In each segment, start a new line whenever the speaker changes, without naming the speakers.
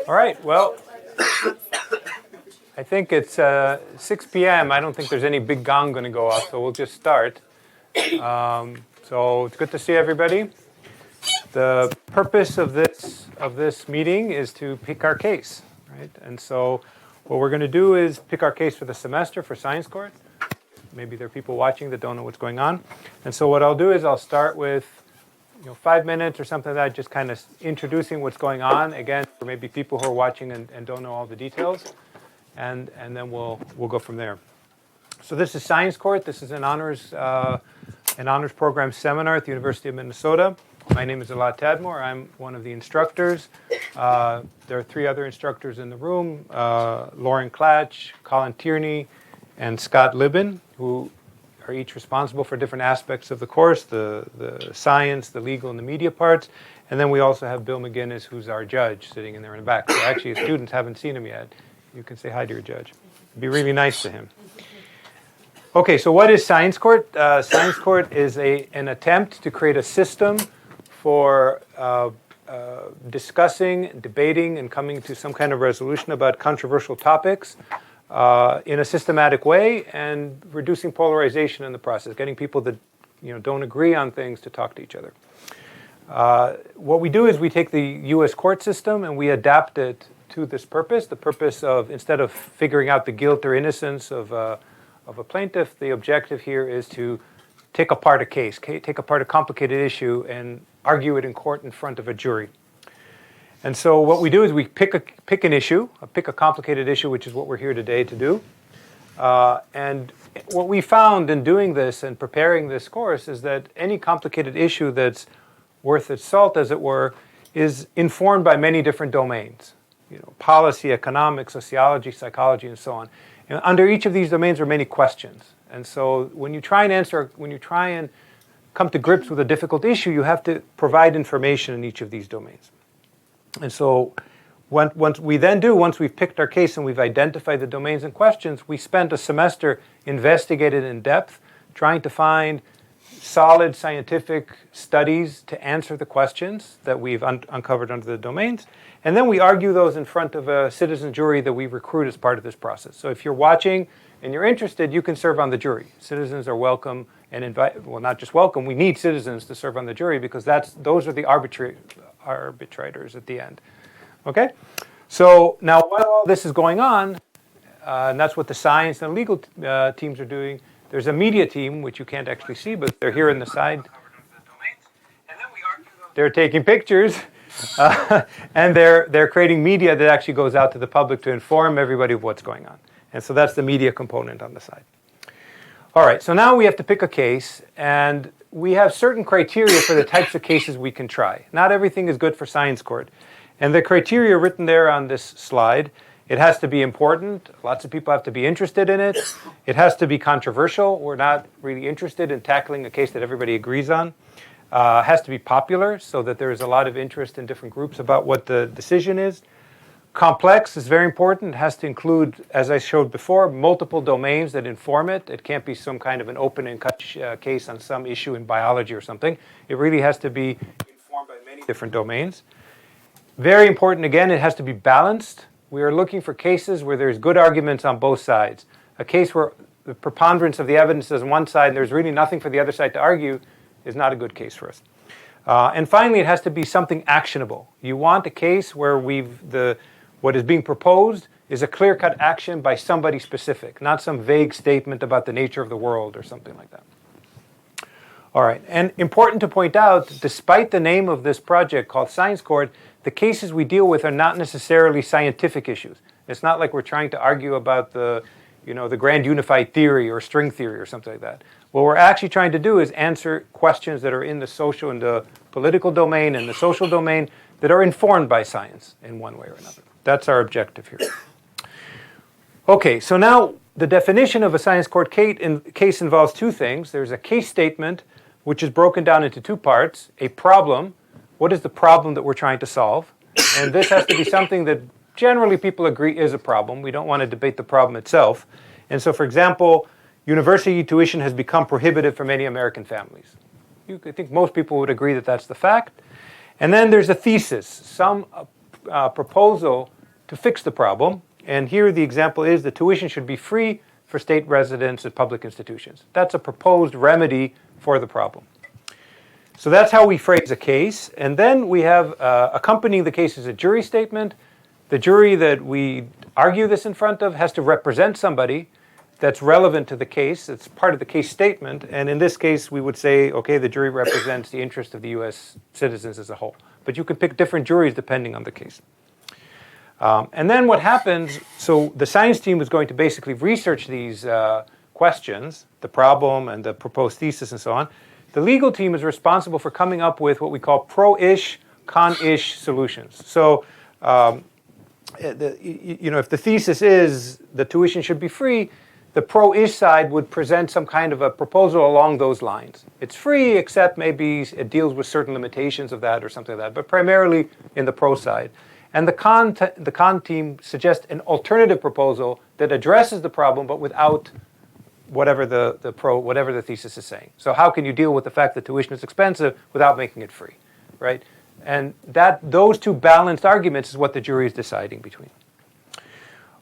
All right, well, I think it's 6 p.m. I don't think there's any big gong going to go off, so we'll just start. So it's good to see everybody. The purpose of this meeting is to pick our case, right? And so what we're going to do is pick our case for the semester for SciCourt. Maybe there are people watching that don't know what's going on. And so what I'll do is I'll start with 5 minutes or something like that, just kind of introducing what's going on, again, for maybe people who are watching and don't know all the details. And then we'll go from there. So this is SciCourt. This is an honors program seminar at the University of Minnesota. My name is Elad Tadmor. I'm one of the instructors. There are 3 other instructors in the room, Lauren Klatch, Colin Tierney, and Scott Libben, who are each responsible for different aspects of the course, the science, the legal, and the media parts. And then we also have Bill McGinnis, who's our judge, sitting in there in the back. So actually, students haven't seen him yet. You can say hi to your judge. Be really nice to him. Okay, so what is SciCourt? SciCourt is an attempt to create a system for discussing, debating, and coming to some kind of resolution about controversial topics in a systematic way, and reducing polarization in the process, getting people that don't agree on things to talk to each other. What we do is we take the U.S. court system and we adapt it to this purpose. The purpose of, instead of figuring out the guilt or innocence of a plaintiff, the objective here is to take apart a case, take apart a complicated issue and argue it in court in front of a jury. And so what we do is we pick an issue, pick a complicated issue, which is what we're here today to do. And what we found in doing this and preparing this course is that any complicated issue that's worth its salt, as it were, is informed by many different domains. Policy, economics, sociology, psychology, and so on. And under each of these domains are many questions. And so when you try and come to grips with a difficult issue, you have to provide information in each of these domains. And so once we've picked our case and we've identified the domains and questions, we spent a semester investigated in depth, trying to find solid scientific studies to answer the questions that we've uncovered under the domains. And then we argue those in front of a citizen jury that we recruit as part of this process. So if you're watching and you're interested, you can serve on the jury. Citizens are welcome and not just welcome, we need citizens to serve on the jury because those are the arbitrators at the end. Okay? So now while all this is going on, and that's what the science and legal teams are doing, there's a media team, which you can't actually see, but they're here in the side. They're taking pictures. And they're creating media that actually goes out to the public to inform everybody of what's going on. And so that's the media component on the side. All right, so now we have to pick a case, and we have certain criteria for the types of cases we can try. Not everything is good for SciCourt. And the criteria written there on this slide, it has to be important. Lots of people have to be interested in it. It has to be controversial. We're not really interested in tackling a case that everybody agrees on. Has to be popular so that there's a lot of interest in different groups about what the decision is. Complex is very important. It has to include, as I showed before, multiple domains that inform it. It can't be some kind of an open and cut case on some issue in biology or something. It really has to be informed by many different domains. Very important, again, it has to be balanced. We are looking for cases where there's good arguments on both sides. A case where the preponderance of the evidence is on one side and there's really nothing for the other side to argue is not a good case for us. And finally, it has to be something actionable. You want a case where what is being proposed is a clear-cut action by somebody specific, not some vague statement about the nature of the world or something like that. All right, and important to point out, despite the name of this project called SciCourt, the cases we deal with are not necessarily scientific issues. It's not like we're trying to argue about the grand unified theory or string theory or something like that. What we're actually trying to do is answer questions that are in the social and the political domain and the social domain that are informed by science in one way or another. That's our objective here. Okay, so now the definition of a SciCourt case involves 2 things. There's a case statement, which is broken down into 2 parts. A problem, what is the problem that we're trying to solve? And this has to be something that generally people agree is a problem. We don't want to debate the problem itself. And so, for example, university tuition has become prohibitive for many American families. I think most people would agree that that's the fact. And then there's a thesis, some proposal to fix the problem. And here the example is the tuition should be free for state residents at public institutions. That's a proposed remedy for the problem. So that's how we phrase a case. And then we have accompanying the case is a jury statement. The jury that we argue this in front of has to represent somebody that's relevant to the case. It's part of the case statement. And in this case, we would say, okay, the jury represents the interest of the U.S. citizens as a whole. But you can pick different juries depending on the case. And then what happens, so the science team is going to basically research these questions, the problem and the proposed thesis and so on. The legal team is responsible for coming up with what we call pro-ish, con-ish solutions. So, if the thesis is the tuition should be free, the pro-ish side would present some kind of a proposal along those lines. It's free, except maybe it deals with certain limitations of that or something like that, but primarily in the pro side. And the con team suggests an alternative proposal that addresses the problem, but without whatever the thesis is saying. So how can you deal with the fact that tuition is expensive without making it free, right? And those two balanced arguments is what the jury is deciding between.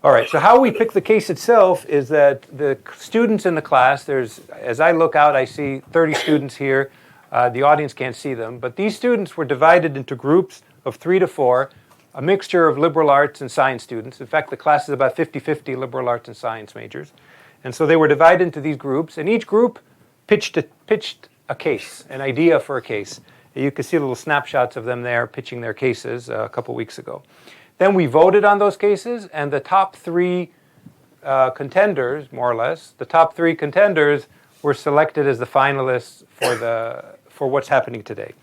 All right, so how we pick the case itself is that the students in the class, as I look out, I see 30 students here. The audience can't see them, but these students were divided into groups of 3 to 4, a mixture of liberal arts and science students. In fact, the class is about 50-50 liberal arts and science majors. And so they were divided into these groups, and each group pitched a case, an idea for a case. You can see little snapshots of them there pitching their cases a couple weeks ago. Then we voted on those cases, and the top 3 contenders, more or less, the top 3 contenders were selected as the finalists for what's happening today.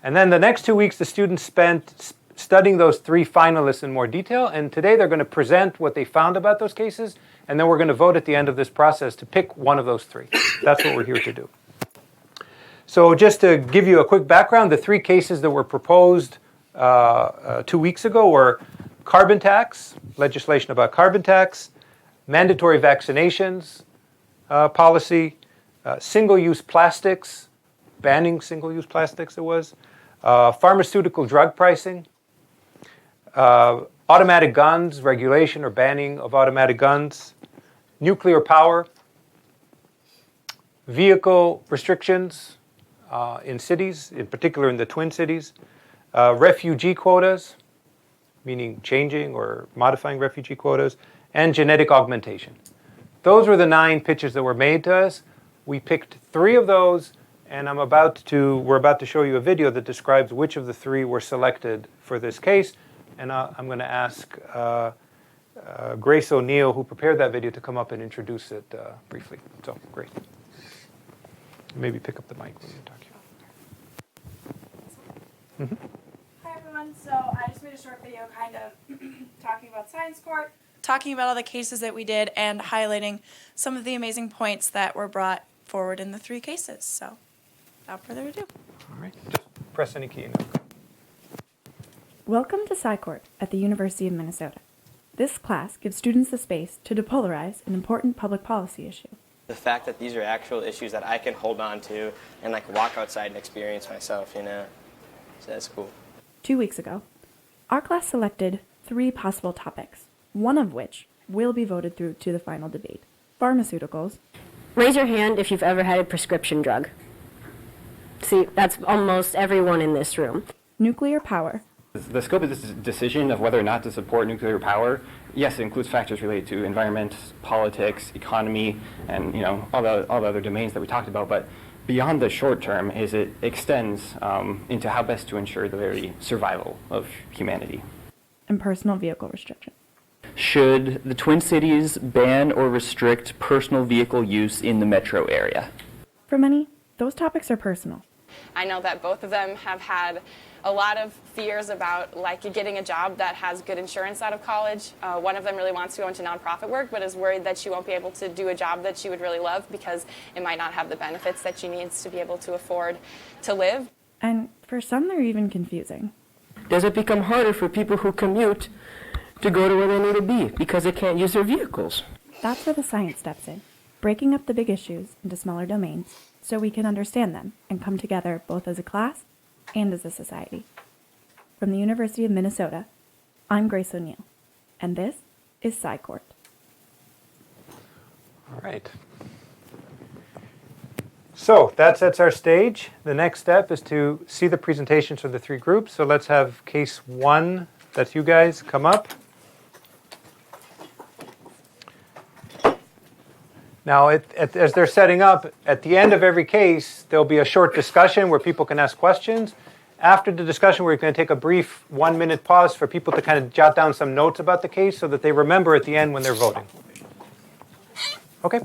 And then the next 2 weeks, the students spent studying those 3 finalists in more detail, and today they're going to present what they found about those cases, and then we're going to vote at the end of this process to pick one of those 3. That's what we're here to do. So just to give you a quick background, the 3 cases that were proposed 2 weeks ago were carbon tax, legislation about carbon tax, mandatory vaccinations policy, single-use plastics, banning single-use plastics pharmaceutical drug pricing, automatic guns, regulation or banning of automatic guns, nuclear power, vehicle restrictions in cities, in particular in the Twin Cities, refugee quotas, meaning changing or modifying refugee quotas, and genetic augmentation. Those were the 9 pitches that were made to us. We picked 3 of those, and we're about to show you a video that describes which of the 3 were selected for this case. And I'm going to ask Grace O'Neill, who prepared that video, to come up and introduce it briefly. So, great. Maybe pick up the mic when you're talking. Mm-hmm.
Hi everyone, so I just made a short video kind of talking about SciCourt, talking about all the cases that we did, and highlighting some of the amazing points that were brought forward in the 3 cases. So, without further ado.
All right, just press any key and it'll go.
Welcome to SciCourt at the University of Minnesota. This class gives students the space to depolarize an important public policy issue.
The fact that these are actual issues that I can hold on to and walk outside and experience myself, So that's cool.
2 weeks ago, our class selected 3 possible topics, one of which will be voted through to the final debate. Pharmaceuticals.
Raise your hand if you've ever had a prescription drug. See, that's almost everyone in this room.
Nuclear power.
The scope of this decision of whether or not to support nuclear power, yes, it includes factors related to environment, politics, economy, and all the other domains that we talked about. But beyond the short term, is it extends into how best to ensure the very survival of humanity.
And personal vehicle restriction.
Should the Twin Cities ban or restrict personal vehicle use in the metro area?
For many, those topics are personal.
I know that both of them have had a lot of fears about getting a job that has good insurance out of college. One of them really wants to go into nonprofit work, but is worried that she won't be able to do a job that she would really love because it might not have the benefits that she needs to be able to afford to live.
And for some, they're even confusing.
Does it become harder for people who commute to go to where they need to be because they can't use their vehicles?
That's where the science steps in, breaking up the big issues into smaller domains so we can understand them and come together both as a class and as a society. From the University of Minnesota, I'm Grace O'Neill. And this is SciCourt.
All right. So that sets our stage. The next step is to see the presentations for the three groups. So let's have case 1, that's you guys, come up. Now, as they're setting up, at the end of every case, there'll be a short discussion where people can ask questions. After the discussion, we're going to take a brief 1-minute pause for people to kind of jot down some notes about the case so that they remember at the end when they're voting. Okay?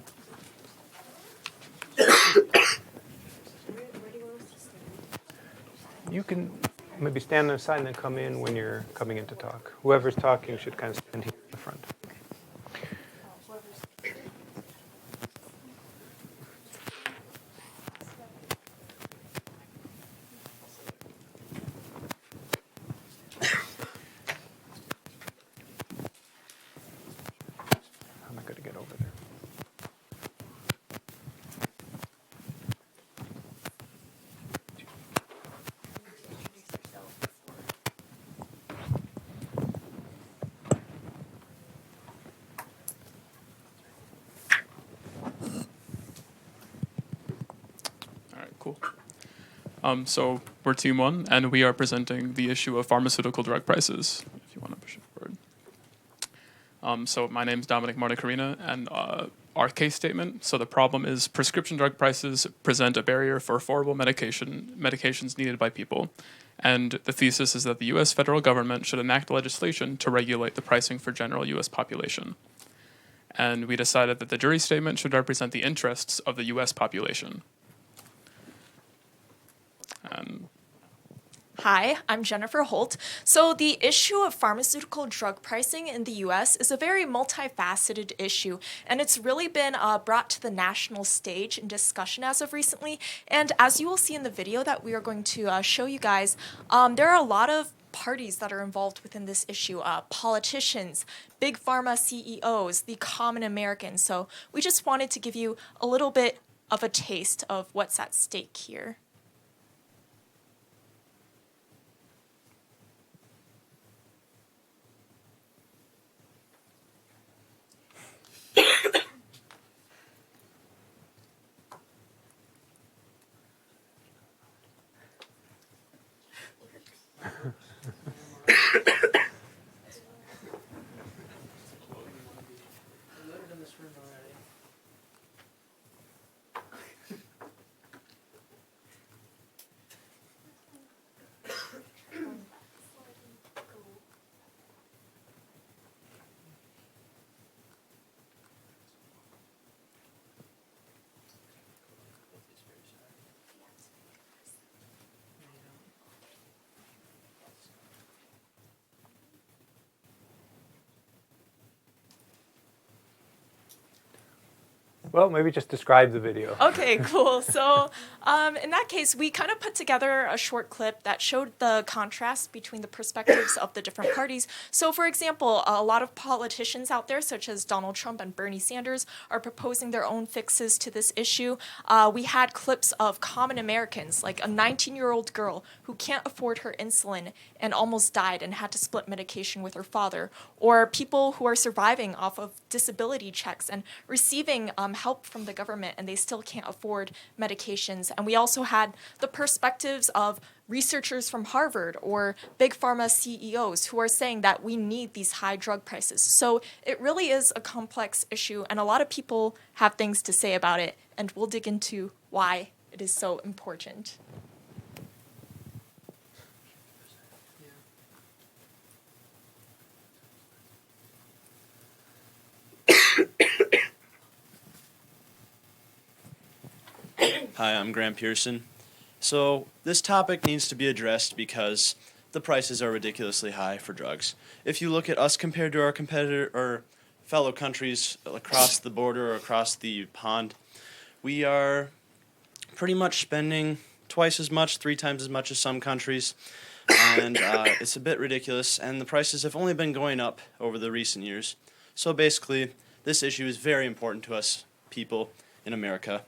You can maybe stand on the side and then come in when you're coming in to talk. Whoever's talking should kind of stand here in the front. I'm not going to get over there.
All right, cool. So we're Team 1, and we are presenting the issue of pharmaceutical drug prices, if you want to push it forward. So my name's Dominic Marticarina, and our case statement. So the problem is prescription drug prices present a barrier for affordable medications needed by people. And the thesis is that the U.S. federal government should enact legislation to regulate the pricing for general U.S. population. And we decided that the jury statement should represent the interests of the U.S. population.
Hi, I'm Jennifer Holt. So the issue of pharmaceutical drug pricing in the U.S. is a very multifaceted issue, and it's really been brought to the national stage in discussion as of recently. And as you will see in the video that we are going to show you guys, there are a lot of parties that are involved within this issue, politicians, big pharma CEOs, the common Americans. So we just wanted to give you a little bit of a taste of what's at stake here.
Well, maybe just describe the video.
Okay, cool. So in that case, we kind of put together a short clip that showed the contrast between the perspectives of the different parties. So for example, a lot of politicians out there, such as Donald Trump and Bernie Sanders, are proposing their own fixes to this issue. We had clips of common Americans, like a 19-year-old girl who can't afford her insulin and almost died and had to split medication with her father, or people who are surviving off of disability checks and receiving help from the government and they still can't afford medications. And we also had the perspectives of researchers from Harvard or big pharma CEOs who are saying that we need these high drug prices. So it really is a complex issue, and a lot of people have things to say about it, and we'll dig into why it is so important.
Hi, I'm Graham Pearson. So this topic needs to be addressed because the prices are ridiculously high for drugs. If you look at us compared to our competitor or fellow countries across the border or across the pond, we are pretty much spending twice as much, 3 times as much as some countries, and it's a bit ridiculous, and the prices have only been going up over the recent years. So basically, this issue is very important to us people in America.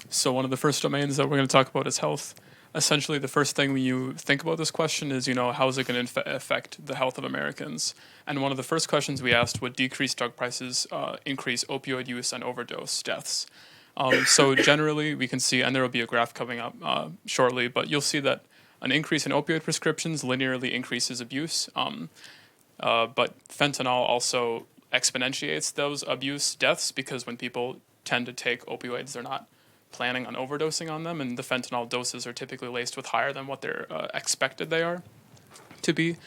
So one of the first domains that we're going to talk about is health. Essentially, the first thing when you think about this question is, how is it going to affect the health of Americans? And one of the first questions we asked would decreased drug prices increase opioid use and overdose deaths. So generally, we can see, and there will be a graph coming up shortly, but you'll see that an increase in opioid prescriptions linearly increases abuse. But fentanyl also exponentiates those abuse deaths, because when people tend to take opioids, they're not planning on overdosing on them, and the fentanyl doses are typically laced with higher than what they're expected they are to be.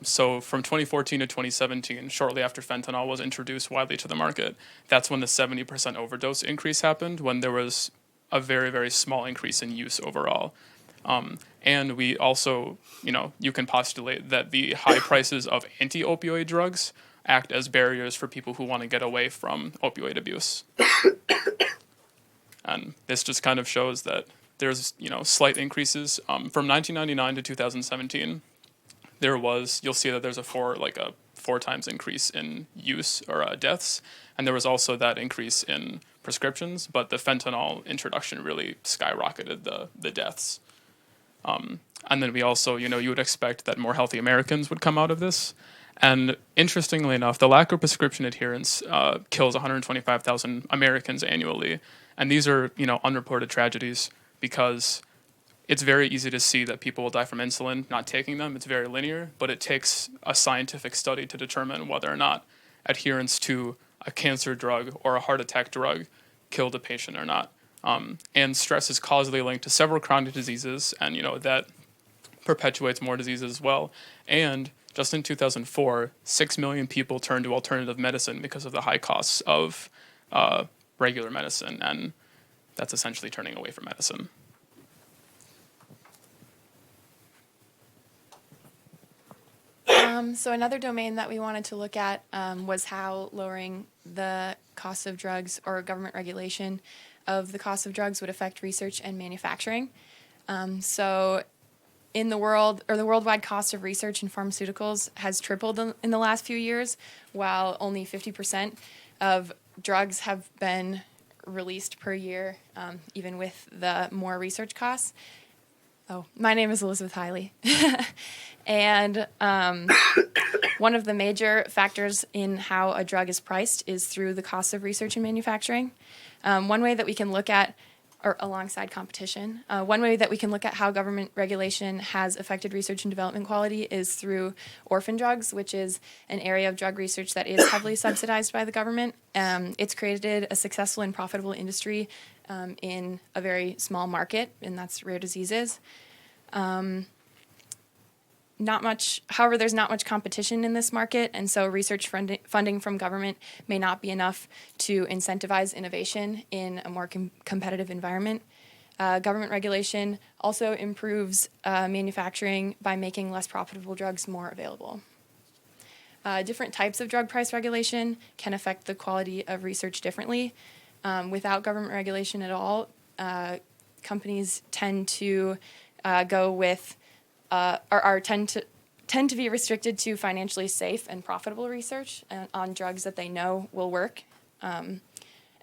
So from 2014 to 2017, shortly after fentanyl was introduced widely to the market, that's when the 70% overdose increase happened, when there was a very, very small increase in use overall. And we also, you can postulate that the high prices of anti-opioid drugs act as barriers for people who want to get away from opioid abuse. And this just kind of shows that there's, slight increases. From 1999 to 2017, you'll see that there's a four times increase in use or deaths. And there was also that increase in prescriptions, but the fentanyl introduction really skyrocketed the deaths. And then we also, you would expect that more healthy Americans would come out of this. And interestingly enough, the lack of prescription adherence kills 125,000 Americans annually. And these are, unreported tragedies, because it's very easy to see that people will die from insulin not taking them. It's very linear, but it takes a scientific study to determine whether or not adherence to a cancer drug or a heart attack drug killed a patient or not. And stress is causally linked to several chronic diseases, and that perpetuates more diseases as well. And just in 2004, 6 million people turned to alternative medicine because of the high costs of regular medicine, and that's essentially turning away from medicine.
So another domain that we wanted to look at was how lowering the cost of drugs or government regulation of the cost of drugs would affect research and manufacturing. So in the world, or the worldwide cost of research in pharmaceuticals has tripled in the last few years, while only 50% of drugs have been released per year, even with the more research costs. Oh, my name is Elizabeth Hiley. And one of the major factors in how a drug is priced is through the cost of research and manufacturing. One way that we can look at, or alongside competition, one way that we can look at how government regulation has affected research and development quality is through orphan drugs, which is an area of drug research that is heavily subsidized by the government. It's created a successful and profitable industry in a very small market, and that's rare diseases. However, there's not much competition in this market, and so research funding from government may not be enough to incentivize innovation in a more competitive environment. Government regulation also improves manufacturing by making less profitable drugs more available. Different types of drug price regulation can affect the quality of research differently. Without government regulation at all, companies tend to go with tend to be restricted to financially safe and profitable research on drugs that they know will work. And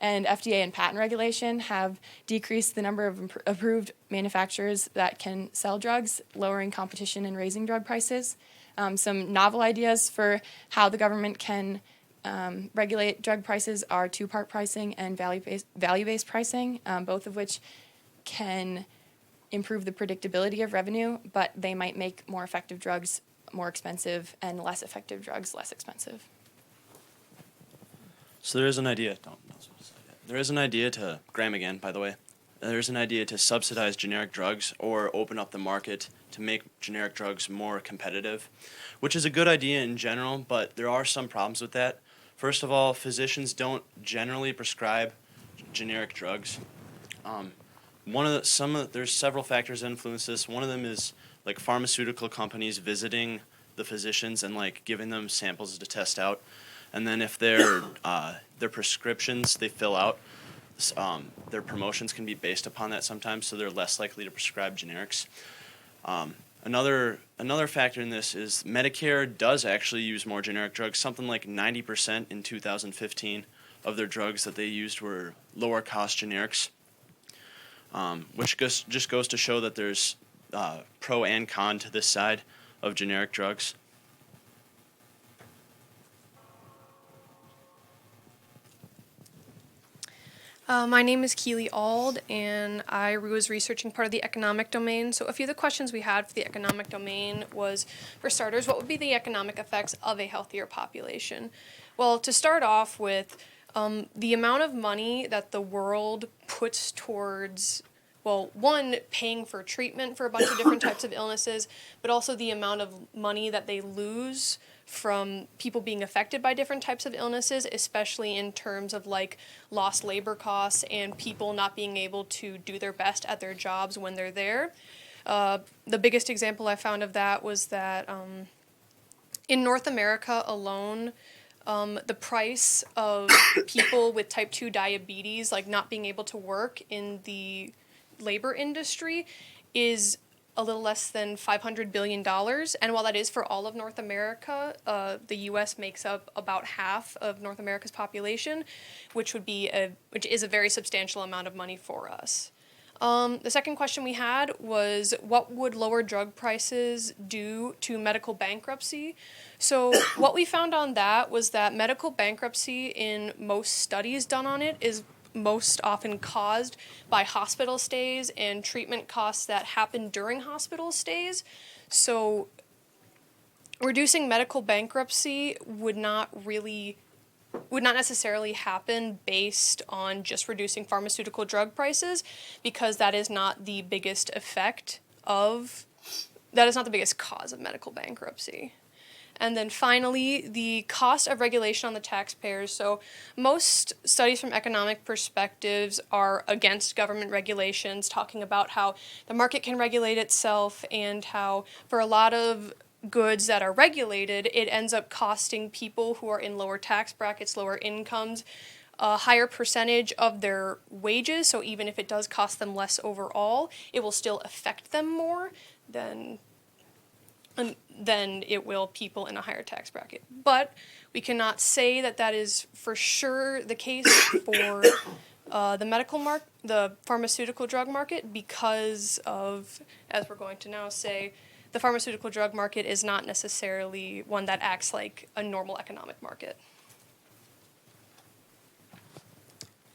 FDA and patent regulation have decreased the number of approved manufacturers that can sell drugs, lowering competition and raising drug prices. Some novel ideas for how the government can regulate drug prices are two-part pricing and value-based pricing, both of which can improve the predictability of revenue, but they might make more effective drugs more expensive and less effective drugs less expensive.
So there is an idea. There is an idea to, Graham again, by the way. There's an idea to subsidize generic drugs or open up the market to make generic drugs more competitive, which is a good idea in general, but there are some problems with that. First of all, physicians don't generally prescribe generic drugs. There's several factors that influence this. One of them is like pharmaceutical companies visiting the physicians and like giving them samples to test out, and then if their prescriptions they fill out, their promotions can be based upon that sometimes, so they're less likely to prescribe generics. Another factor in this is Medicare does actually use more generic drugs. Something like 90% in 2015 of their drugs that they used were lower cost generics. which just goes to show that there's pro and con to this side of generic drugs.
My name is Keely Ald, and I was researching part of the economic domain. So a few of the questions we had for the economic domain was, for starters, what would be the economic effects of a healthier population? Well, to start off with, the amount of money that the world puts towards, well, one, paying for treatment for a bunch of different types of illnesses, but also the amount of money that they lose from people being affected by different types of illnesses, especially in terms of like lost labor costs and people not being able to do their best at their jobs when they're there. The biggest example I found of that was that in North America alone, the price of people with type 2 diabetes, like not being able to work in the labor industry, is a little less than $500 billion. And while that is for all of North America, the U.S. makes up about half of North America's population, which is a very substantial amount of money for us. The second question we had was, what would lower drug prices do to medical bankruptcy? So what we found on that was that medical bankruptcy in most studies done on it is most often caused by hospital stays and treatment costs that happen during hospital stays. So reducing medical bankruptcy would not necessarily happen based on just reducing pharmaceutical drug prices, because that is not the biggest cause of medical bankruptcy. And then finally, the cost of regulation on the taxpayers. So most studies from economic perspectives are against government regulations, talking about how the market can regulate itself and how for a lot of goods that are regulated, it ends up costing people who are in lower tax brackets, lower incomes, a higher percentage of their wages. So even if it does cost them less overall, it will still affect them more than it will people in a higher tax bracket. But we cannot say that that is for sure the case for the pharmaceutical drug market, because of, as we're going to now say, the pharmaceutical drug market is not necessarily one that acts like a normal economic market.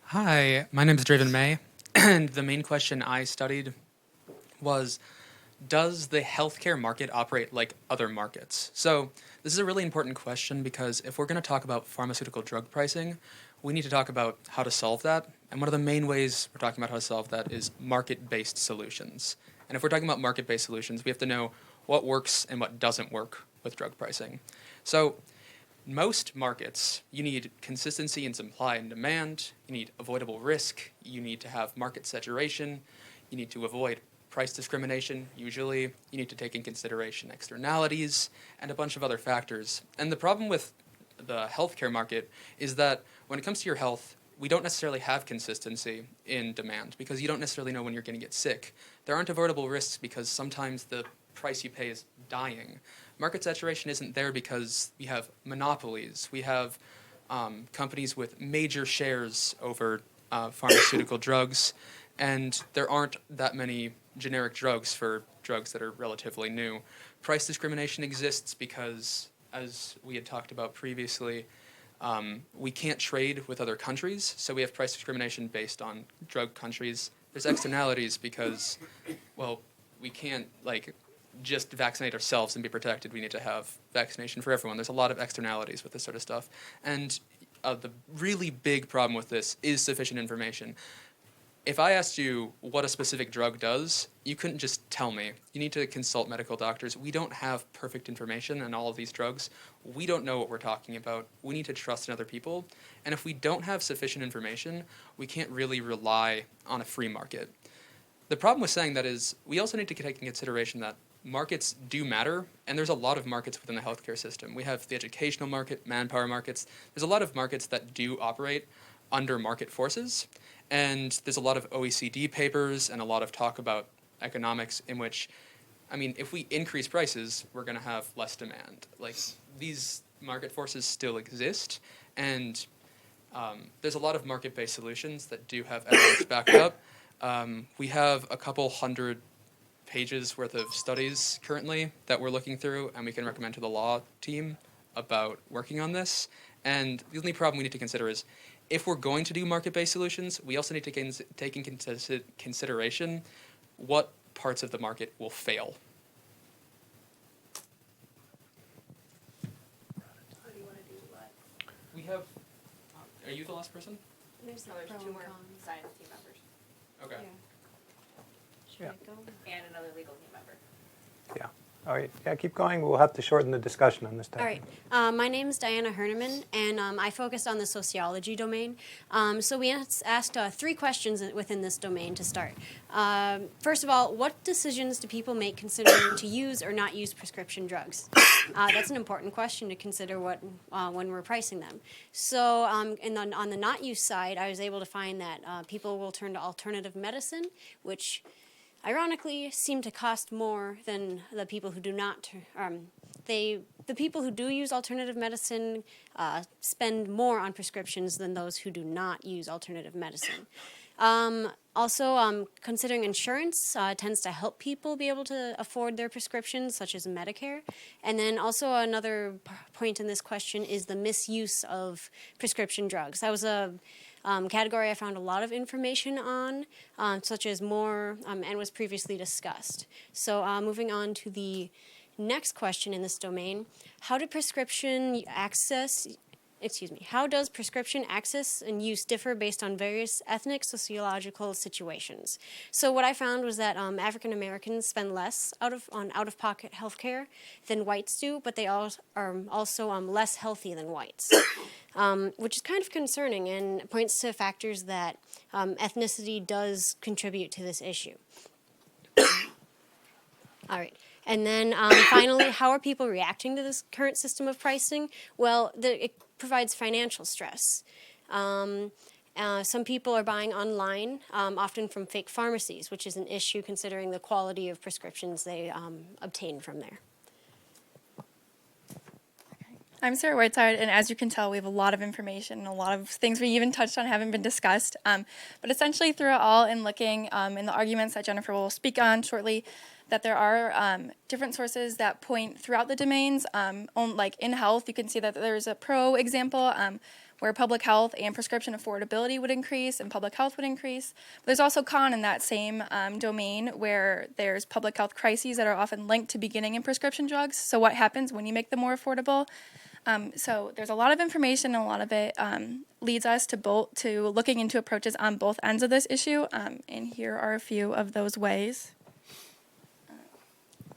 Hi, my name is Draven May, and the main question I studied was, does the healthcare market operate like other markets? So this is a really important question, because if we're going to talk about pharmaceutical drug pricing, we need to talk about how to solve that. And one of the main ways we're talking about how to solve that is market-based solutions. And if we're talking about market-based solutions, we have to know what works and what doesn't work with drug pricing. So most markets, you need consistency in supply and demand, you need avoidable risk, you need to have market saturation, you need to avoid price discrimination. Usually you need to take in consideration externalities and a bunch of other factors. And the problem with the healthcare market is that when it comes to your health, we don't necessarily have consistency in demand, because you don't necessarily know when you're going to get sick. There aren't avoidable risks because sometimes the price you pay is dying. Market saturation isn't there because we have monopolies. We have companies with major shares over pharmaceutical drugs, and there aren't that many generic drugs for drugs that are relatively new. Price discrimination exists because, as we had talked about previously, we can't trade with other countries, so we have price discrimination based on drug countries. There's externalities because, well, we can't just vaccinate ourselves and be protected. We need to have vaccination for everyone. There's a lot of externalities with this sort of stuff. And the really big problem with this is sufficient information. If I asked you what a specific drug does, you couldn't just tell me. You need to consult medical doctors. We don't have perfect information on all of these drugs. We don't know what we're talking about. We need to trust in other people. And if we don't have sufficient information, we can't really rely on a free market. The problem with saying that is we also need to take into consideration that markets do matter, and there's a lot of markets within the healthcare system. We have the educational market, manpower markets. There's a lot of markets that do operate under market forces. And there's a lot of OECD papers and a lot of talk about economics in which, if we increase prices, we're going to have less demand. These market forces still exist, and there's a lot of market-based solutions that do have evidence backed up, We have a couple hundred pages worth of studies currently that we're looking through, and we can recommend to the law team about working on this. And the only problem we need to consider is, if we're going to do market-based solutions, we also need to take in consideration what parts of the market will fail. We have. Are you the last person?
There's two more science team members.
Okay.
Yeah.
And another legal team member.
Yeah. All right. Yeah, keep going. We'll have to shorten the discussion on this topic.
All right. My name is Diana Herneman, and I focused on the sociology domain. So we asked 3 questions within this domain to start. First of all, what decisions do people make considering to use or not use prescription drugs? That's an important question to consider when we're pricing them. So on the not use side, I was able to find that people will turn to alternative medicine, which ironically seem to cost more than the people who do not. The people who do use alternative medicine spend more on prescriptions than those who do not use alternative medicine. Also, considering insurance tends to help people be able to afford their prescriptions, such as Medicare. And then also another point in this question is the misuse of prescription drugs. That was a category I found a lot of information on, such as more, and was previously discussed. So moving on to the next question in this domain, how does prescription access and use differ based on various ethnic, sociological situations? So what I found was that African Americans spend less on out-of-pocket health care than whites do, but they are also less healthy than whites, which is kind of concerning and points to factors that ethnicity does contribute to this issue. All right. And then finally, how are people reacting to this current system of pricing? Well, it provides financial stress. Some people are buying online, often from fake pharmacies, which is an issue considering the quality of prescriptions they obtain from there.
I'm Sarah Whiteside, and as you can tell, we have a lot of information, and a lot of things we even touched on haven't been discussed. But essentially, through it all, and looking in the arguments that Jennifer will speak on shortly, that there are different sources that point throughout the domains. Like in health, you can see that there's a pro example where public health and prescription affordability would increase and public health would increase. But there's also con in that same domain where there's public health crises that are often linked to beginning in prescription drugs. So what happens when you make them more affordable? So there's a lot of information, and a lot of it leads us to looking into approaches on both ends of this issue. And here are a few of those ways.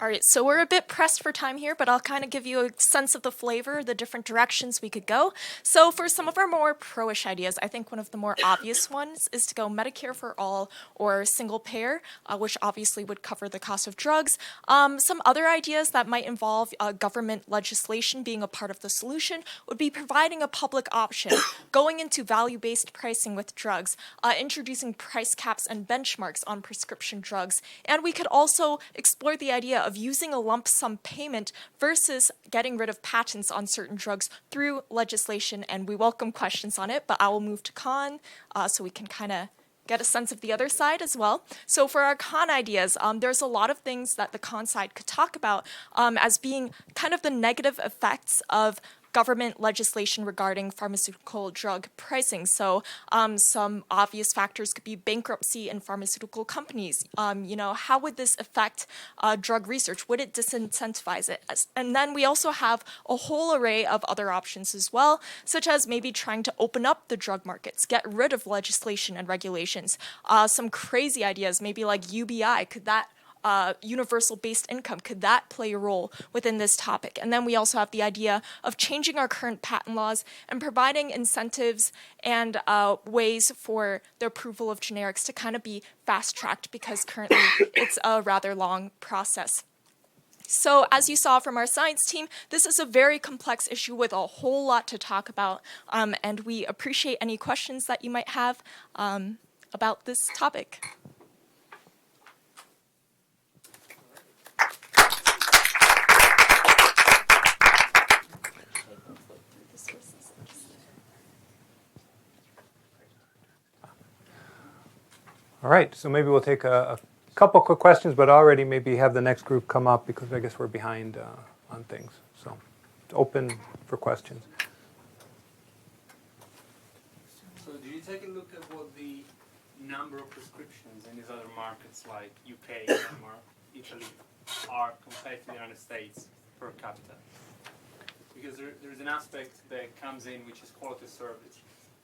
All right, so we're a bit pressed for time here, but I'll kind of give you a sense of the flavor, the different directions we could go. So for some of our more pro-ish ideas, I think one of the more obvious ones is to go Medicare for all or single payer, which obviously would cover the cost of drugs. Some other ideas that might involve government legislation being a part of the solution would be providing a public option, going into value-based pricing with drugs, introducing price caps and benchmarks on prescription drugs, and we could also explore the idea of using a lump sum payment versus getting rid of patents on certain drugs through legislation, and we welcome questions on it, but I will move to con so we can kind of get a sense of the other side as well. So for our con ideas, there's a lot of things that the con side could talk about as being kind of the negative effects of government legislation regarding pharmaceutical drug pricing. So some obvious factors could be bankruptcy in pharmaceutical companies. How would this affect drug research? Would it disincentivize it? And then we also have a whole array of other options as well, such as maybe trying to open up the drug markets, get rid of legislation and regulations. Some crazy ideas, maybe like UBI, could that universal-based income, could that play a role within this topic? And then we also have the idea of changing our current patent laws and providing incentives and ways for the approval of generics to kind of be fast-tracked, because currently it's a rather long process. So as you saw from our science team, this is a very complex issue with a whole lot to talk about, and we appreciate any questions that you might have about this topic.
All right, so maybe we'll take a couple quick questions, but already maybe have the next group come up because I guess we're behind on things. So it's open for questions.
So do you take a look at what the number of prescriptions in these other markets like UK, Denmark, Italy are compared to the United States per capita? Because there's an aspect that comes in which is quality of service.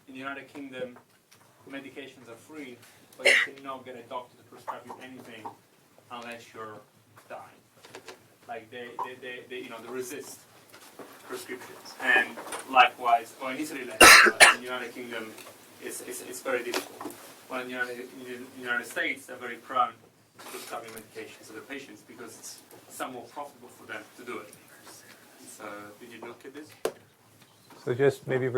In the United Kingdom, medications are free, but you cannot get a doctor to prescribe you anything unless you're dying. Like they resist prescriptions. And likewise, or in Italy, in the United Kingdom, it's very difficult. Well, in the United States, they're very prone to prescribing medications to their patients because it's somewhat profitable for them to do it. So, did you look at this?
So just maybe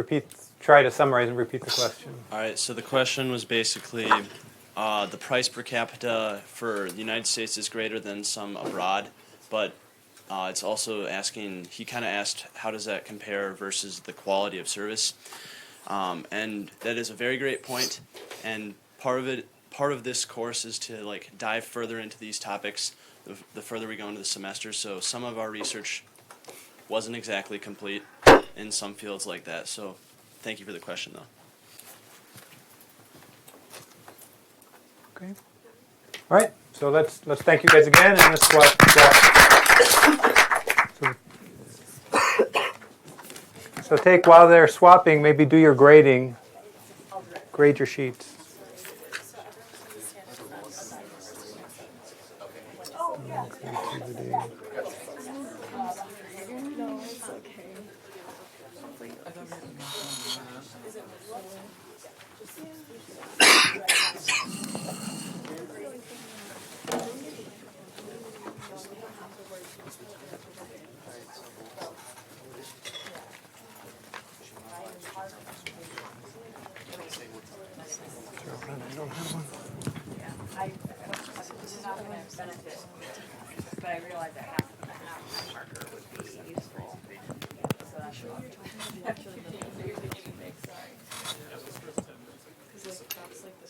try to summarize and repeat the question.
All right, so the question was basically the price per capita for the United States is greater than some abroad, but it's also asking, he kind of asked, how does that compare versus the quality of service? And that is a very great point, and part of this course is to like dive further into these topics the further we go into the semester. So some of our research wasn't exactly complete in some fields like that. So thank you for the question, though.
Okay. All right. So let's thank you guys again, and let's swap. So take while they're swapping, maybe do your grading. Grade your sheets.
But I realized that half my marker would be useful. So that's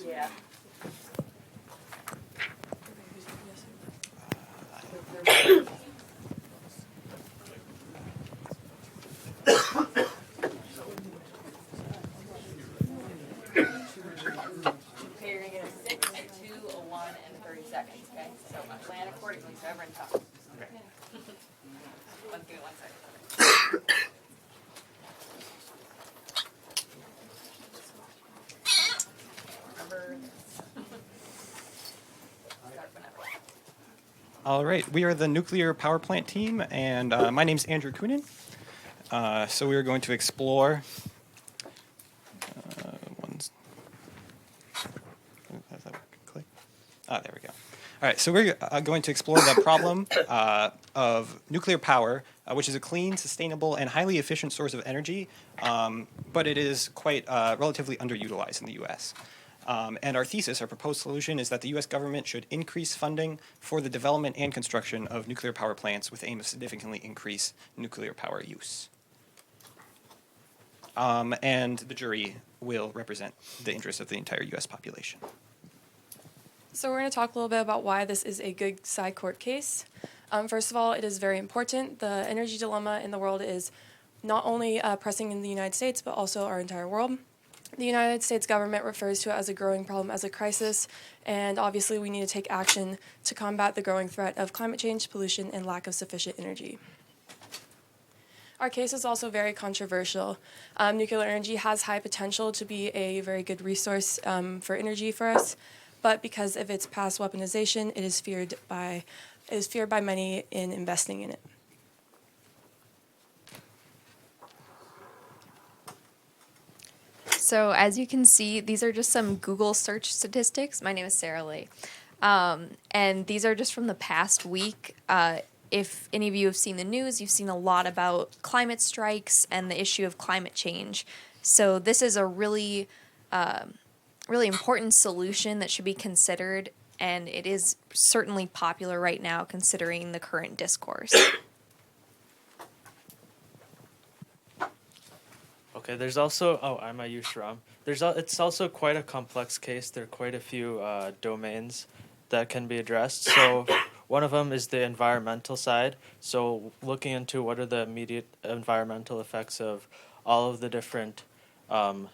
yeah. Okay, you're gonna get a 6, a 2, a 1, and 30 seconds, okay? So plan accordingly, so everyone talks. Okay. Give me 1 second. Remember.
All right, we are the nuclear power plant team, and my name's Andrew Coonan. So we are going to explore. There we go. All right, so we're going to explore the problem of nuclear power, which is a clean, sustainable, and highly efficient source of energy, but it is quite relatively underutilized in the U.S. And our thesis, our proposed solution, is that the U.S. government should increase funding for the development and construction of nuclear power plants with the aim of significantly increase nuclear power use. And the jury will represent the interests of the entire U.S. population.
So we're going to talk a little bit about why this is a good SciCourt case. First of all, it is very important. The energy dilemma in the world is not only pressing in the United States, but also our entire world. The United States government refers to it as a growing problem, as a crisis, and obviously we need to take action to combat the growing threat of climate change, pollution, and lack of sufficient energy. Our case is also very controversial. Nuclear energy has high potential to be a very good resource for energy for us, but because of its past weaponization, it is feared by many in investing in it.
So as you can see, these are just some Google search statistics. My name is Sarah Lee. And these are just from the past week. If any of you have seen the news, you've seen a lot about climate strikes and the issue of climate change. So this is a really important solution that should be considered, and it is certainly popular right now considering the current discourse.
Okay,
Okay, there's also, I'm Ayush Ram. It's also quite a complex case. There are quite a few domains that can be addressed. So one of them is the environmental side. So looking into what are the immediate environmental effects of all of the different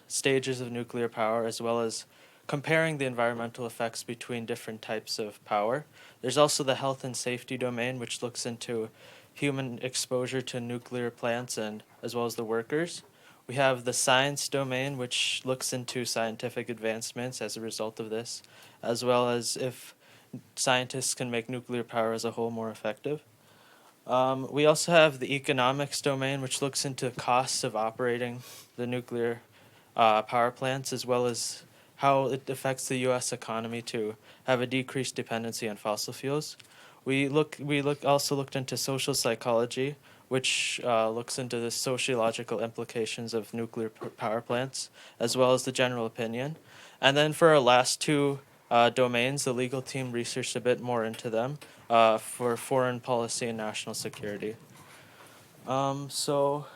stages of nuclear power, as well as comparing the environmental effects between different types of power. There's also the health and safety domain, which looks into human exposure to nuclear plants and as well as the workers. We have the science domain, which looks into scientific advancements as a result of this, as well as if scientists can make nuclear power as a whole more effective. We also have the economics domain, which looks into costs of operating the nuclear power plants, as well as how it affects the U.S. economy to have a decreased dependency on fossil fuels. We also looked into social psychology, which looks into the sociological implications of nuclear power plants, as well as the general opinion. And then for our last two domains, the legal team researched a bit more into them for foreign policy and national security. So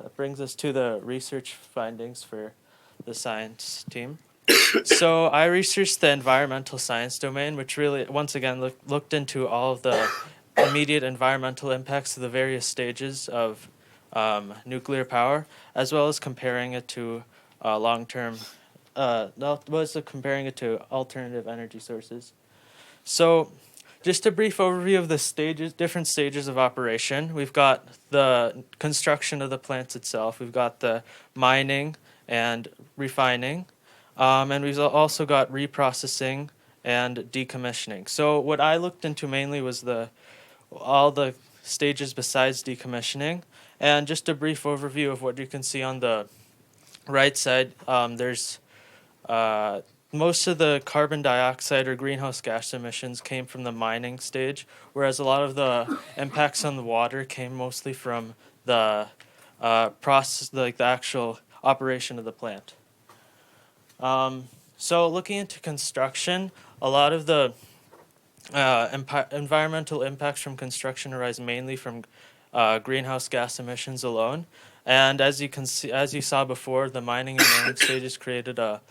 that brings us to the research findings for the science team. So I researched the environmental science domain, which really, once again, looked into all of the immediate environmental impacts of the various stages of nuclear power, as well as comparing it to comparing it to alternative energy sources. So just a brief overview of the different stages of operation. We've got the construction of the plants itself. We've got the mining and refining. And we've also got reprocessing and decommissioning. So what I looked into mainly was all the stages besides decommissioning. And just a brief overview of what you can see on the right side. There's most of the carbon dioxide or greenhouse gas emissions came from the mining stage, whereas a lot of the impacts on the water came mostly from the process, like the actual operation of the plant. So looking into construction, a lot of the environmental impacts from construction arise mainly from greenhouse gas emissions alone. And as you saw before, the mining and milling stages created a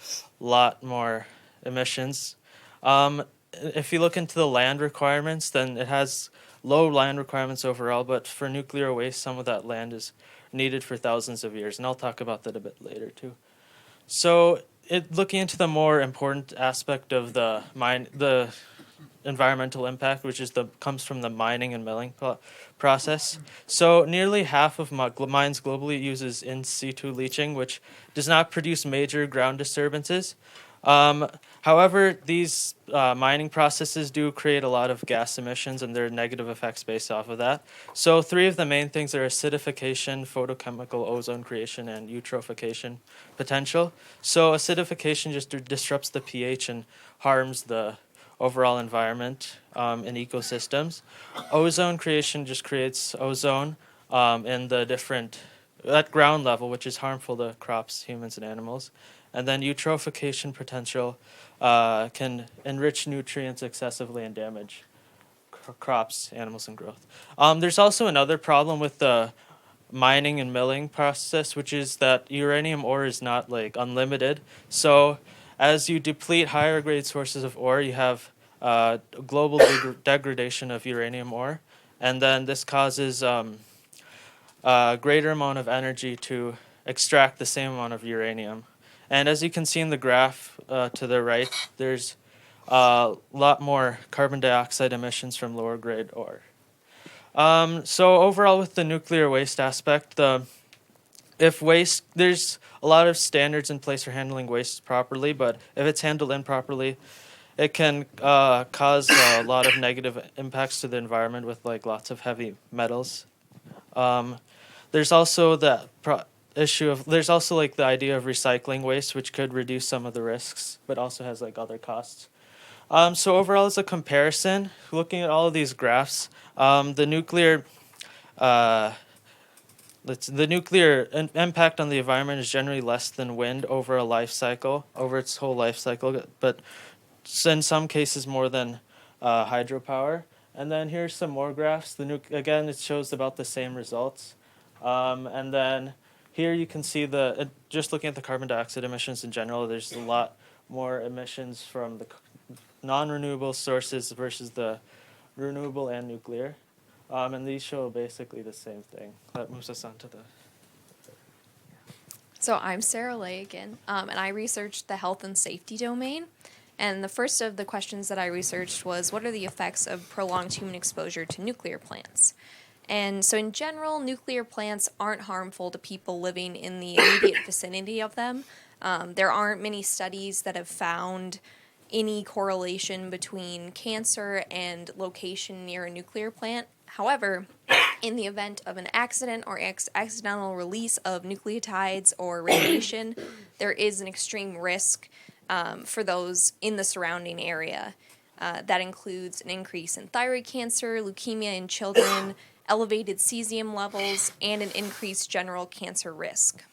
lot more emissions. If you look into the land requirements, then it has low land requirements overall, but for nuclear waste, some of that land is needed for thousands of years, and I'll talk about that a bit later too. So looking into the more important aspect of the environmental impact, which comes from the mining and milling process. So nearly half of mines globally uses in situ leaching, which does not produce major ground disturbances. However, these mining processes do create a lot of gas emissions, and there are negative effects based off of that. So three of the main things are acidification, photochemical ozone creation, and eutrophication potential. So acidification just disrupts the pH and harms the overall environment and ecosystems. Ozone creation just creates ozone in the at ground level, which is harmful to crops, humans, and animals. And then eutrophication potential can enrich nutrients excessively and damage crops, animals, and growth. There's also another problem with the mining and milling process, which is that uranium ore is not unlimited. So as you deplete higher grade sources of ore, you have global degradation of uranium ore, and then this causes a greater amount of energy to extract the same amount of uranium. And as you can see in the graph to the right, there's a lot more carbon dioxide emissions from lower grade ore. So overall with the nuclear waste aspect, there's a lot of standards in place for handling waste properly, but if it's handled improperly, it can cause a lot of negative impacts to the environment with lots of heavy metals. There's also the the idea of recycling waste, which could reduce some of the risks, but also has other costs. So overall, as a comparison, looking at all of these graphs, the nuclear impact on the environment is generally less than wind over its whole life cycle, but in some cases more than hydropower. And then here's some more graphs. Again, it shows about the same results. And then Here you can see just looking at the carbon dioxide emissions in general, there's a lot more emissions from the non-renewable sources versus the renewable and nuclear. And these show basically the same thing. That moves us on to the...
So I'm Sarah Lay again, and I researched the health and safety domain. And the first of the questions that I researched was, what are the effects of prolonged human exposure to nuclear plants? And so in general, nuclear plants aren't harmful to people living in the immediate vicinity of them. There aren't many studies that have found any correlation between cancer and location near a nuclear plant. However, in the event of an accident or accidental release of nucleotides or radiation, there is an extreme risk for those in the surrounding area. That includes an increase in thyroid cancer, leukemia in children, elevated cesium levels, and an increased general cancer risk.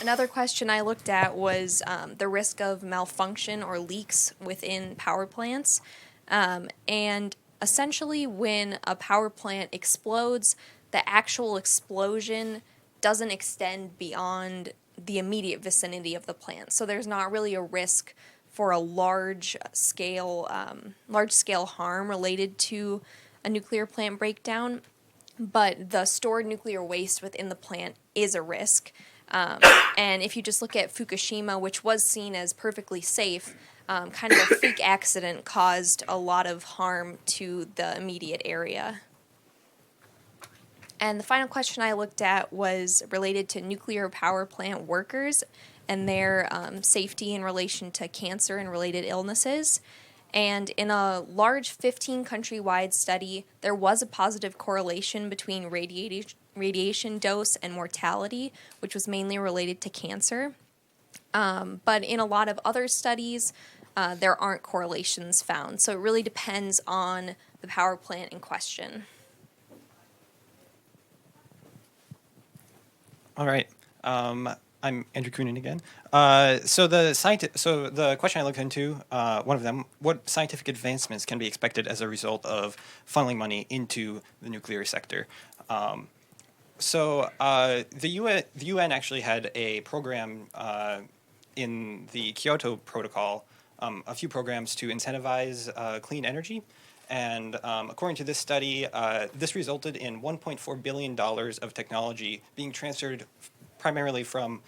Another question I looked at was the risk of malfunction or leaks within power plants. And essentially, when a power plant explodes, the actual explosion doesn't extend beyond the immediate vicinity of the plant. So there's not really a risk for a large scale harm related to a nuclear plant breakdown, but the stored nuclear waste within the plant is a risk. And if you just look at Fukushima, which was seen as perfectly safe, kind of a freak accident caused a lot of harm to the immediate area. And the final question I looked at was related to nuclear power plant workers and their safety in relation to cancer and related illnesses. And in a large 15-country-wide study, there was a positive correlation between radiation dose and mortality, which was mainly related to cancer. But in a lot of other studies, there aren't correlations found. So it really depends on the power plant in question.
All right. I'm Andrew Coonan again. So the question I looked into, one of them, what scientific advancements can be expected as a result of funneling money into the nuclear sector? The UN actually had a program in the Kyoto Protocol, a few programs to incentivize clean energy. And according to this study, this resulted in $1.4 billion of technology being transferred primarily from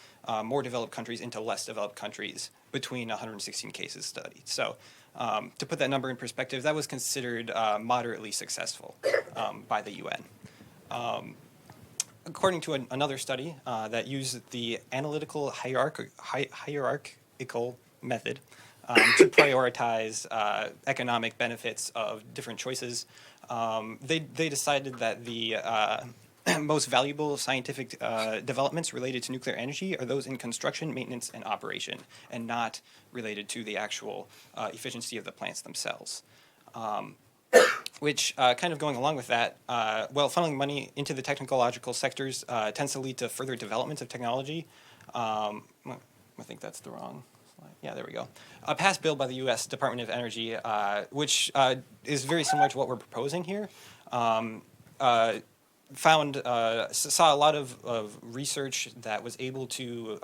more developed countries into less developed countries between 116 cases studied. So to put that number in perspective, that was considered moderately successful by the UN. According to another study that used the analytical hierarchical method to prioritize economic benefits of different choices, they decided that the most valuable scientific developments related to nuclear energy are those in construction, maintenance, and operation, and not related to the actual efficiency of the plants themselves. Which, kind of going along with that, funneling money into the technological sectors tends to lead to further development of technology. I think that's the wrong slide. Yeah, there we go. A past bill by the U.S. Department of Energy, which is very similar to what we're proposing here, saw a lot of research that was able to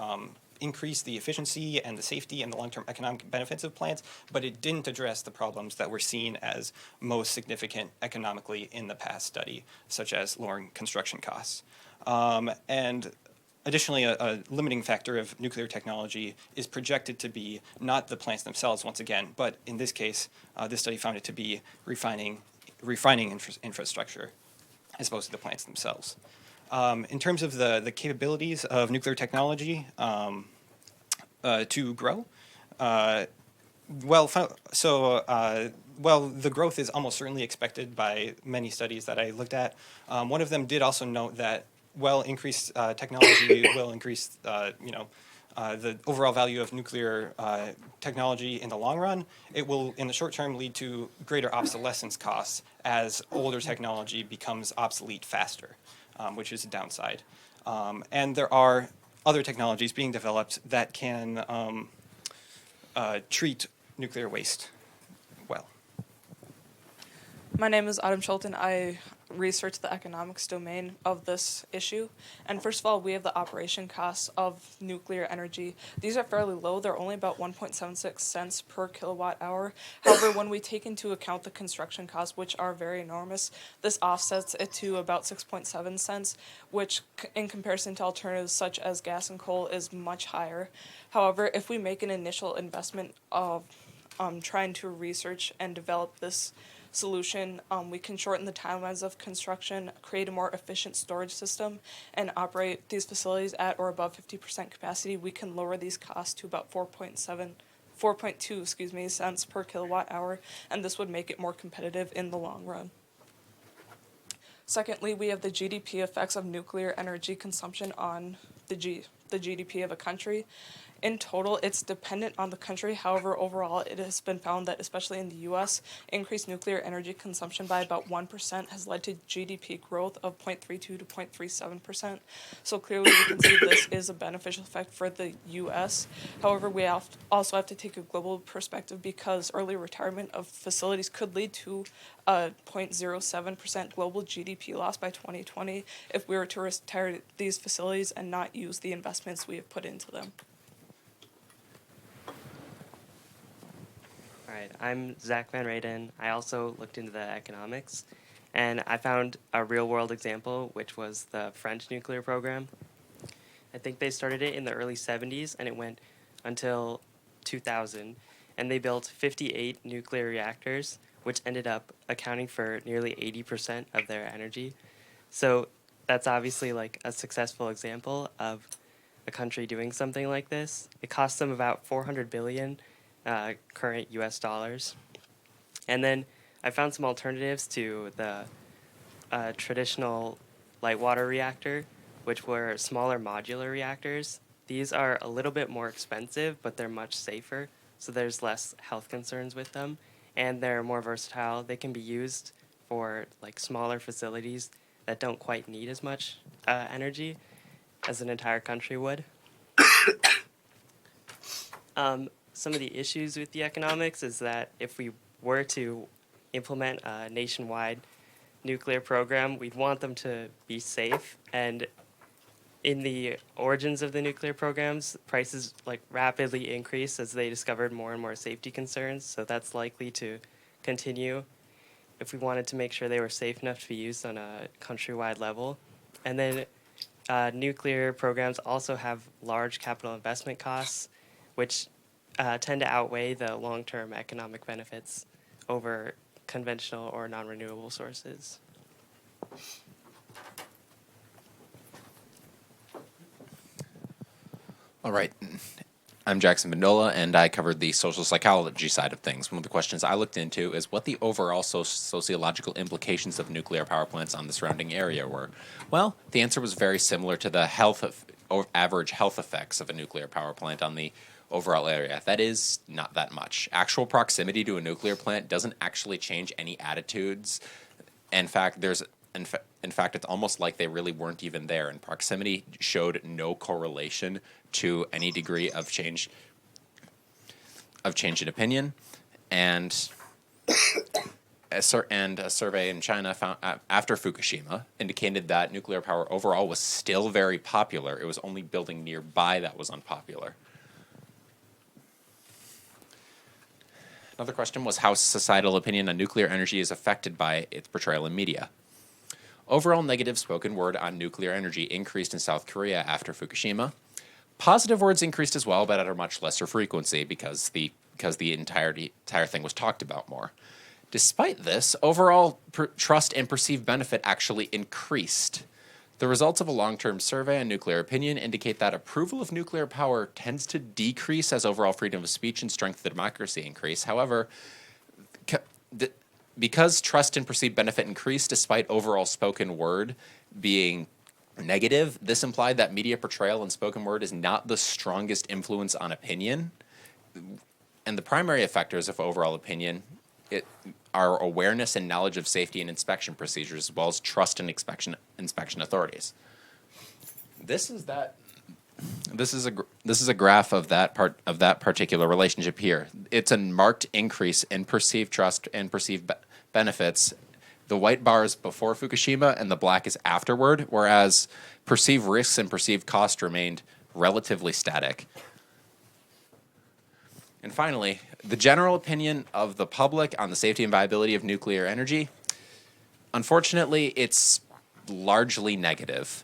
increase the efficiency and the safety and the long-term economic benefits of plants, but it didn't address the problems that were seen as most significant economically in the past study, such as lowering construction costs. And additionally, a limiting factor of nuclear technology is projected to be not the plants themselves, once again, but in this case, this study found it to be refining infrastructure as opposed to the plants themselves. In terms of the capabilities of nuclear technology to grow, the growth is almost certainly expected by many studies that I looked at. One of them did also note that increased technology will increase the overall value of nuclear technology in the long run. It will, in the short term, lead to greater obsolescence costs as older technology becomes obsolete faster, which is a downside. And there are other technologies being developed that can treat nuclear waste well.
My name is Autumn Schulten. I research the economics domain of this issue. And first of all, we have the operation costs of nuclear energy. These are fairly low. They're only about 1.76 cents per kilowatt hour. However, when we take into account the construction costs, which are very enormous, this offsets it to about 6.7 cents, which in comparison to alternatives such as gas and coal is much higher. However, if we make an initial investment of trying to research and develop this solution, we can shorten the timelines of construction, create a more efficient storage system, and operate these facilities at or above 50% capacity. We can lower these costs to about 4.2 cents per kilowatt hour, and this would make it more competitive in the long run. Secondly, we have the GDP effects of nuclear energy consumption on the GDP of a country. In total, it's dependent on the country. However, overall, it has been found that, especially in the U.S., increased nuclear energy consumption by about 1% has led to GDP growth of 0.32 to 0.37%. So clearly, we can see this is a beneficial effect for the U.S. However, we also have to take a global perspective because early retirement of facilities could lead to a 0.07% global GDP loss by 2020 if we were to retire these facilities and not use the investments we have put into them.
All right, I'm Zach Van Rayden. I also looked into the economics, and I found a real-world example, which was the French nuclear program. I think they started it in the early 70s, and it went until 2000, and they built 58 nuclear reactors, which ended up accounting for nearly 80% of their energy. So that's obviously like a successful example of a country doing something like this. It cost them about 400 billion current US dollars. And then I found some alternatives to the traditional light water reactor, which were smaller modular reactors. These are a little bit more expensive, but they're much safer, so there's less health concerns with them, and they're more versatile. They can be used for like smaller facilities that don't quite need as much energy as an entire country would. Some of the issues with the economics is that if we were to implement a nationwide nuclear program, we'd want them to be safe. And in the origins of the nuclear programs, prices like rapidly increased as they discovered more and more safety concerns. So that's likely to continue if we wanted to make sure they were safe enough to be used on a countrywide level. And then nuclear programs also have large capital investment costs, which tend to outweigh the long-term economic benefits over conventional or non-renewable sources.
All right. I'm Jackson Bandola, and I covered the social psychology side of things. One of the questions I looked into is what the overall sociological implications of nuclear power plants on the surrounding area were. Well, the answer was very similar to the average health effects of a nuclear power plant on the overall area. That is, not that much. Actual proximity to a nuclear plant doesn't actually change any attitudes. In fact, it's almost like they really weren't even there, and proximity showed no correlation to any degree of change in opinion. And a survey in China found, after Fukushima indicated that nuclear power overall was still very popular. It was only building nearby that was unpopular. Another question was how societal opinion on nuclear energy is affected by its portrayal in media. Overall negative spoken word on nuclear energy increased in South Korea after Fukushima. Positive words increased as well, but at a much lesser frequency because the entire thing was talked about more. Despite this, overall trust and perceived benefit actually increased. The results of a long-term survey on nuclear opinion indicate that approval of nuclear power tends to decrease as overall freedom of speech and strength of democracy increase. However, because trust and perceived benefit increased despite overall spoken word being negative, this implied that media portrayal and spoken word is not the strongest influence on opinion. And the primary effectors of overall opinion are awareness and knowledge of safety and inspection procedures, as well as trust and inspection authorities. This is a graph of that particular relationship here. It's a marked increase in perceived trust and perceived benefits The white bar is before Fukushima and the black is afterward, whereas perceived risks and perceived cost remained relatively static. And finally, the general opinion of the public on the safety and viability of nuclear energy. Unfortunately, it's largely negative.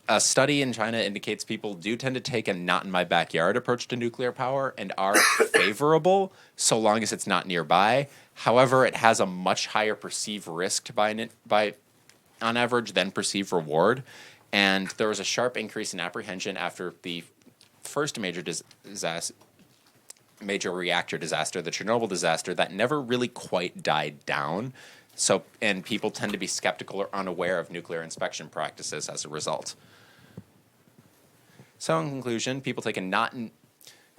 A study in China indicates people do tend to take a not-in-my-backyard approach to nuclear power and are favorable so long as it's not nearby. However, it has a much higher perceived risk by on average than perceived reward. And there was a sharp increase in apprehension after the first major reactor disaster, the Chernobyl disaster, that never really quite died down. So, and people tend to be skeptical or unaware of nuclear inspection practices as a result. So in conclusion, people tend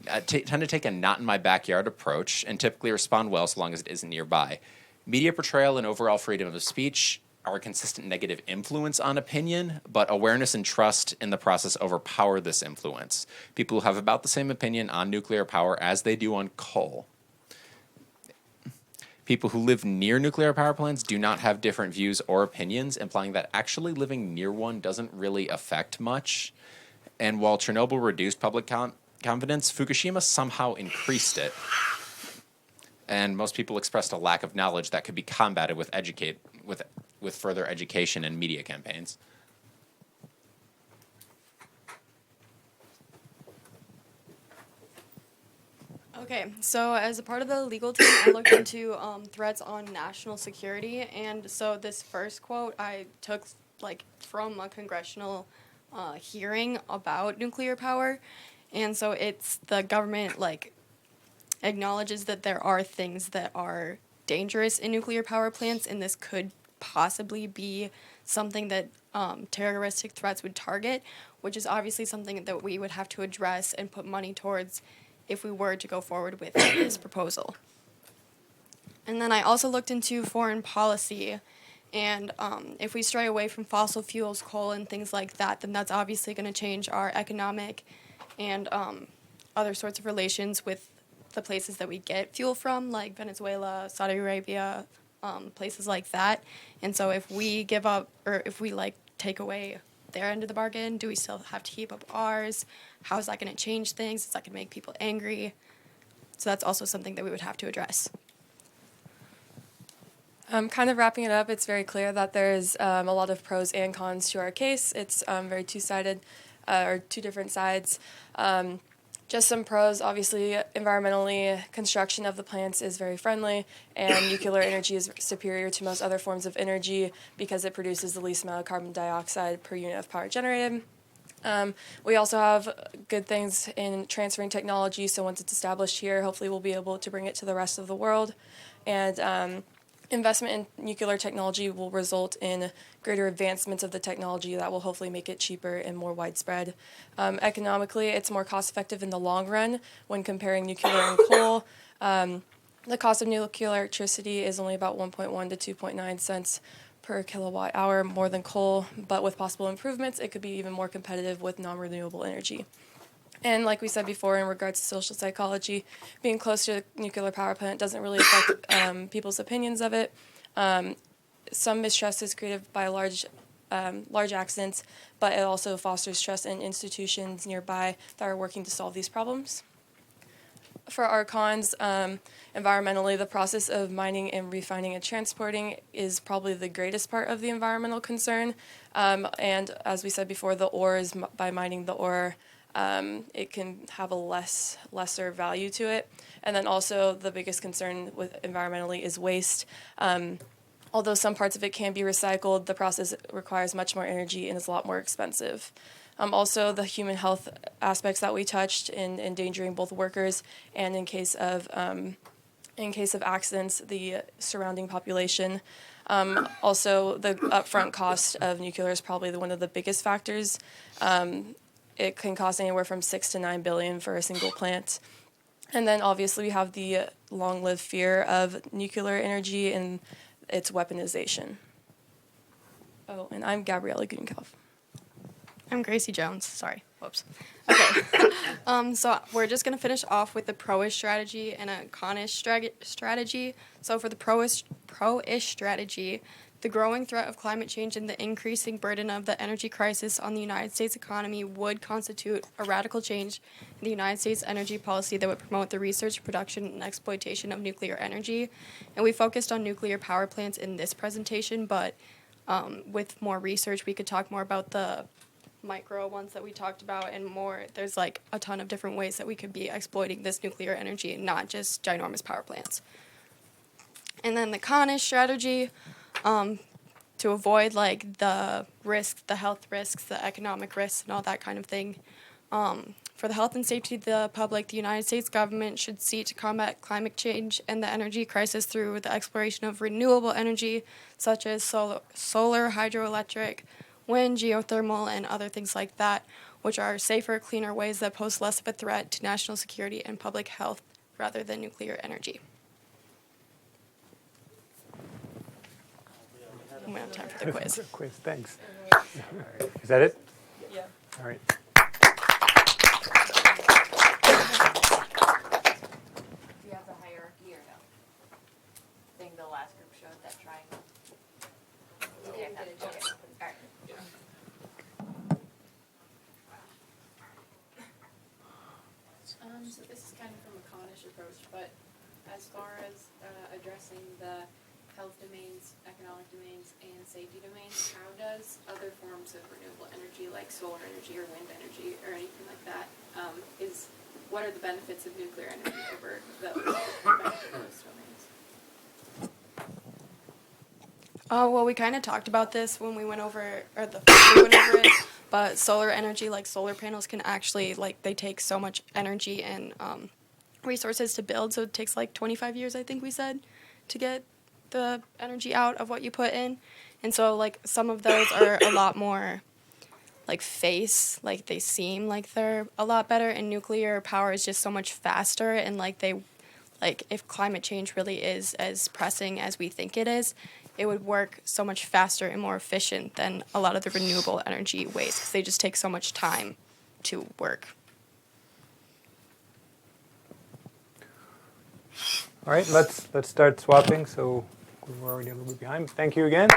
to take a not-in-my-backyard approach and typically respond well so long as it isn't nearby. Media portrayal and overall freedom of speech are a consistent negative influence on opinion, but awareness and trust in the process overpower this influence. People who have about the same opinion on nuclear power as they do on coal. People who live near nuclear power plants do not have different views or opinions, implying that actually living near one doesn't really affect much. And while Chernobyl reduced public confidence, Fukushima somehow increased it. And most people expressed a lack of knowledge that could be combated with further education and media campaigns.
Okay, so as a part of the legal team, I looked into threats on national security, and so this first quote I took from a congressional hearing about nuclear power, and so it's the government acknowledges that there are things that are dangerous in nuclear power plants, and this could possibly be something that terroristic threats would target, which is obviously something that we would have to address and put money towards if we were to go forward with this proposal. And then I also looked into foreign policy, and if we stray away from fossil fuels, coal, and things like that, then that's obviously going to change our economic and other sorts of relations with the places that we get fuel from, like Venezuela, Saudi Arabia, places like that. And so if we give up, or if we take away their end of the bargain, do we still have to keep up ours? How is that going to change things? Is that going to make people angry? So that's also something that we would have to address.
Kind of wrapping it up, it's very clear that there's a lot of pros and cons to our case. It's very two-sided, or two different sides. Just some pros, obviously, environmentally, construction of the plants is very friendly, and nuclear energy is superior to most other forms of energy because it produces the least amount of carbon dioxide per unit of power generated. We also have good things in transferring technology, so once it's established here, hopefully we'll be able to bring it to the rest of the world. And investment in nuclear technology will result in greater advancements of the technology that will hopefully make it cheaper and more widespread. Economically, it's more cost-effective in the long run when comparing nuclear and coal. The cost of nuclear electricity is only about 1.1 to 2.9 cents per kilowatt hour more than coal, but with possible improvements, it could be even more competitive with non-renewable energy. And like we said before, in regards to social psychology, being close to a nuclear power plant doesn't really affect people's opinions of it. Some mistrust is created by large accidents, but it also fosters trust in institutions nearby that are working to solve these problems. For our cons, environmentally, the process of mining and refining and transporting is probably the greatest part of the environmental concern. And as we said before, the ore is by mining the ore, it can have a lesser value to it. And then also the biggest concern with environmentally is waste. Although some parts of it can be recycled, the process requires much more energy and is a lot more expensive. Also, the human health aspects that we touched in endangering both workers and in case of accidents, the surrounding population. Also, the upfront cost of nuclear is probably one of the biggest factors. It can cost anywhere from $6 to $9 billion for a single plant. And then obviously we have the long-lived fear of nuclear energy and its weaponization. Oh, and I'm Gabriella Gudenkopf.
I'm Gracie Jones. Sorry. Whoops. Okay. So we're just going to finish off with the pro-ish strategy and a con-ish strategy. So for the pro-ish strategy, the growing threat of climate change and the increasing burden of the energy crisis on the United States economy would constitute a radical change in the United States energy policy that would promote the research, production, and exploitation of nuclear energy. And we focused on nuclear power plants in this presentation, but with more research, we could talk more about the micro ones that we talked about and more. There's like a ton of different ways that we could be exploiting this nuclear energy and not just ginormous power plants. And then the con-ish strategy, to avoid like the risks, the health risks, the economic risks, and all that kind of thing. For the health and safety of the public, the United States government should seek to combat climate change and the energy crisis through the exploration of renewable energy, such as solar, hydroelectric, wind, geothermal, and other things like that, which are safer, cleaner ways that pose less of a threat to national security and public health rather than nuclear energy. We have time for the quiz.
Quiz, thanks. Is that it?
Yeah.
All right.
Do you have the hierarchy or no? Thing the last group showed, that triangle. Okay, okay. All right.
So this is kind of from a con-ish approach, but as far as addressing the health domains, economic domains, and safety domains, how does other forms of renewable energy like solar energy or wind energy or anything like that, what are the benefits of nuclear energy over those domains?
Well, we kind of talked about this when we went over, it, but solar energy, like solar panels, can actually, like, they take so much energy and resources to build, so it takes like 25 years, I think we said, to get the energy out of what you put in. And so, like, some of those are a lot more, like, like, they seem like they're a lot better, and nuclear power is just so much faster, and, like, if climate change really is as pressing as we think it is, it would work so much faster and more efficient than a lot of the renewable energy ways, because they just take so much time to work.
All right, let's start swapping. So we're already a little bit behind. Thank you again.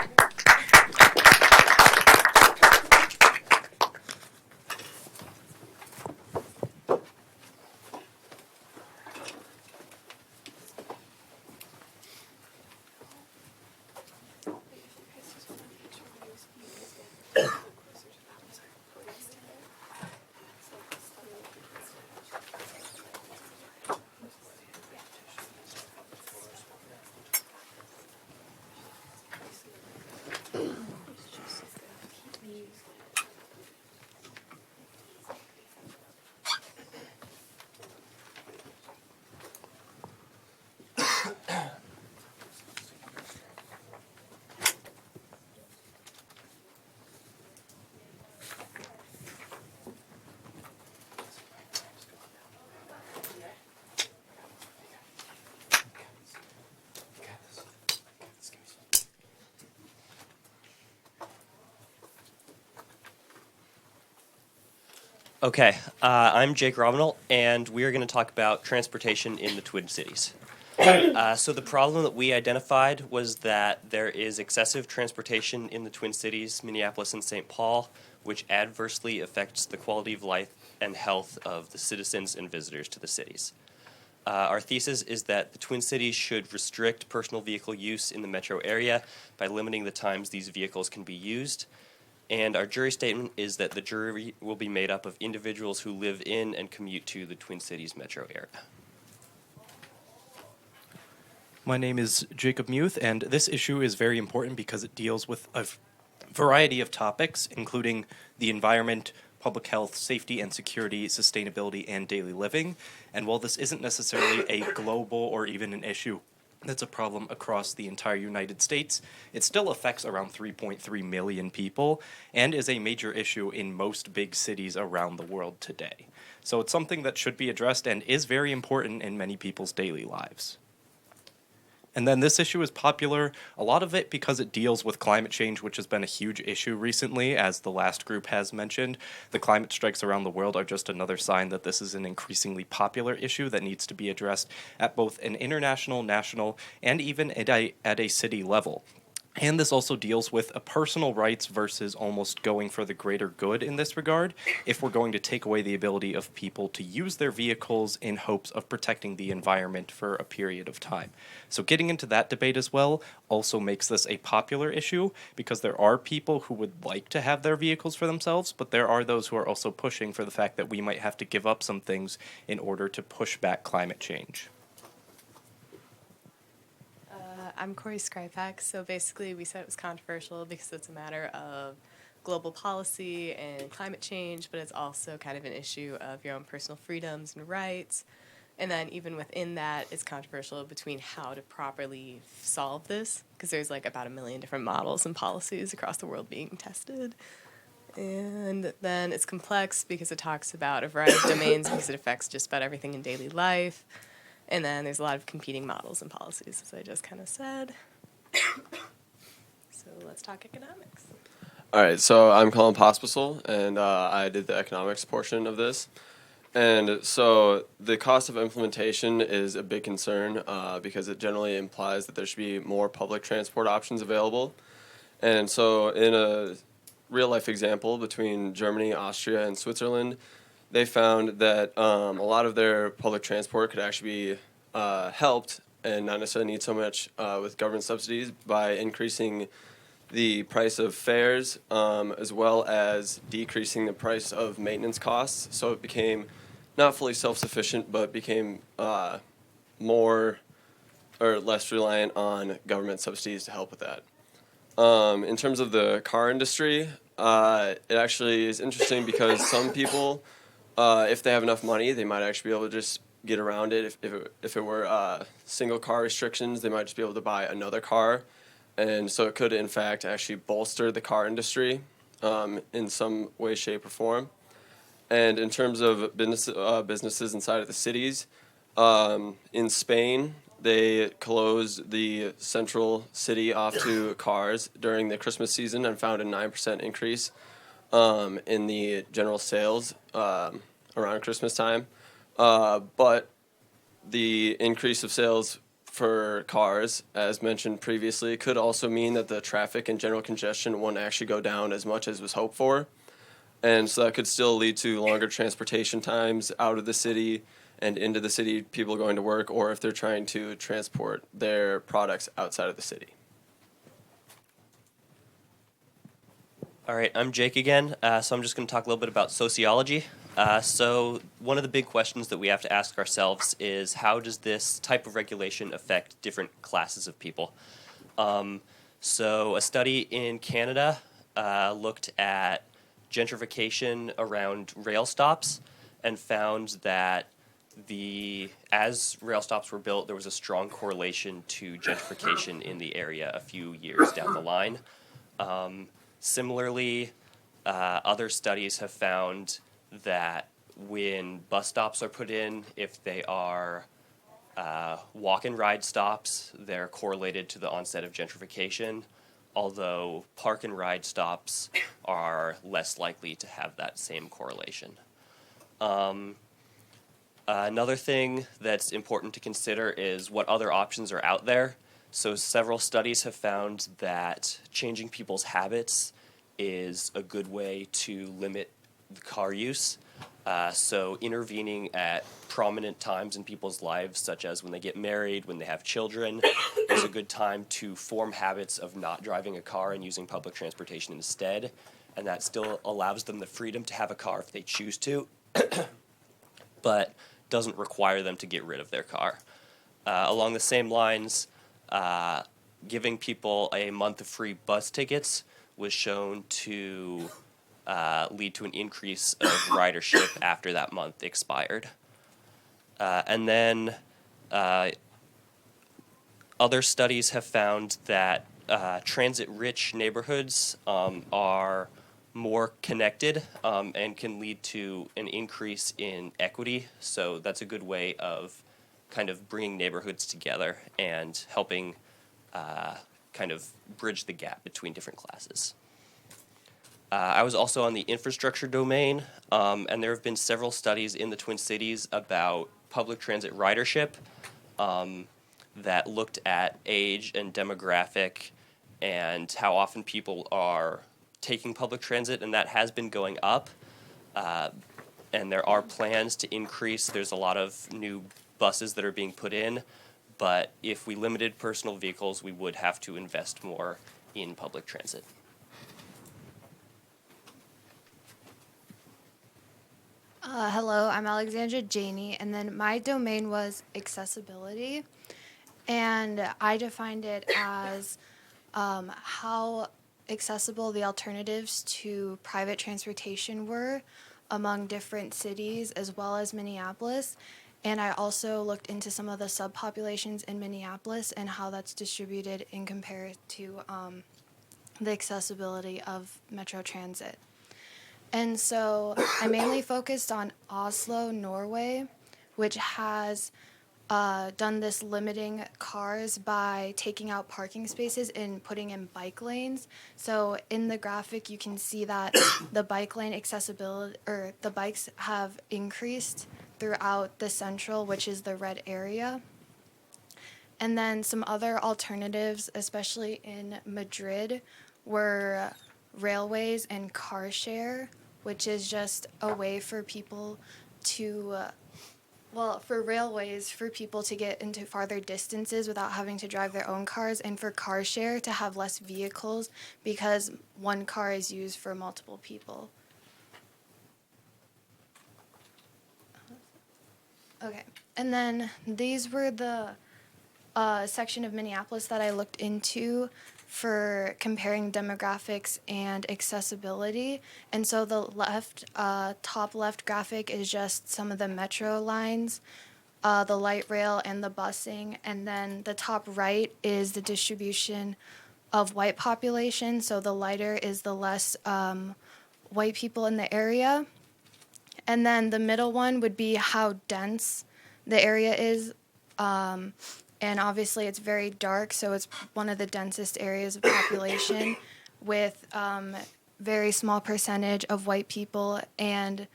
Okay, I'm Jake Romanel, and we are going to talk about transportation in the Twin Cities. So the problem that we identified was that there is excessive transportation in the Twin Cities, Minneapolis and St. Paul, which adversely affects the quality of life and health of the citizens and visitors to the cities. Our thesis is that the Twin Cities should restrict personal vehicle use in the metro area by limiting the times these vehicles can be used. And our jury statement is that the jury will be made up of individuals who live in and commute to the Twin Cities metro area.
My name is Jacob Muth, and this issue is very important because it deals with a variety of topics, including the environment, public health, safety and security, sustainability, and daily living. And while this isn't necessarily a global or even an issue that's a problem across the entire United States, it still affects around 3.3 million people and is a major issue in most big cities around the world today. So it's something that should be addressed and is very important in many people's daily lives. And then this issue is popular, a lot of it because it deals with climate change, which has been a huge issue recently, as the last group has mentioned. The climate strikes around the world are just another sign that this is an increasingly popular issue that needs to be addressed at both an international, national, and even at a city level. And this also deals with a personal rights versus almost going for the greater good in this regard, if we're going to take away the ability of people to use their vehicles in hopes of protecting the environment for a period of time. So getting into that debate as well also makes this a popular issue, because there are people who would like to have their vehicles for themselves, but there are those who are also pushing for the fact that we might have to give up some things in order to push back climate change.
I'm Corey Skrypak. So basically, we said it was controversial because it's a matter of global policy and climate change, but it's also kind of an issue of your own personal freedoms and rights. And then even within that, it's controversial between how to properly solve this, because there's like about 1 million different models and policies across the world being tested. And then it's complex because it talks about a variety of domains, because it affects just about everything in daily life. And then there's a lot of competing models and policies, as I just kind of said. So let's talk economics.
All right, so I'm Colin Pospisil, and I did the economics portion of this. And so the cost of implementation is a big concern because it generally implies that there should be more public transport options available. And so in a real-life example between Germany, Austria, and Switzerland, they found that a lot of their public transport could actually be helped and not necessarily need so much with government subsidies by increasing the price of fares as well as decreasing the price of maintenance costs. So it became not fully self-sufficient, but became more or less reliant on government subsidies to help with that. In terms of the car industry, it actually is interesting because some people, if they have enough money, they might actually be able to just get around it. If it were single car restrictions, they might just be able to buy another car. And so it could, in fact, actually bolster the car industry in some way, shape, or form. And in terms of businesses inside of the cities, in Spain, they closed the central city off to cars during the Christmas season and found a 9% increase in the general sales around Christmas time. But the increase of sales for cars, as mentioned previously, could also mean that the traffic and general congestion won't actually go down as much as was hoped for. And so that could still lead to longer transportation times out of the city and into the city, people going to work, or if they're trying to transport their products outside of the city.
All right, I'm Jake again. So I'm just going to talk a little bit about sociology. So one of the big questions that we have to ask ourselves is, how does this type of regulation affect different classes of people? So a study in Canada looked at gentrification around rail stops and found that as rail stops were built, there was a strong correlation to gentrification in the area a few years down the line. Similarly, other studies have found that when bus stops are put in, if they are walk and ride stops, they're correlated to the onset of gentrification, although park and ride stops are less likely to have that same correlation. Another thing that's important to consider is what other options are out there. So several studies have found that changing people's habits is a good way to limit the car use. So intervening at prominent times in people's lives, such as when they get married, when they have children, is a good time to form habits of not driving a car and using public transportation instead. And that still allows them the freedom to have a car if they choose to, but doesn't require them to get rid of their car. Along the same lines, giving people a month of free bus tickets was shown to lead to an increase of ridership after that month expired. And then other studies have found that transit-rich neighborhoods are more connected and can lead to an increase in equity. So that's a good way of kind of bringing neighborhoods together and helping kind of bridge the gap between different classes. I was also on the infrastructure domain, and there have been several studies in the Twin Cities about public transit ridership that looked at age and demographic and how often people are taking public transit, and that has been going up. And there are plans to increase. There's a lot of new buses that are being put in, but if we limited personal vehicles, we would have to invest more in public transit.
Hello, I'm Alexandra Janey, and then my domain was accessibility, and I defined it as how accessible the alternatives to private transportation were among different cities as well as Minneapolis. And I also looked into some of the subpopulations in Minneapolis and how that's distributed in comparison to the accessibility of Metro Transit. And so I mainly focused on Oslo, Norway, which has done this limiting cars by taking out parking spaces and putting in bike lanes. So in the graphic, you can see that the bike lane accessibility, or the bikes have increased throughout the central, which is the red area. And then some other alternatives, especially in Madrid, were railways and car share, which is just a way for people to, for railways, for people to get into farther distances without having to drive their own cars, and for car share to have less vehicles because one car is used for multiple people. Okay, and then these were the section of Minneapolis that I looked into for comparing demographics and accessibility. And so the left, top left graphic is just some of the metro lines, the light rail and the busing. And then the top right is the distribution of white population. So the lighter is the less white people in the area. And then the middle one would be how dense the area is. And obviously it's very dark, so it's one of the densest areas of population with very small percentage of white people. And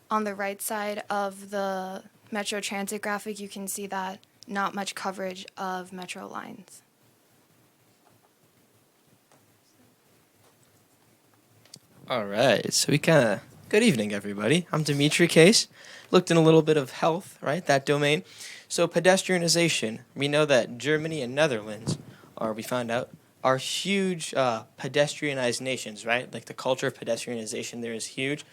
on the right side of the Metro Transit graphic, you can see that not much coverage of metro lines.
All right, so good evening, everybody. I'm Dimitri Case. Looked in a little bit of health, right, that domain. So pedestrianization, we know that Germany and Netherlands we found out, are huge pedestrianized nations, right? Like the culture of pedestrianization there is huge.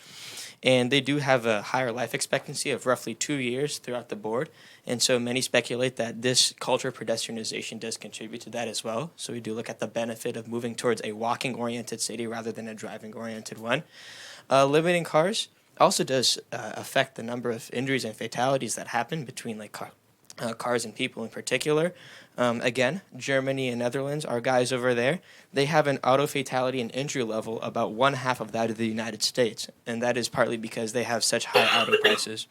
And they do have a higher life expectancy of roughly 2 years throughout the board. And so many speculate that this culture of pedestrianization does contribute to that as well. So we do look at the benefit of moving towards a walking-oriented city rather than a driving-oriented one. Limiting cars also does affect the number of injuries and fatalities that happen between like cars and people in particular. Again, Germany and Netherlands, our guys over there, they have an auto fatality and injury level about 1/2 of that of the United States. And that is partly because they have such high auto prices.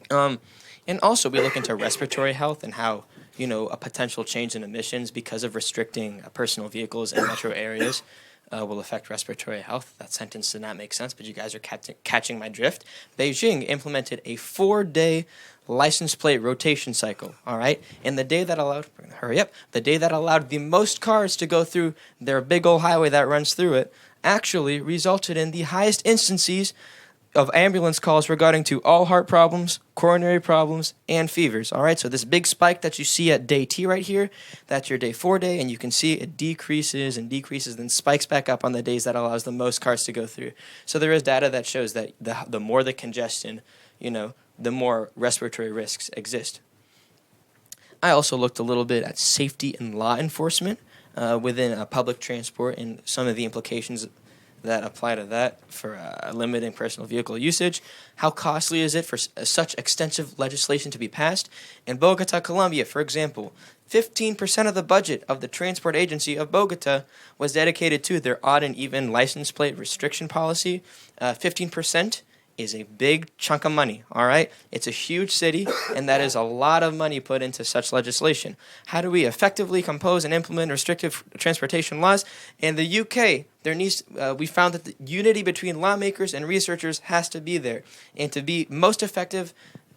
And also we look into respiratory health and how, a potential change in emissions because of restricting personal vehicles in metro areas will affect respiratory health. That sentence did not make sense, but you guys are catching my drift. Beijing implemented a 4-day license plate rotation cycle, all right? And the day that allowed, the day that allowed the most cars to go through their big old highway that runs through it actually resulted in the highest instances of ambulance calls regarding to all heart problems, coronary problems, and fevers. All right, so this big spike that you see at day T right here, that's your day 4 day, and you can see it decreases and decreases, then spikes back up on the days that allows the most cars to go through. So there is data that shows that the more the congestion, the more respiratory risks exist. I also looked a little bit at safety and law enforcement within public transport and some of the implications that apply to that for limiting personal vehicle usage. How costly is it for such extensive legislation to be passed? In Bogota, Colombia, for example, 15% of the budget of the Transport Agency of Bogota was dedicated to their odd and even license plate restriction policy. 15% is a big chunk of money, all right? It's a huge city, and that is a lot of money put into such legislation. How do we effectively compose and implement restrictive transportation laws? In the UK, we found that the unity between lawmakers and researchers has to be there. And to be most effective,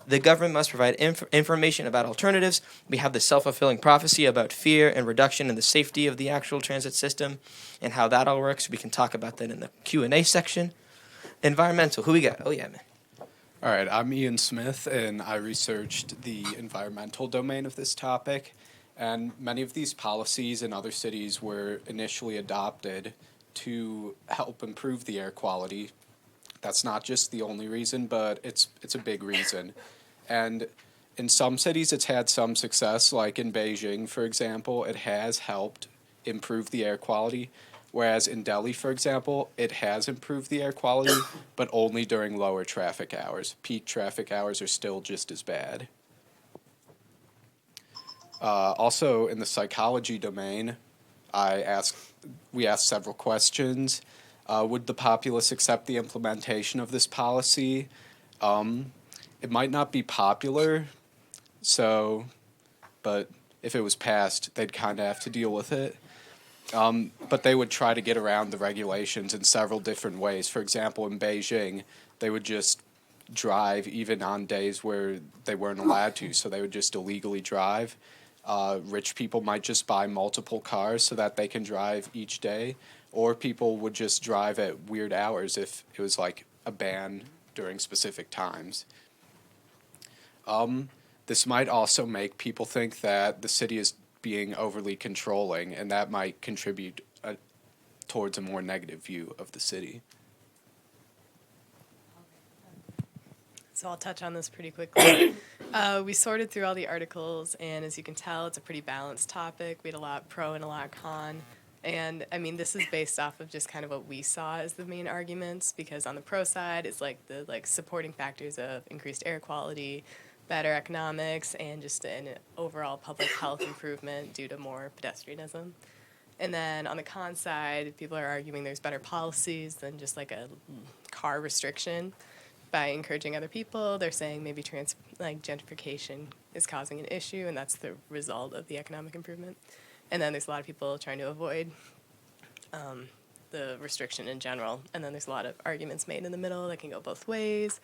the government must provide information about alternatives. We have the self-fulfilling prophecy about fear and reduction in the safety of the actual transit system and how that all works. We can talk about that in the Q&A section. Environmental, who we got? Oh, yeah, man.
All right, I'm Ian Smith, and I researched the environmental domain of this topic. And many of these policies in other cities were initially adopted to help improve the air quality. That's not just the only reason, but it's a big reason. And in some cities, it's had some success, like in Beijing, for example, it has helped improve the air quality. Whereas in Delhi, for example, it has improved the air quality, but only during lower traffic hours. Peak traffic hours are still just as bad. Also, in the psychology domain, we asked several questions. Would the populace accept the implementation of this policy? It might not be popular, but if it was passed, they'd kind of have to deal with it. But they would try to get around the regulations in several different ways. For example, in Beijing, they would just drive even on days where they weren't allowed to, so they would just illegally drive. Rich people might just buy multiple cars so that they can drive each day, or people would just drive at weird hours if it was like a ban during specific times. This might also make people think that the city is being overly controlling, and that might contribute towards a more negative view of the city.
So I'll touch on this pretty quickly. We sorted through all the articles, and as you can tell, it's a pretty balanced topic. We had a lot pro and a lot con. And, I mean, this is based off of just kind of what we saw as the main arguments, because on the pro side, it's like the supporting factors of increased air quality, better economics, and just an overall public health improvement due to more pedestrianism. And then on the con side, people are arguing there's better policies than just like a car restriction. By encouraging other people, they're saying maybe gentrification is causing an issue, and that's the result of the economic improvement. And then there's a lot of people trying to avoid the restriction in general. And then there's a lot of arguments made in the middle that can go both ways.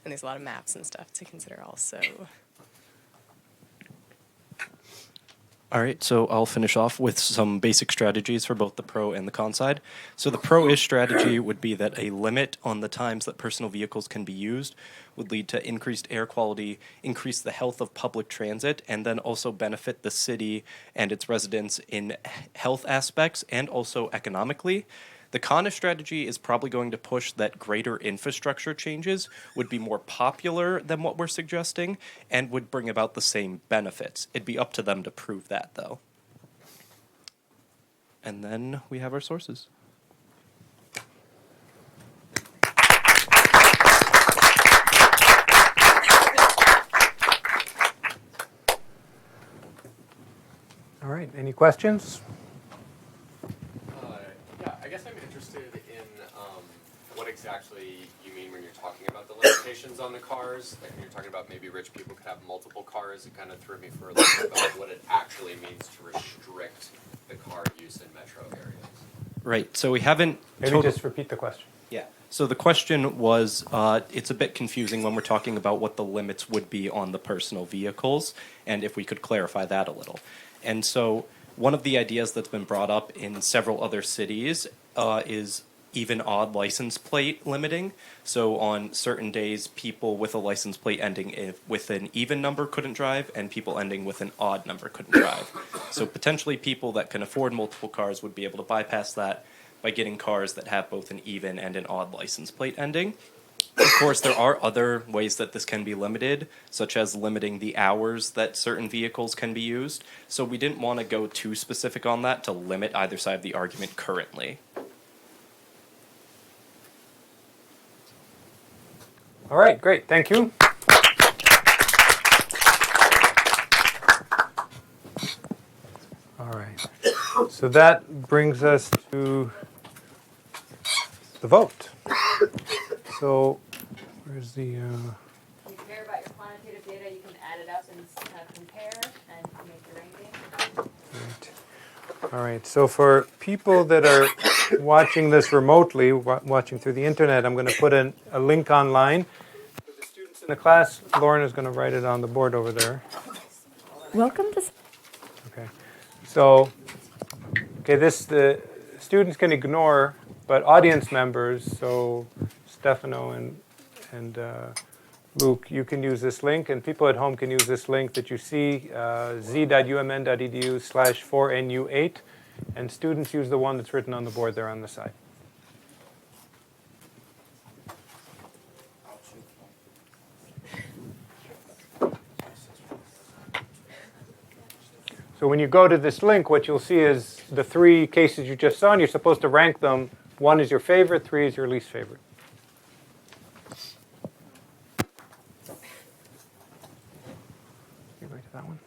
And there's a lot of maps and stuff to consider also.
All right, so I'll finish off with some basic strategies for both the pro and the con side. So the pro-ish strategy would be that a limit on the times that personal vehicles can be used would lead to increased air quality, increase the health of public transit, and then also benefit the city and its residents in health aspects and also economically. The con strategy is probably going to push that greater infrastructure changes would be more popular than what we're suggesting and would bring about the same benefits. It'd be up to them to prove that, though. And then we have our sources.
All right, any questions?
Yeah, I guess I'm interested in what exactly you mean when you're talking about the limitations on the cars. Like when you're talking about maybe rich people could have multiple cars, it kind of threw me for a loop about what it actually means to restrict the car use in metro areas.
Right, so we haven't...
Maybe just repeat the question.
Yeah. So the question was, it's a bit confusing when we're talking about what the limits would be on the personal vehicles, and if we could clarify that a little. And so one of the ideas that's been brought up in several other cities is even odd license plate limiting. So on certain days, people with a license plate ending with an even number couldn't drive, and people ending with an odd number couldn't drive. So potentially people that can afford multiple cars would be able to bypass that by getting cars that have both an even and an odd license plate ending. Of course, there are other ways that this can be limited, such as limiting the hours that certain vehicles can be used. So we didn't want to go too specific on that to limit either side of the argument currently.
All right, great, thank you. All right, so that brings us to the vote. So Where's the,
If you care about your quantitative data, you can add it up and kind of compare and make your ranking.
right. All right, so for people that are watching this remotely, watching through the internet, I'm going to put a link online. For the students in the class, Lauren is going to write it on the board over there.
Welcome to.
Okay, so, the students can ignore, but audience members, so Stefano and Luke, you can use this link, and people at home can use this link that you see, z.umn.edu/4nu8, and students use the one that's written on the board there on the side. So when you go to this link, what you'll see is the three cases you just saw, and you're supposed to rank them. 1 is your favorite, 3 is your least favorite. You go to that one.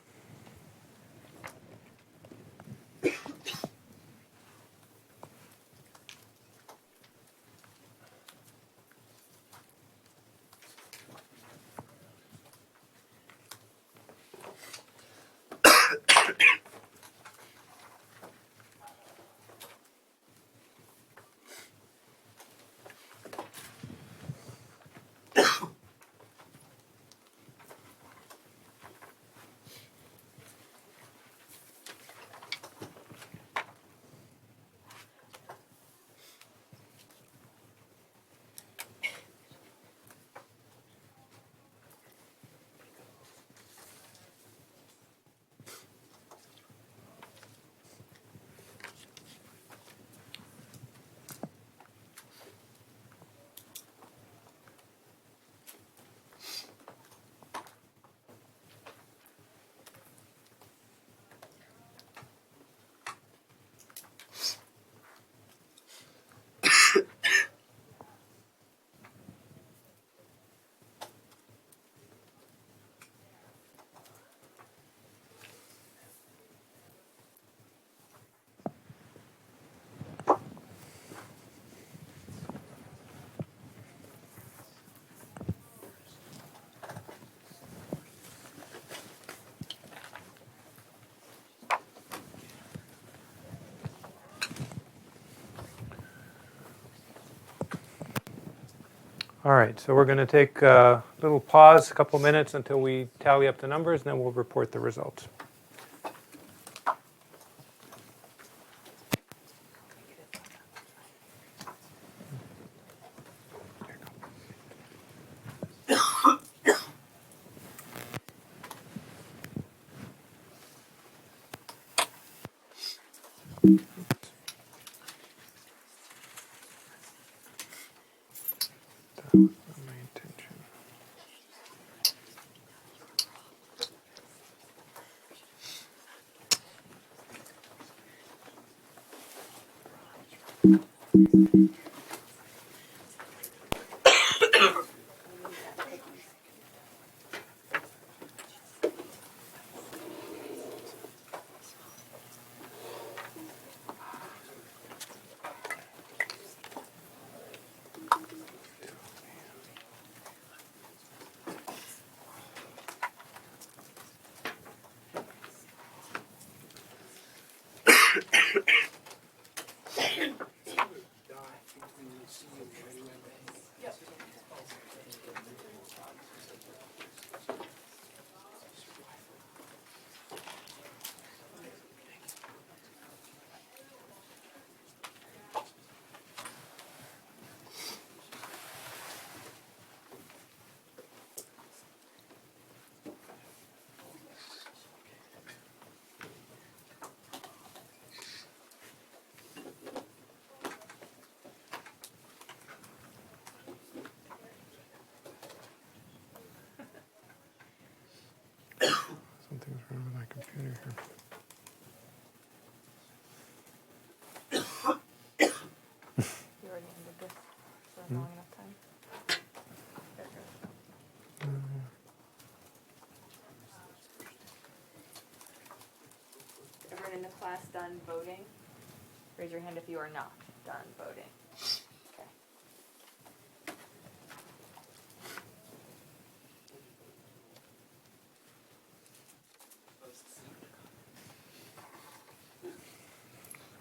All right, so we're going to take a little pause, a couple minutes until we tally up the numbers, and then we'll report the results. That was not my intention. Something's wrong with my computer here.
You already ended this, so long enough time. Everyone in the class done voting? Raise your hand if you are not done voting. Okay.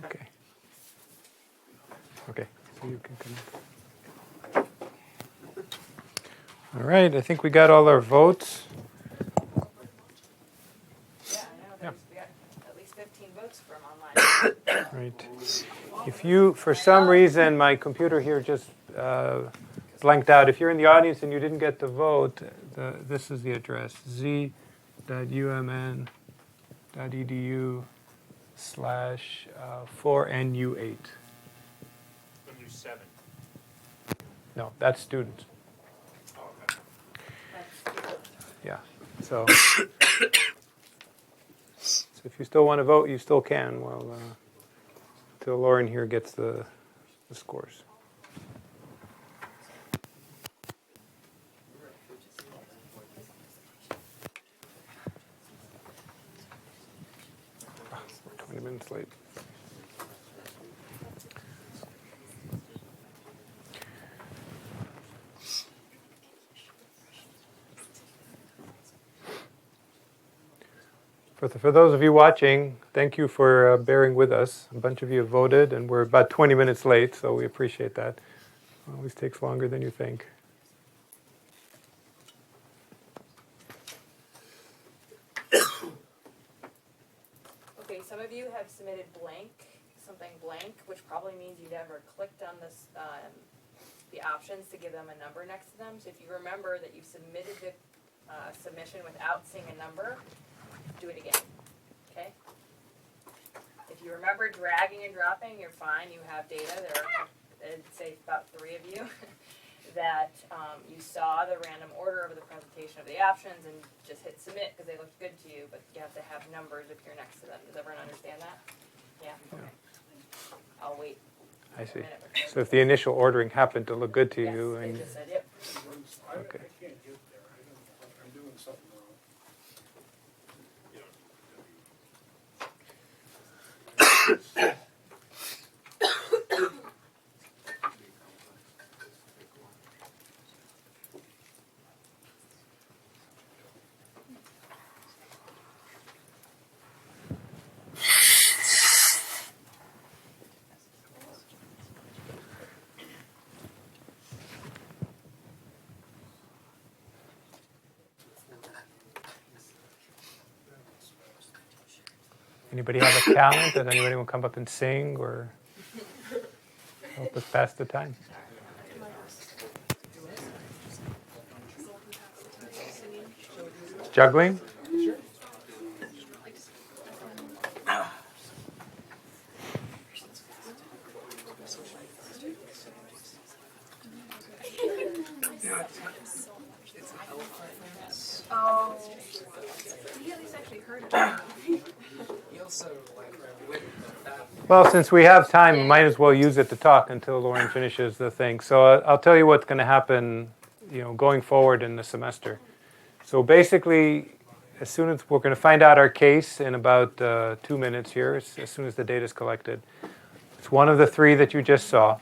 Okay. Okay, so you can come. All right, I think we got all our votes.
Yeah, I know,
Yeah.
we got at least 15 votes from online.
Right. If you, for some reason, my computer here just blanked out. If you're in the audience and you didn't get to vote, this is the address, z.umn.edu/4NU8. No, that's students. Yeah. So if you still want to vote, you still can. Well, till Lauren here gets the scores. We're 20 minutes late. For those of you watching, thank you for bearing with us. A bunch of you have voted, and we're about 20 minutes late, so we appreciate that. It always takes longer than you think.
Okay, some of you have submitted something blank, which probably means you never clicked on this, the options to give them a number next to them. So if you remember that you submitted the submission without seeing a number, do it again, okay? If you remember dragging and dropping, you're fine. You have data. There are, I'd say, about 3 of you that you saw the random order of the presentation of the options and just hit submit because they looked good to you, but you have to have numbers if you're next to them. Does everyone understand that? Yeah? Okay. I'll wait.
I see. So if the initial ordering happened to look good to you,
They
and
just said, yep.
okay. Anybody have a talent? Does anybody want to come up and sing or help us pass the time? Juggling?
Oh. He at least actually heard it.
Well, since we have time, we might as well use it to talk until Lauren finishes the thing. So I'll tell you what's going to happen, going forward in the semester. So basically, as soon as we're going to find out our case in about 2 minutes here, as soon as the data is collected. It's one of the 3 that you just saw.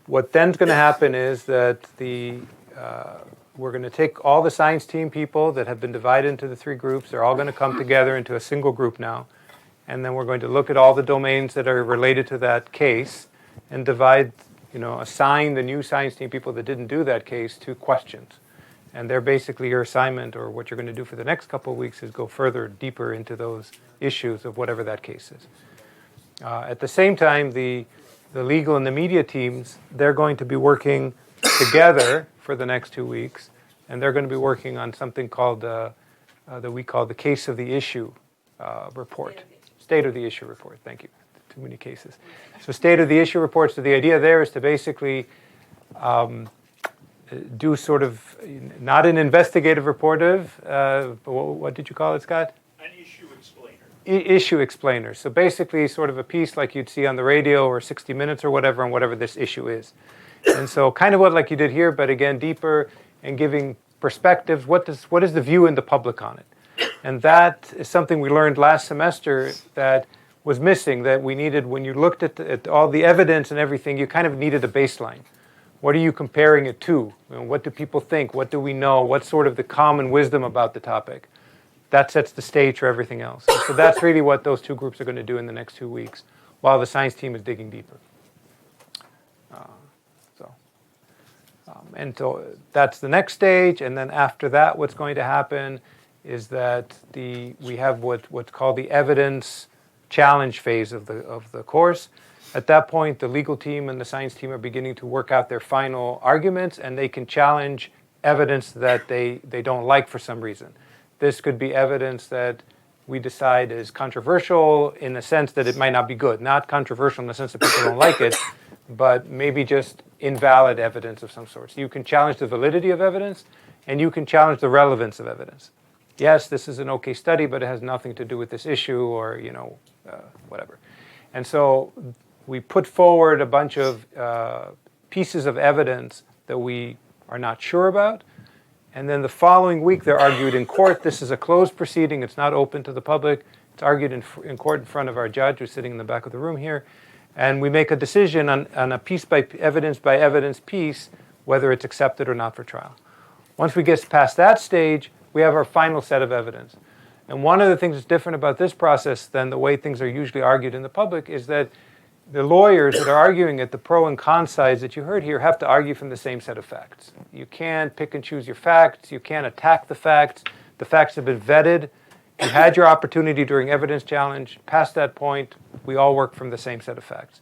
What then's going to happen is that we're going to take all the science team people that have been divided into the 3 groups. They're all going to come together into a single group now. And then we're going to look at all the domains that are related to that case and divide, assign the new science team people that didn't do that case to questions. And they're basically your assignment, or what you're going to do for the next couple of weeks is go further, deeper into those issues of whatever that case is. At the same time, the legal and the media teams, they're going to be working together for the next 2 weeks, and they're going to be working on something called that we call the case of the issue report. State of the issue report. Thank you. Too many cases. So state of the issue report. So the idea there is to basically do sort of not an investigative reportive. What did you call it, Scott?
An issue explainer.
Issue explainer. So basically sort of a piece like you'd see on the radio or 60 Minutes or whatever on whatever this issue is. And so kind of what like you did here, but again deeper and giving perspectives. What is the view in the public on it? And that is something we learned last semester that was missing, that we needed when you looked at all the evidence and everything, you kind of needed a baseline. What are you comparing it to? What do people think? What do we know? What's sort of the common wisdom about the topic? that sets the stage for everything else. And so that's really what those two groups are going to do in the next 2 weeks, while the science team is digging deeper. And so that's the next stage, and then after that, what's going to happen is that we have what's called the evidence challenge phase of the course. At that point, the legal team and the science team are beginning to work out their final arguments, and they can challenge evidence that they don't like for some reason. This could be evidence that we decide is controversial in the sense that it might not be good. Not controversial in the sense that people don't like it, but maybe just invalid evidence of some sort. So you can challenge the validity of evidence, and you can challenge the relevance of evidence. Yes, this is an okay study, but it has nothing to do with this issue, or whatever. And so we put forward a bunch of pieces of evidence that we are not sure about, and then the following week they're argued in court. This is a closed proceeding. It's not open to the public. It's argued in court in front of our judge, who's sitting in the back of the room here. And we make a decision on a piece by evidence piece whether it's accepted or not for trial. Once we get past that stage, we have our final set of evidence. And one of the things that's different about this process than the way things are usually argued in the public is that the lawyers that are arguing at the pro and con sides that you heard here have to argue from the same set of facts. You can't pick and choose your facts. You can't attack the facts. The facts have been vetted. You had your opportunity during evidence challenge. Past that point, we all work from the same set of facts.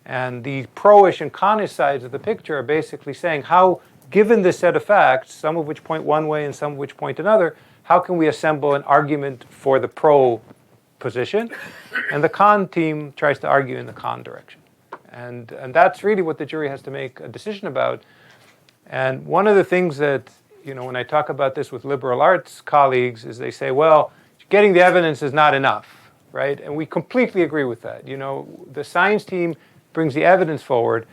And the pro-ish and con-ish sides of the picture are basically saying how, given this set of facts, some of which point one way and some of which point another, how can we assemble an argument for the pro position? And the con team tries to argue in the con direction. And that's really what the jury has to make a decision about. And one of the things that, when I talk about this with liberal arts colleagues, is they say, well, getting the evidence is not enough, right? And we completely agree with that. The science team brings the evidence forward.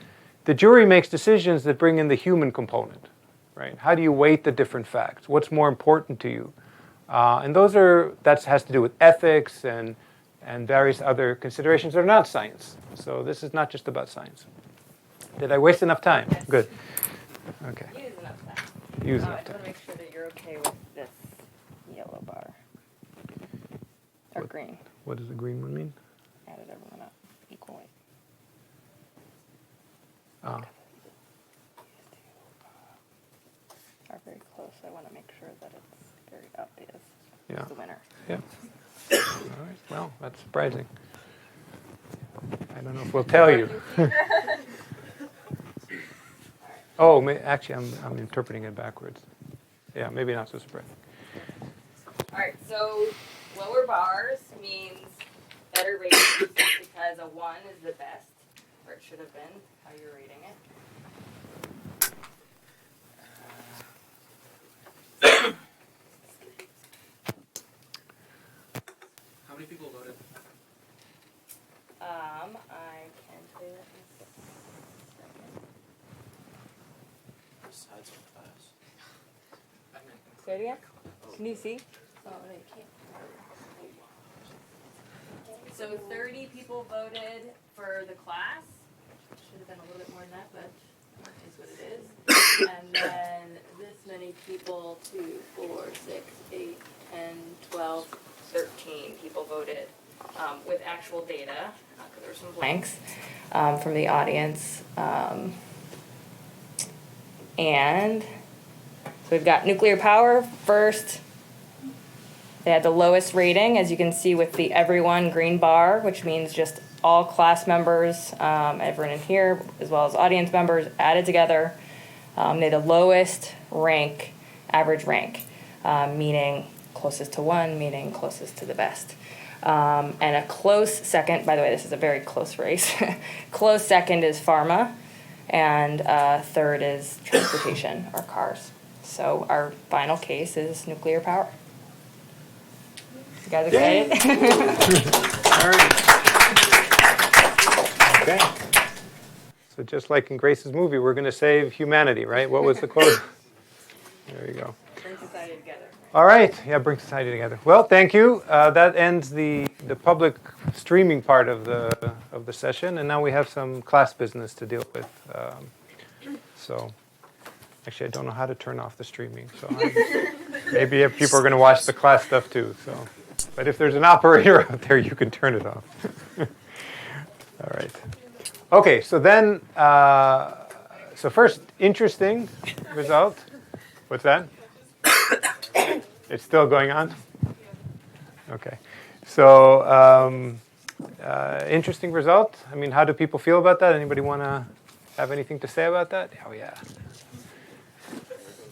The jury makes decisions that bring in the human component, right? How do you weight the different facts? What's more important to you? And that has to do with ethics and various other considerations that are not science. So this is not just about science. Did I waste enough time?
Yes.
Good. Okay.
Use enough time.
Use
I
enough
just
time.
want to make sure that you're okay with this yellow bar. Or green.
What does the green one mean?
Added everyone up equally.
Oh.
Are very close. I want to make sure that it's very obvious.
Yeah.
Who's the winner?
Yeah. All right. Well, that's surprising. I don't know if we'll tell you. Oh, actually, I'm interpreting it backwards. Yeah, maybe not so surprising.
All right, so lower bars means better ratings because a 1 is the best, or it should have been, how you're rating it.
How many people voted?
I can tell you that in a second.
Besides the class.
Say it again? Can you see? Oh, no, you can't. So 30 people voted for the class. Should have been a little bit more than that, but it is what it is. And then this many people, 2, 4, 6, 8, 10, 12, 13 people voted with actual data, because there were some blanks from the audience. And so we've got nuclear power first. They had the lowest rating, as you can see with the everyone green bar, which means just all class members, everyone in here, as well as audience members added together. They had the lowest rank, average rank, meaning closest to 1, meaning closest to the best. And a close second, by the way, this is a very close race. Close second is pharma, and third is transportation, or cars. So our final case is nuclear power. You guys excited?
All right. Okay. So just like in Grace's movie, we're going to save humanity, right? What was the quote? There you go.
Bring society together.
All right. Yeah, bring society together. Well, thank you. That ends the public streaming part of the session, and now we have some class business to deal with. So, actually, I don't know how to turn off the streaming. So. Maybe if people are going to watch the class stuff too. So, but if there's an operator out there, you can turn it off. All right. Okay. So then, so first, interesting result. What's that? It's still going on? Okay. So, interesting result. I mean, how do people feel about that? Anybody want to have anything to say about that? Oh, yeah.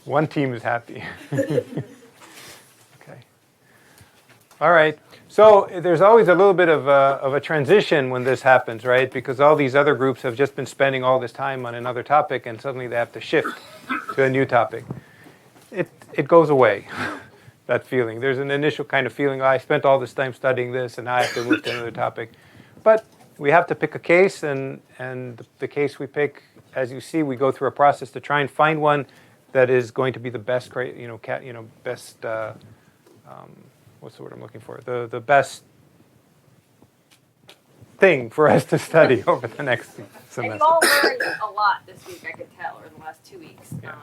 One team is happy. Okay. All right. So there's always a little bit of a transition when this happens, right? Because all these other groups have just been spending all this time on another topic, and suddenly they have to shift to a new topic. It goes away, that feeling. There's an initial kind of feeling, oh, I spent all this time studying this, and now I have to move to another topic. But we have to pick a case, and the case we pick, as you see, we go through a process to try and find one that is going to be the best, best. What's the word I'm looking for? The best thing for us to study over the next semester.
And you've all learned a lot this week, I could tell, or in the last 2 weeks.
Yeah.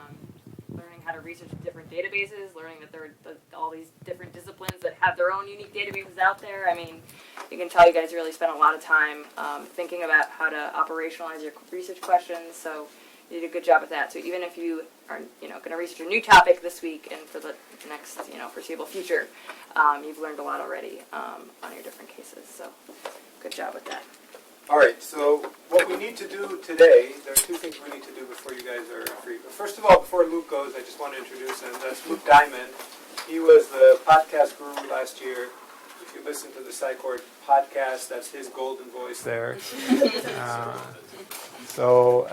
Learning how to research different databases, learning that there are all these different disciplines that have their own unique databases out there. I mean, you can tell you guys really spent a lot of time thinking about how to operationalize your research questions, so you did a good job with that. So even if you are, going to research a new topic this week and for the next, foreseeable future, you've learned a lot already on your different cases. So good job with that.
All right, so what we need to do today, there are two things we need to do before you guys are free. But first of all, before Luke goes, I just want to introduce him. That's Luke Diamond. He was the podcast guru last year. If you listen to the SciCourt podcast, that's his golden voice there. So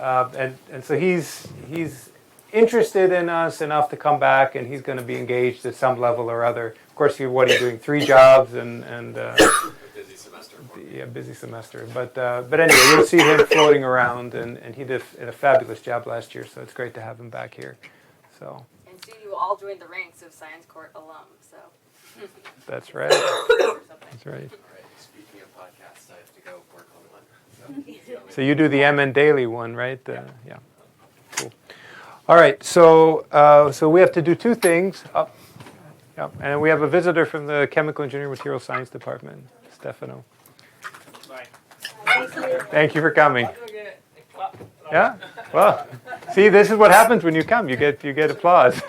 he's interested in us enough to come back, and he's going to be engaged at some level or other. Of course, what are you doing? 3 jobs and
Busy semester.
yeah, busy semester. But anyway, you'll see him floating around, and he did a fabulous job last year. So it's great to have him back here. So.
And soon you will all join the ranks of SciCourt alum. So.
That's right. That's right.
All right. Speaking of podcasts, I have to go work on one.
So you do the MN Daily one, right? Yeah. Cool. All right. So we have to do 2 things. Yeah. And we have a visitor from the Chemical Engineering Material Science Department, Stefano. Thank you for coming. Yeah. Well, see, this is what happens when you come. You get applause.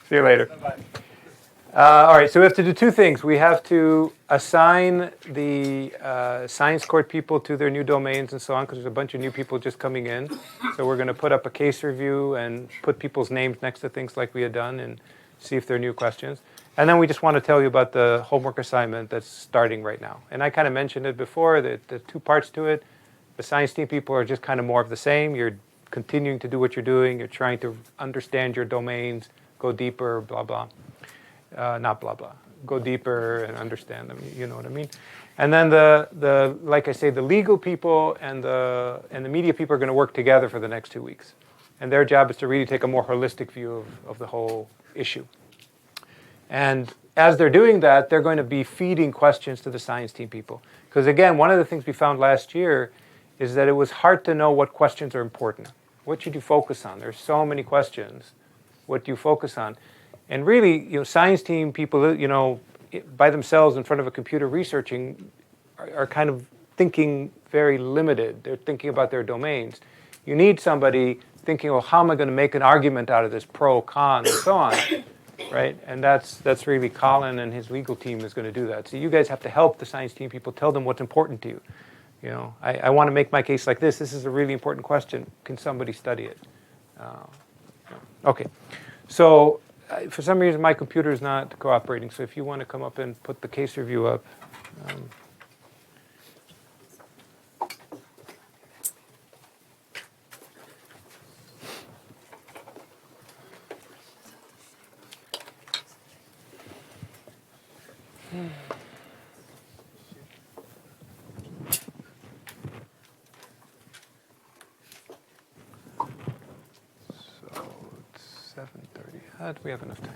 See you later. All right, so we have to do 2 things. We have to assign the SciCourt people to their new domains and so on, because there's a bunch of new people just coming in. So we're going to put up a case review and put people's names next to things like we had done and see if there are new questions. And then we just want to tell you about the homework assignment that's starting right now. And I kind of mentioned it before, that the 2 parts to it. The science team people are just kind of more of the same. You're continuing to do what you're doing. You're trying to understand your domains, go deeper, blah, blah. Not blah, blah. Go deeper and understand them, you know what I mean? And then the like I say, the legal people and the media people are going to work together for the next 2 weeks. And their job is to really take a more holistic view of the whole issue. And as they're doing that, they're going to be feeding questions to the science team people. Because again, one of the things we found last year is that it was hard to know what questions are important. What should you focus on? There's so many questions. What do you focus on? And really, science team people, by themselves in front of a computer researching are kind of thinking very limited. They're thinking about their domains. You need somebody thinking, well, how am I going to make an argument out of this, pro, con, and so on, right? And that's really Colin and his legal team is going to do that. So you guys have to help the science team people, tell them what's important to you. I want to make my case like this. This is a really important question. Can somebody study it? Okay. So for some reason, my computer is not cooperating. So if you want to come up and put the case review up. So it's 7:30. Do we have enough time?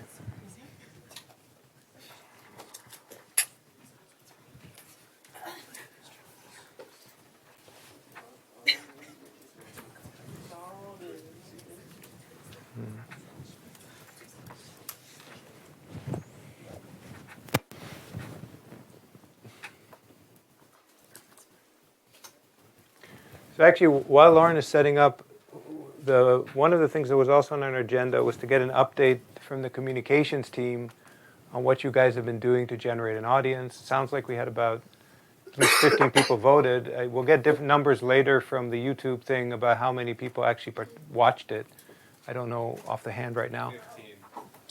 So actually, while Lauren is setting up, one of the things that was also on our agenda was to get an update from the communications team on what you guys have been doing to generate an audience. It sounds like we had about at least 15 people voted. We'll get different numbers later from the YouTube thing about how many people actually watched it. I don't know off the hand right now.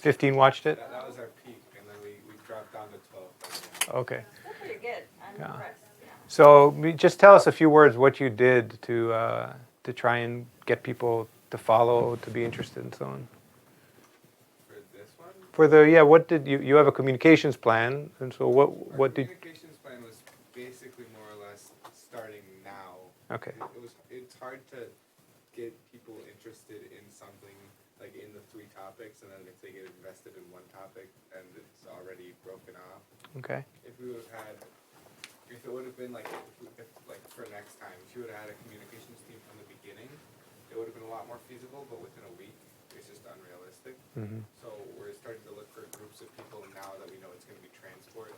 15 watched it?
That was our peak, and then we dropped down to 12.
Okay.
That's pretty good. I'm impressed. Yeah.
So just tell us a few words what you did to try and get people to follow, to be interested, and so on.
For this one?
For what did you have a communications plan, and so what did?
Our communications plan was basically more or less starting now.
Okay.
It's hard to get people interested in something like in the 3 topics, and then if they get invested in one topic and it's already broken off.
Okay.
If it would have been like for next time, if you would have had a communications team from the beginning, it would have been a lot more feasible. But within a week, it's just unrealistic.
Mm-hmm.
So we're starting to look for groups of people now that we know it's going to be transport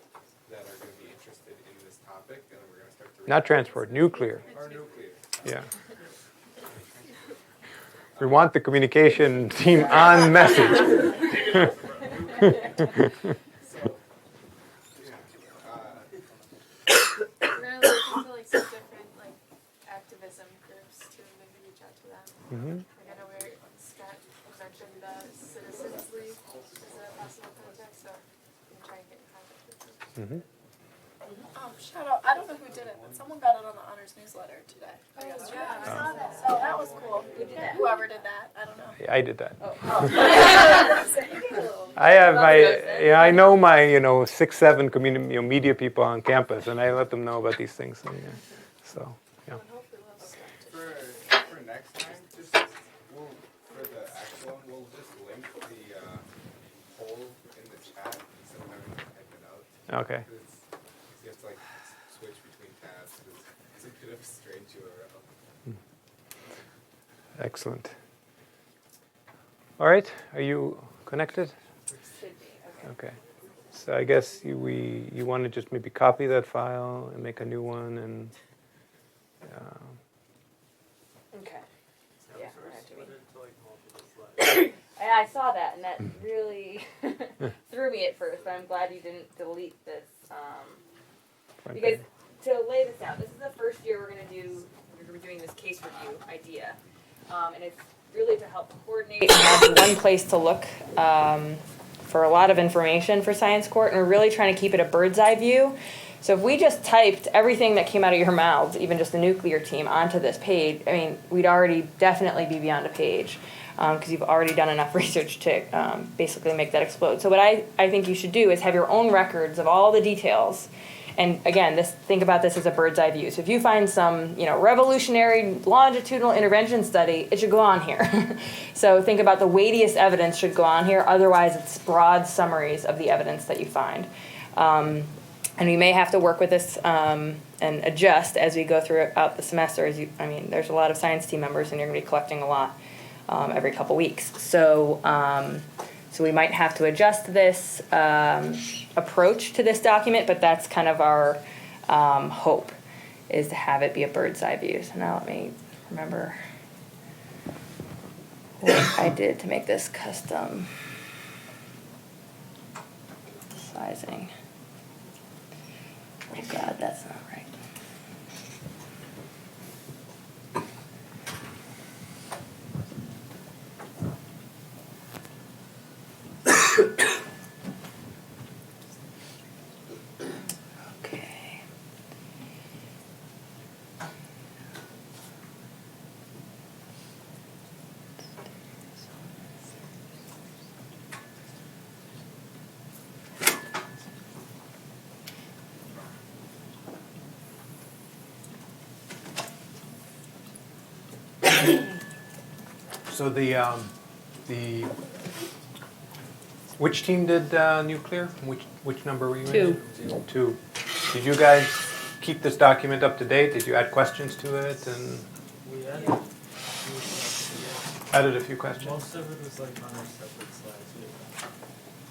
that are going to be interested in this topic, and then we're going to start to
Not transport, nuclear.
or nuclear.
Yeah. We want the communication team on message.
So, yeah.
We're gonna look into like some different like activism groups too, and maybe reach out to them.
Mm-hmm.
Like I know Scott mentioned the Citizens League as a possible contact, so we can try and get in contact with them.
Mm-hmm.
Shout out, I don't know who did it, but someone got it on the honors newsletter today.
Oh,
yesterday.
yeah, I saw that.
So that was cool. Whoever did that, I don't know.
Yeah, I did that.
Oh.
I have I know my 6, 7 community media people on campus, and I let them know about these things. And, so yeah.
For next time, for the actual one, we'll just link the poll in the chat instead of having to type it out.
Okay.
You have to like switch between tabs. It's a bit of a strange URL.
Excellent. All right, are you connected?
Should be. Okay.
Okay. So I guess you want to just maybe copy that file and make a new one and.
Okay. Yeah. And I saw that, and that really threw me at first. But I'm glad you didn't delete this, because to lay this out, this is the first year we're going to be doing this case review idea, and it's really to help coordinate and have one place to look for a lot of information for SciCourt, and we're really trying to keep it a bird's eye view. So if we just typed everything that came out of your mouths, even just the nuclear team, onto this page, I mean, we'd already definitely be beyond a page, because you've already done enough research to basically make that explode. So what I think you should do is have your own records of all the details. And again, think about this as a bird's eye view. So if you find some, revolutionary longitudinal intervention study, it should go on here. So think about the weightiest evidence should go on here. Otherwise, it's broad summaries of the evidence that you find. And we may have to work with this and adjust as we go throughout the semester. There's a lot of science team members, and you're going to be collecting a lot every couple weeks. So we might have to adjust this approach to this document, but that's kind of our hope, is to have it be a bird's eye view. So now let me remember what I did to make this custom sizing. Oh God, that's not right. Okay.
So the which team did nuclear? Which number were you in? 2. Did you guys keep this document up to date? Did you add questions to it? And
We
added a few questions.
Most of it was like on our separate slides.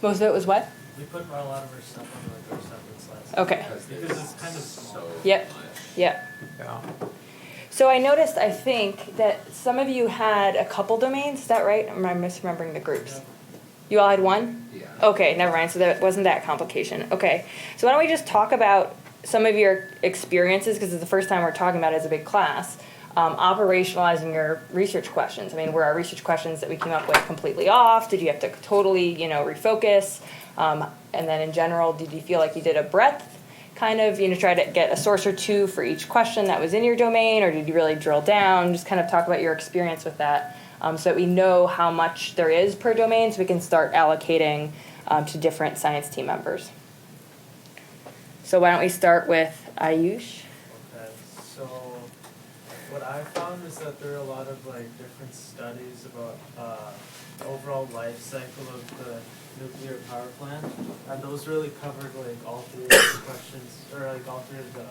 Most of it was what?
We put a lot of our stuff on like our separate slides.
Okay.
Because it's kind of small.
Yep.
Yeah.
So I noticed, I think, that some of you had a couple domains. Is that right? Or am I misremembering the groups? You all had one? Yeah. Okay, never mind. So that wasn't that complication. Okay. So why don't we just talk about some of your experiences, because it's the first time we're talking about it as a big class, operationalizing your research questions. I mean, were our research questions that we came up with completely off? Did you have to totally, refocus? And then in general, did you feel like you did a breadth kind of, try to get a source or two for each question that was in your domain, or did you really drill down? Just kind of talk about your experience with that, so that we know how much there is per domain, so we can start allocating to different science team members. So why don't we start with Ayush?
Okay, so what I found is that there are a lot of different studies about the overall life cycle of the nuclear power plant, and those really covered all three of the questions, or all three of the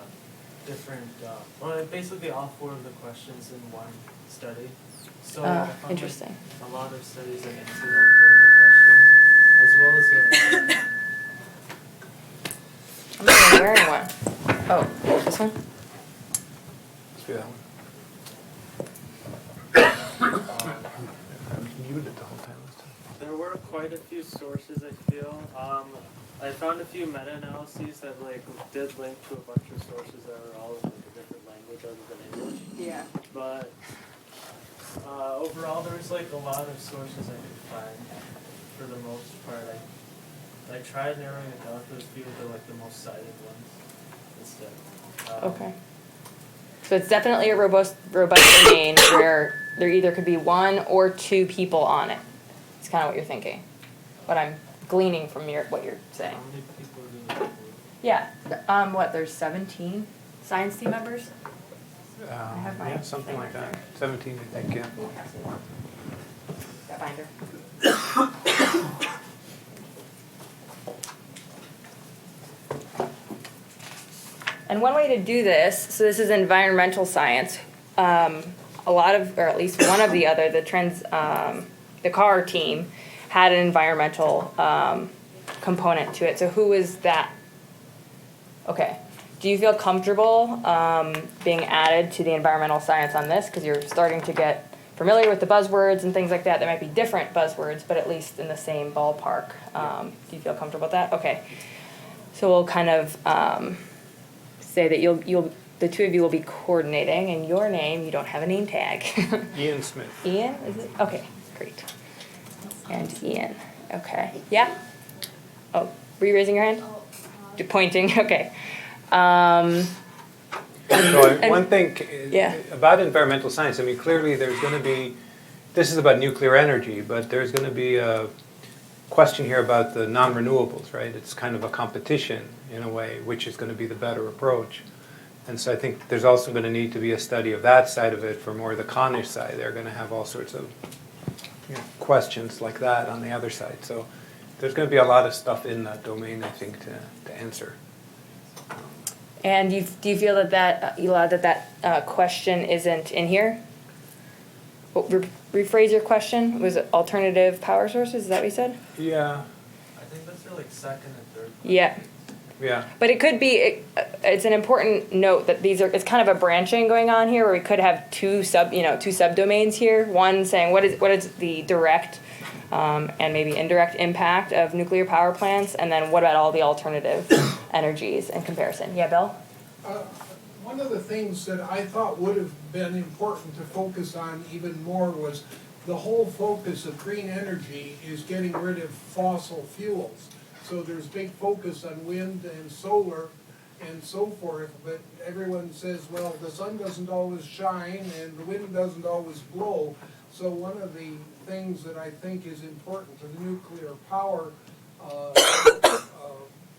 different, basically all four of the questions in one study. So I found
interesting.
A lot of studies that answered all four of the questions, as well as
I'm not even wearing one. Oh, this one?
Let's do that one. I'm muted the whole time.
there were quite a few sources, I feel. I found a few meta-analyses that did link to a bunch of sources that were all in a different language other than English.
Yeah.
But overall, there was a lot of sources I could find. For the most part, I tried narrowing it down to a few of the most cited ones instead.
Okay. So it's definitely a robust domain where there either could be one or two people on it. It's kind of what you're thinking. What I'm gleaning from what you're saying.
How many people do you
Yeah. There's 17 science team members? I have my
something like that. 17, I think, yeah.
That binder. And one way to do this, so this is environmental science. A lot of, or at least one of the CAR team had an environmental component to it. So who is that? Okay. Do you feel comfortable being added to the environmental science on this? Because you're starting to get familiar with the buzzwords and things like that. There might be different buzzwords, but at least in the same ballpark. Do you feel comfortable with that? Okay. So we'll kind of say that the two of you will be coordinating, and your name, you don't have a name tag.
Ian Smith.
Ian, is it? Okay, great. And Ian, okay. Yeah? Oh, were you raising your hand? You're pointing, okay.
One thing about environmental science, I mean, clearly there's going to be, this is about nuclear energy, but there's going to be a question here about the non-renewables, right? It's kind of a competition in a way, which is going to be the better approach. And so I think there's also going to need to be a study of that side of it for more the Connish side. They're going to have all sorts of questions like that on the other side. So there's going to be a lot of stuff in that domain, I think, to answer.
And do you feel that Elad, that question isn't in here? Rephrase your question. Was it alternative power sources? Is that what you said?
Yeah.
I think that's your second and third.
Yeah.
Yeah.
But it could be. It's an important note that it's kind of a branching going on here, where we could have two subdomains here. One saying what is the direct and maybe indirect impact of nuclear power plants, and then what about all the alternative energies in comparison? Yeah, Bill?
One of the things that I thought would have been important to focus on even more was the whole focus of green energy is getting rid of fossil fuels. So there's big focus on wind and solar and so forth, but everyone says, well, the sun doesn't always shine and the wind doesn't always blow. So one of the things that I think is important to the nuclear power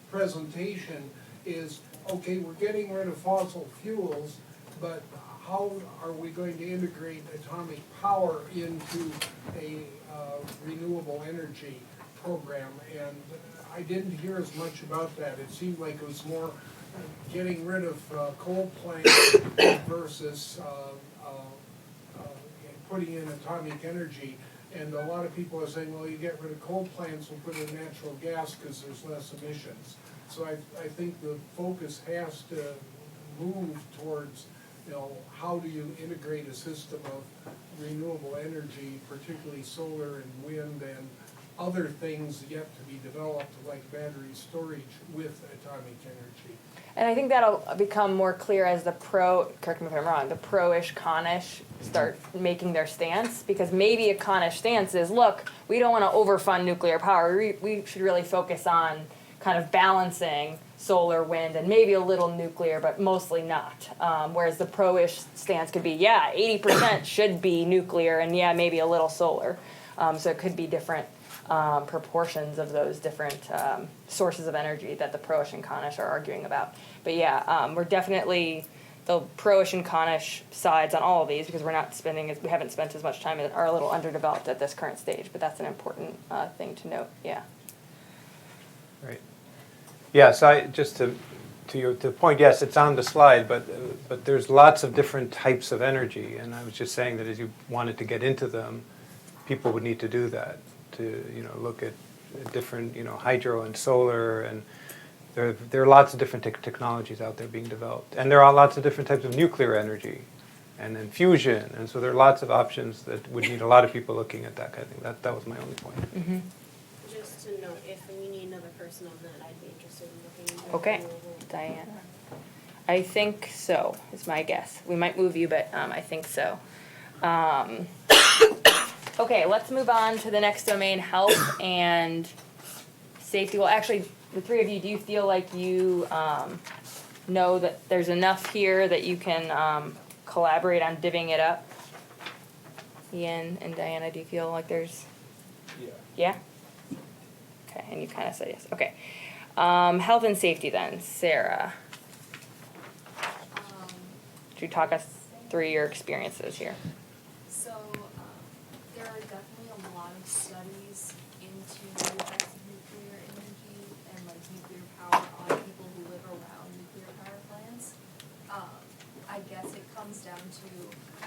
presentation is, okay, we're getting rid of fossil fuels, but how are we going to integrate atomic power into a renewable energy program? And I didn't hear as much about that. It seemed like it was more getting rid of coal plants versus putting in atomic energy. And a lot of people are saying, well, you get rid of coal plants, we'll put in natural gas because there's less emissions. So I think the focus has to move towards bill, how do you integrate a system of renewable energy, particularly solar and wind and other things yet to be developed like battery storage with atomic energy?
And I think that'll become more clear as the correct me if I'm wrong, the pro-ish, con-ish start making their stance, because maybe a con-ish stance is, look, we don't want to overfund nuclear power. We should really focus on kind of balancing solar, wind, and maybe a little nuclear, but mostly not. Whereas the pro-ish stance could be, yeah, 80% should be nuclear, and yeah, maybe a little solar. So it could be different proportions of those different sources of energy that the pro-ish and con-ish are arguing about. But yeah, we're definitely the pro-ish and con-ish sides on all of these, because we haven't spent as much time and are a little underdeveloped at this current stage. But that's an important thing to note. Yeah.
Right. Yeah. So just to the point, yes, it's on the slide, but there's lots of different types of energy, and I was just saying that as you wanted to get into them, people would need to do that, to look at different hydro and solar, and there are lots of different technologies out there being developed, and there are lots of different types of nuclear energy and then fusion, and so there are lots of options that would need a lot of people looking at that kind of thing. That was my only point.
Mm-hmm.
Just to note, if we need another person on that, I'd be interested in looking into
Okay, Diana. I think so, is my guess. We might move you, but I think so. Okay, let's move on to the next domain, health and safety. Well, actually, the three of you, do you feel like you know that there's enough here that you can collaborate on divvying it up? Ian and Diana, do you feel like there's... Yeah? Okay, and you kind of said yes. Okay. Health and safety then. Sarah. Could you talk us through your experiences here?
So, there are definitely a lot of studies into the effects of nuclear energy and nuclear power on people who live around nuclear power plants. I guess it comes down to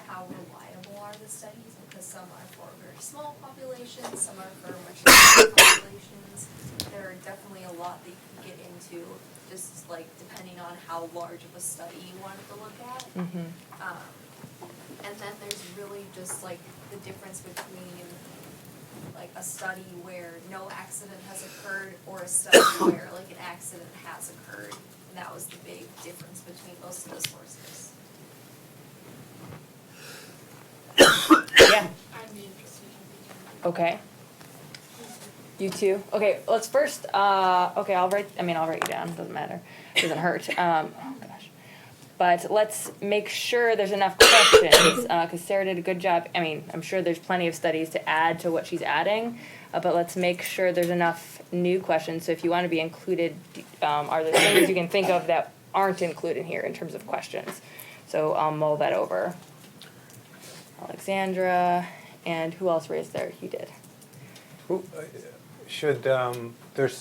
how reliable are the studies, because some are for very small populations, some are for much larger populations. There are definitely a lot that you can get into, just depending on how large of a study you wanted to look at.
Mm-hmm.
And then there's really just the difference between a study where no accident has occurred or a study where an accident has occurred. And that was the big difference between most of the sources.
Yeah.
I'd be interested in
Okay. You too? Okay, let's first, okay, I'll write you down, doesn't matter, doesn't hurt. Oh gosh. But let's make sure there's enough questions, because Sarah did a good job. I'm sure there's plenty of studies to add to what she's adding, but let's make sure there's enough new questions. So if you want to be included, are there things you can think of that aren't included here in terms of questions? So I'll mull that over. Alexandra, and who else raised there? You did.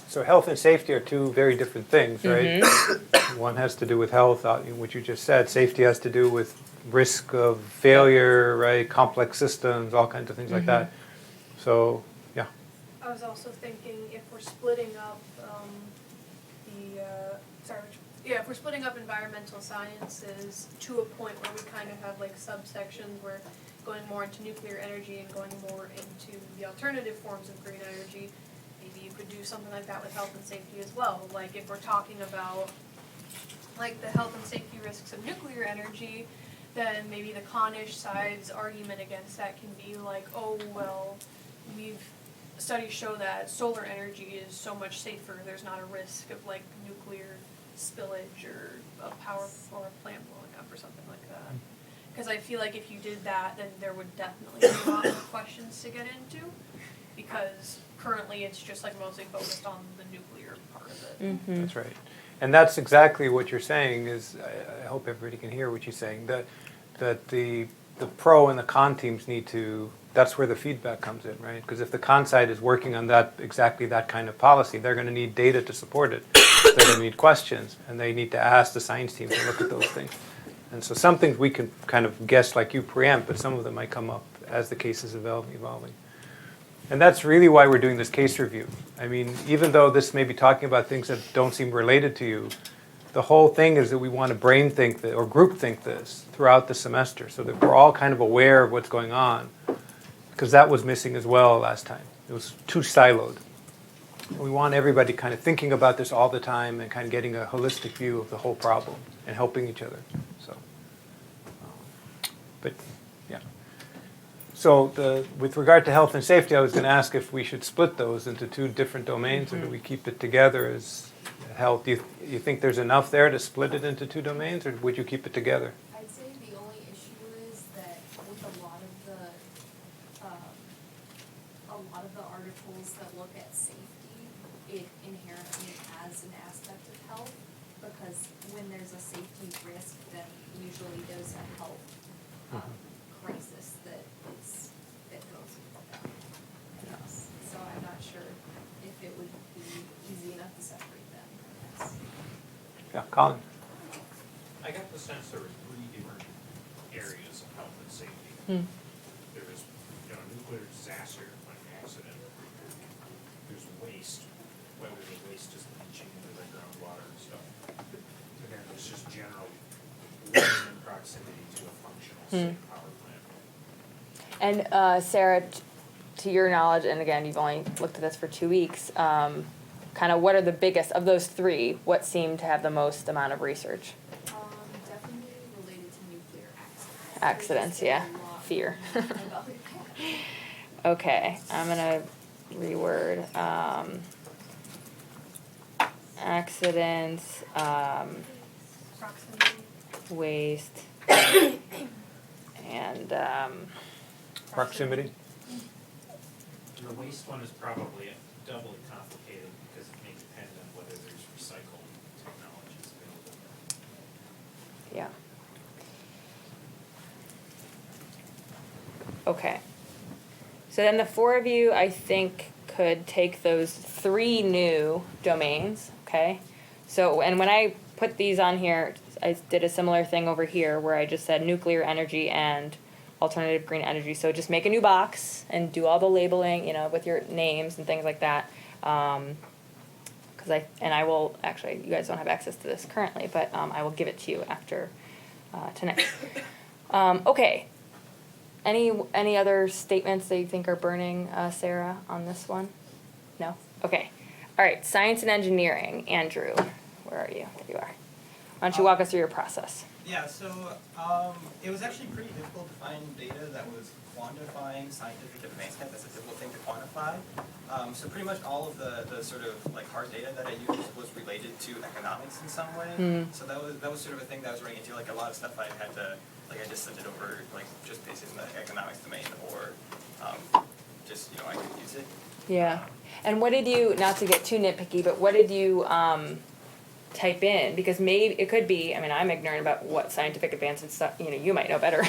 So health and safety are two very different things, right?
Mm-hmm.
One has to do with health, which you just said. Safety has to do with risk of failure, right? Complex systems, all kinds of things like that. So, yeah.
I was also thinking if we're splitting up if we're splitting up environmental sciences to a point where we kind of have subsections where going more into nuclear energy and going more into the alternative forms of green energy, maybe you could do something like that with health and safety as well. If we're talking about the health and safety risks of nuclear energy, then maybe the con-ish side's argument against that can be oh, well, studies show that solar energy is so much safer, there's not a risk of nuclear spillage or a power or a plant blowing up or something like that. Because I feel if you did that, then there would definitely be a lot of questions to get into, because currently it's just mostly focused on the nuclear part of it.
Mm-hmm.
That's right. And that's exactly what you're saying is, I hope everybody can hear what you're saying, that the pro and the con teams need to, that's where the feedback comes in, right? Because if the con side is working on exactly that kind of policy, they're going to need data to support it. They're going to need questions, and they need to ask the science team to look at those things. And so some things we can kind of guess like you preempt, but some of them might come up as the case is evolving. And that's really why we're doing this case review. Even though this may be talking about things that don't seem related to you, the whole thing is that we want to brain think that, or group think this throughout the semester so that we're all kind of aware of what's going on, because that was missing as well last time. It was too siloed. We want everybody kind of thinking about this all the time and kind of getting a holistic view of the whole problem and helping each other. So, but yeah. So with regard to health and safety, I was going to ask if we should split those into two different domains, or do we keep it together as health? Do you think there's enough there to split it into two domains, or would you keep it together?
I'd say the only issue is that with a lot of the articles that look at safety, it inherently has an aspect of health, because when there's a safety risk, then usually there's a health crisis that goes with that. Yes. So I'm not sure if it would be easy enough to separate them. Yes.
Yeah, Colin.
I got the sense there were three different areas of health and safety. There was, nuclear disaster, like an accident. There's waste, whether the waste is leaching into the groundwater and stuff. And then there's just general living in proximity to a functional safe power plant.
And Sarah, to your knowledge, and again, you've only looked at this for 2 weeks, kind of what are the biggest, of those three, what seem to have the most amount of research?
Definitely related to nuclear accidents.
Accidents, yeah. Fear. Okay, I'm gonna reword. Accidents, waste, and
Proximity?
And the waste one is probably doubly complicated because it may depend on whether there's recycled technologies available.
yeah. Okay. So then the four of you, I think, could take those three new domains, okay? So, and when I put these on here, I did a similar thing over here where I just said nuclear energy and alternative green energy. So just make a new box and do all the labeling, with your names and things like that. I will, actually, you guys don't have access to this currently, but I will give it to you after tonight. Okay. Any other statements that you think are burning, Sarah, on this one? No? Okay. All right, science and engineering. Andrew, where are you? There you are. Why don't you walk us through your process?
Yeah, so it was actually pretty difficult to find data that was quantifying scientific advancement. That's a difficult thing to quantify. So pretty much all of the sort of like hard data that I used was related to economics in some way. So that was sort of a thing that I was running into. Like a lot of stuff I had to, I just sent it over, just based in the economics domain, or just, I could use it.
Yeah. And what did you, not to get too nitpicky, but what did you type in? Because maybe it could be, I'm ignorant about what scientific advancements, you might know better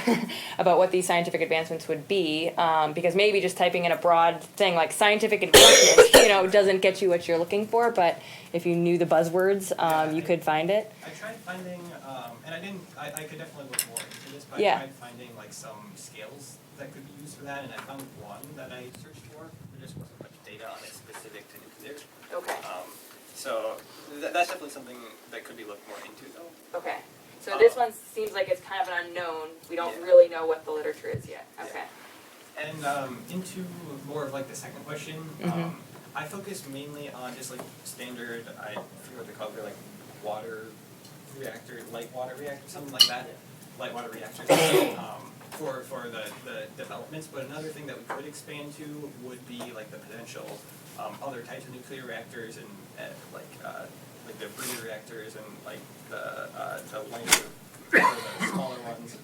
about what these scientific advancements would be, because maybe just typing in a broad thing like scientific advancements, doesn't get you what you're looking for, but if you knew the buzzwords, you could find it.
I tried finding, and I could definitely look more into this, but
Yeah.
I tried finding some scales that could be used for that, and I found one that I searched for. There just wasn't much data on it specific to nuclear.
Okay.
So that's definitely something that could be looked more into, though.
Okay. So this one seems like it's kind of an unknown. We don't really know what the literature is yet. Okay.
And into more of the second question, I focus mainly on just standard, I forget what they call it, water reactor, light water reactor, something like that. Light water reactors for the developments. But another thing that we could expand to would be the potential other types of nuclear reactors and the breeder reactors and the lighter, the smaller ones.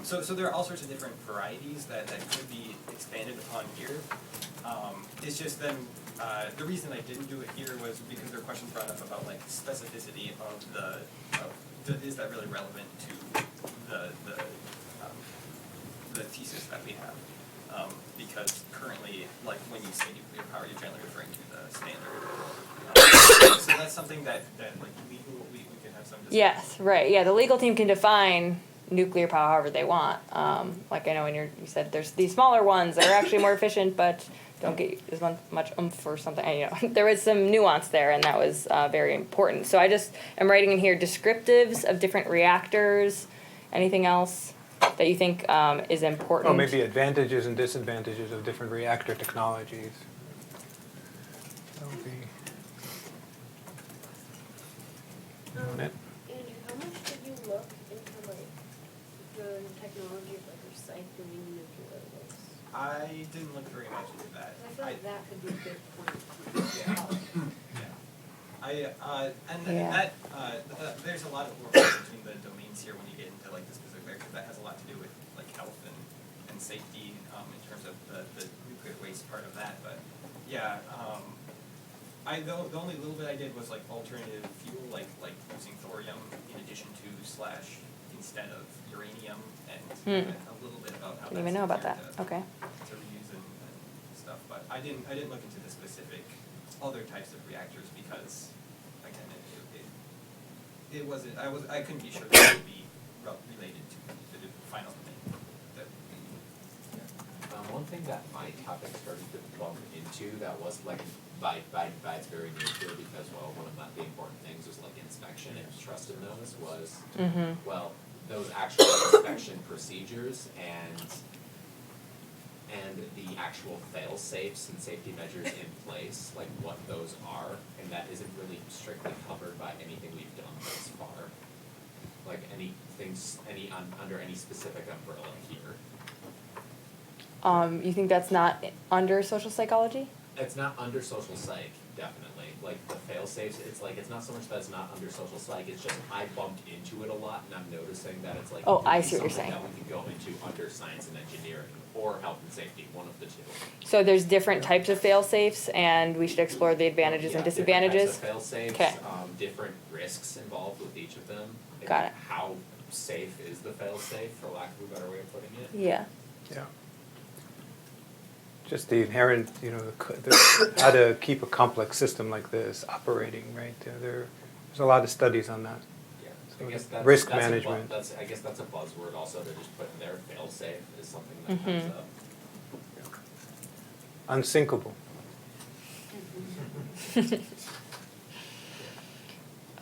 So there are all sorts of different varieties that could be expanded upon here. It's just then the reason I didn't do it here was because there were questions brought up about specificity of is that really relevant to the thesis that we have? Because currently, when you say nuclear power, you're generally referring to the standard. So that's something that legal we can have some discussion.
Yes, right. Yeah, the legal team can define nuclear power however they want. I know you said there's these smaller ones that are actually more efficient, but
don't get as much oomph or something. There was some nuance there, and that was very important. So I just am writing in here descriptives of different reactors. Anything else that you think is important?
Oh, maybe advantages and disadvantages of different reactor technologies. That would be.
Andrew, how much did you look into like the technology of like recycling nuclear waste?
I didn't look very much into that.
'Cause I feel like that could be a good point.
There's a lot of overlap between the domains here when you get into like the specific lecture. That has a lot to do with like health and safety in terms of the nuclear waste part of that. But yeah, the only little bit I did was like alternative fuel, like using thorium in addition to / instead of uranium, and a little bit about how.
Didn't even know about that. Okay.
To reuse and stuff, but I didn't look into the specific other types of reactors because again it wasn't I couldn't be sure that it would be related to the final domain.
One thing that my topic started to bump into that was like by its very nature, because one of the important things was like inspection and trust in those was those actual inspection procedures and the actual fail safes and safety measures in place, like what those are, and that isn't really strictly covered by anything we've done thus far. Like under any specific umbrella here.
You think that's not under social psychology?
It's not under social psych, definitely. Like the fail safes, it's not so much that it's not under social psych, it's just I bumped into it a lot and I'm noticing that it's like
Oh, I see what you're saying.
that we could go into under science and engineering or health and safety, one of the two.
So there's different types of fail-safes, and we should explore the advantages and disadvantages?
Different types of fail-safes,
Okay.
Different risks involved with each of them.
Got it.
How safe is the fail-safe, for lack of a better way of putting it?
Yeah.
Yeah. Just the inherent, how to keep a complex system like this operating, right? There's a lot of studies on that.
Yeah,
So
I guess
risk
that's
management.
I guess that's a buzzword also to just put in there. Fail-safe is something that comes up.
Unsinkable.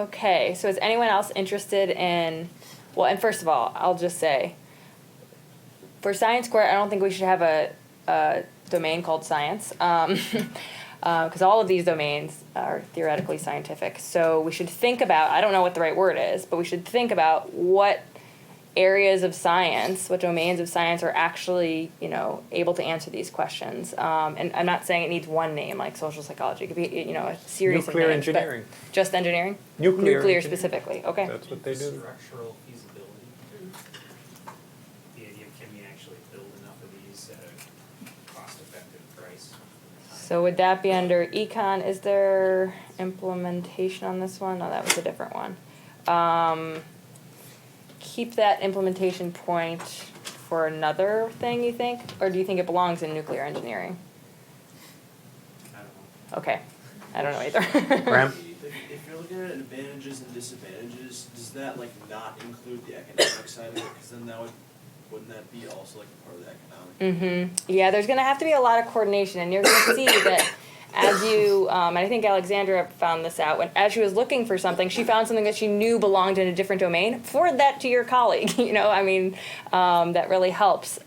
Okay, so is anyone else interested in, well, and first of all, I'll just say, for SciCourt, I don't think we should have a domain called science, because all of these domains are theoretically scientific. So we should think about, I don't know what the right word is, but we should think about what areas of science, what domains of science are actually, able to answer these questions. And I'm not saying it needs one name, like social psychology. It could be, a series
Nuclear
of names. But
engineering.
Just engineering?
Nuclear engineering.
Specifically, okay.
That's what they do.
Structural feasibility. The idea of can we actually build enough of these at a cost-effective price?
So would that be under econ? Is there implementation on this one? No, that was a different one. Keep that implementation point for another thing, you think? Or do you think it belongs in nuclear engineering?
I don't know.
Okay. I don't know either.
Graham?
If you're looking at advantages and disadvantages, does that not include the economic side of it? Because then wouldn't that be also part of the economic?
Yeah, there's going to have to be a lot of coordination, and you're going to see that as you, and I think Alexandra found this out, as she was looking for something, she found something that she knew belonged in a different domain. Forward that to your colleague, that really helps.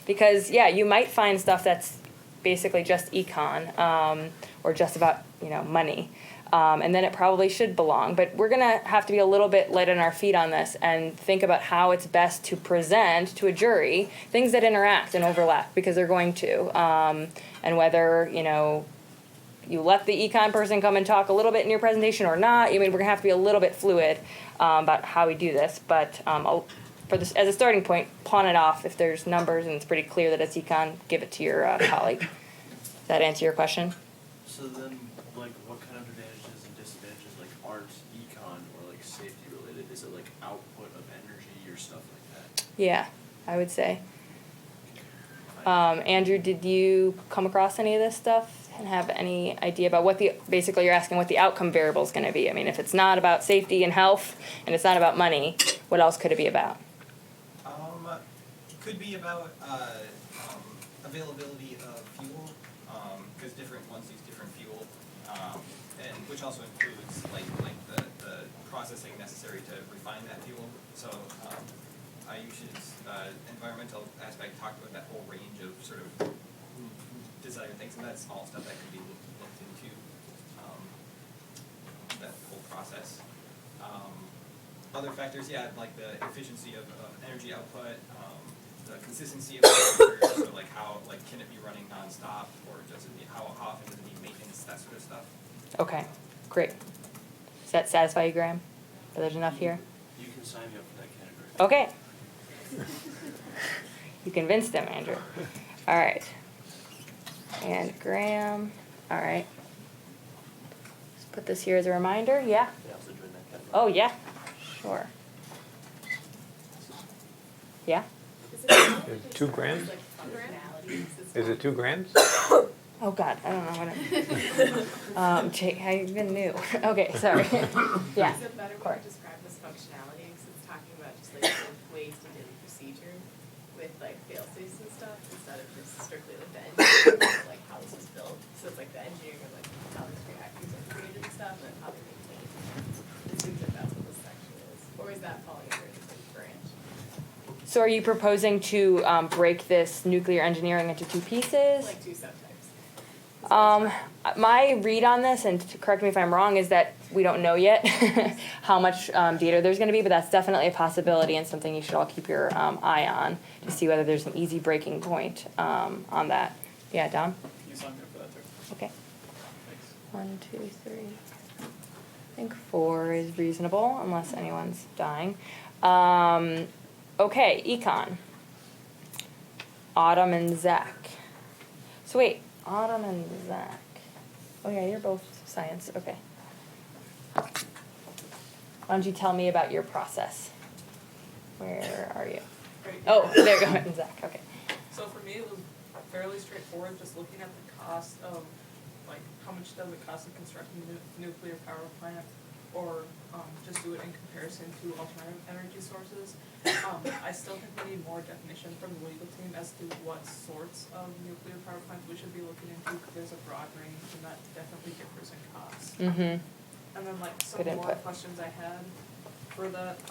Because, you might find stuff that's basically just econ, or just about, money. And then it probably should belong. But we're going to have to be a little bit light on our feet on this and think about how it's best to present to a jury things that interact and overlap, because they're going to. And whether, you let the econ person come and talk a little bit in your presentation or not. We're going to have to be a little bit fluid about how we do this. But for this, as a starting point, pawn it off. If there's numbers and it's pretty clear that it's econ, give it to your colleague. Does that answer your question?
So then, what kind of advantages and disadvantages aren't econ or safety related? Is it output of energy or stuff like that?
Yeah, I would say. Andrew, did you come across any of this stuff and have any idea about basically you're asking what the outcome variable is going to be? If it's not about safety and health and it's not about money, what else could it be about?
It could be about availability of fuel because different ones use different fuel, and which also includes like the processing necessary to refine that fuel. So IUC's environmental aspect talked about that whole range of sort of desired things, and that's all stuff that could be looked into that whole process. Other factors, yeah, like the efficiency of energy output, the consistency of the reactor, so like how, like can it be running nonstop, or does it need, how often does it need maintenance, that sort of stuff.
Okay, great. Does that satisfy you, Graham? Are there's enough here?
You can sign me up for that category.
Okay. You convinced him, Andrew. All right. And Graham, all right. Let's put this here as a reminder, yeah?
They also join that category.
Oh, yeah, sure. Yeah?
Is it 2 grams? Is it 2 grams?
Oh, God, I don't know what it Jake, I even knew. Okay, sorry. Yeah.
Is it better way to describe this functionality, because it's talking about just like ways to do the procedure with like fail-safes and stuff, instead of just strictly like the engineering of like how this was built. So it's like the engineering of like how these reactors are created and stuff, and then how they're maintained. It seems like that's what this section is. Or is that falling under a different branch?
So are you proposing to break this nuclear engineering into 2 pieces?
Like 2 subtypes.
My read on this, and to correct me if I'm wrong, is that we don't know yet how much data there's going to be, but that's definitely a possibility and something you should all keep your eye on to see whether there's an easy breaking point on that. Yeah, Dom?
You signed me up for that too.
Okay.
Thanks.
1, 2, 3. I think 4 is reasonable, unless anyone's dying. Okay, econ. Autumn and Zach. So wait, Autumn and Zach. Oh yeah, you're both science, okay. Why don't you tell me about your process? Where are you? Oh, there you go, Zach, okay.
So for me, it was fairly straightforward, just looking at the cost of, like, how much does it cost to construct a nuclear power plant, or just do it in comparison to alternative energy sources. I still think we need more definition from the legal team as to what sorts of nuclear power plants we should be looking into, because there's a broad range, and that definitely differs in cost.
Mm-hmm.
And then like some
Good
more
input.
questions I had for that,